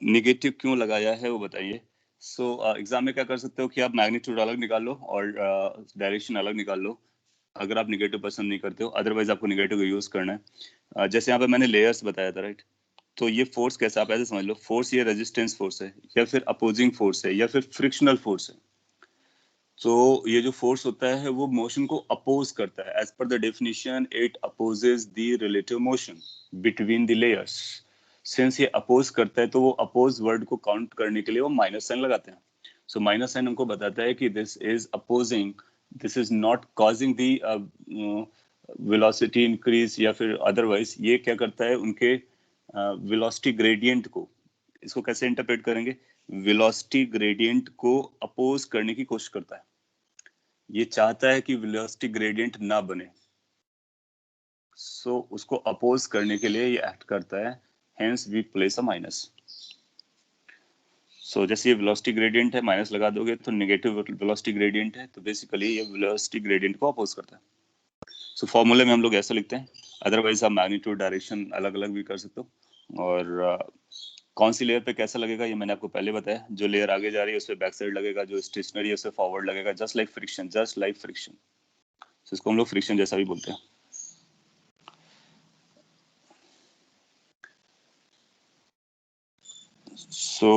नेगेटिव क्यों लगाया है वो बताइए। सो एग्जाम में क्या कर सकते हो कि आप मैग्नीट्यूड अलग निकाल लो और डायरेक्शन अलग निकाल लो, अगर आप निगेटिव पसंद नहीं करते हो, अदरवाइज आपको निगेटिव का यूज करना है। जैसे यहाँ पे मैंने लेयर्स बताया था, राइट? तो ये फोर्स कैसा, आप ऐसे समझ लो, फोर्स ये रेजिस्टेंस फोर्स है, या फिर अपोजिंग फोर्स है, या फिर फ्रिक्शनल फोर्स है। तो ये जो फोर्स होता है वो मोशन को अपोज करता है। As per the definition it opposes the relative motion between the layers. Since ये अपोज करता है तो वो अपोज वर्ड को काउंट करने के लिए वो माइनस साइन लगाते हैं। सो माइनस साइन हमको बताता है कि this is opposing, this is not causing the velocity increase, या फिर अदरवाइज ये क्या करता है, उनके वेलोसिटी ग्रेडियंट को, इसको कैसे इंटरप्रेट करेंगे, वेलोसिटी ग्रेडियंट को अपोज करने की कोशिश करता है। ये चाहता है कि वेलोसिटी ग्रेडियंट ना बने, सो उसको अपोज करने के लिए ये एक्ट करता है, hence we place a minus. So जैसे ये वेलोसिटी ग्रेडियंट है, माइनस लगा दोगे तो नेगेटिव वेलोसिटी ग्रेडियंट है, तो बेसिकली ये वेलोसिटी ग्रेडियंट को अपोज करता है। सो फॉर्मूले में हम लोग ऐसा लिखते हैं, अदरवाइज आप मैग्नीट्यूड डायरेक्शन अलग अलग भी कर सकते हो। और कौन सी लेयर पे कैसा लगेगा ये मैंने आपको पहले बताया, जो लेयर आगे जा रही है उस पर बैक साइड लगेगा, जो स्टेशनरी है उस पर फॉरवर्ड लगेगा, just like friction, just like friction. So इसको हम लोग फ्रिक्शन जैसा भी बोलते हैं। सो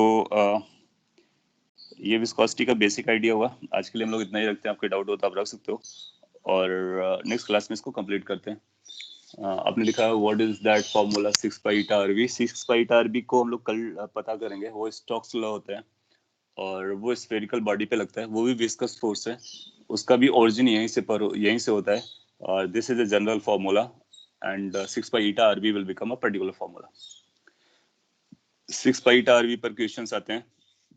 ये विस्कोसिटी का बेसिक आइडिया हुआ। आज के लिए हम लोग इतना ही रखते हैं, आपके डाउट हो तो आप रख सकते हो, और नेक्स्ट क्लास में इसको कंप्लीट करते हैं। आपने लिखा है what is that formula 6 pi eta r v. 6 pi eta r v को हम लोग कल पता करेंगे, वो स्टोक्स लॉ होता है और वो स्फेरिकल बॉडी पे लगता है, वो भी विस्कस फोर्स है, उसका भी ओरिजिन यहीं से होता है, और this is a general formula, and 6 pi eta r v will become a particular formula. 6 pi eta r v पर क्वेश्चंस आते हैं,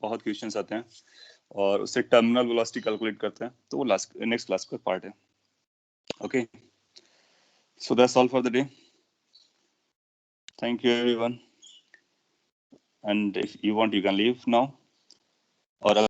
बहुत क्वेश्चंस आते हैं, और उससे टर्मिनल वेलोसिटी कैलकुलेट करते हैं, तो वो नेक्स्ट क्लास का पार्ट है। Okay, so that's all for the day. Thank you everyone, and if you want you can leave now, और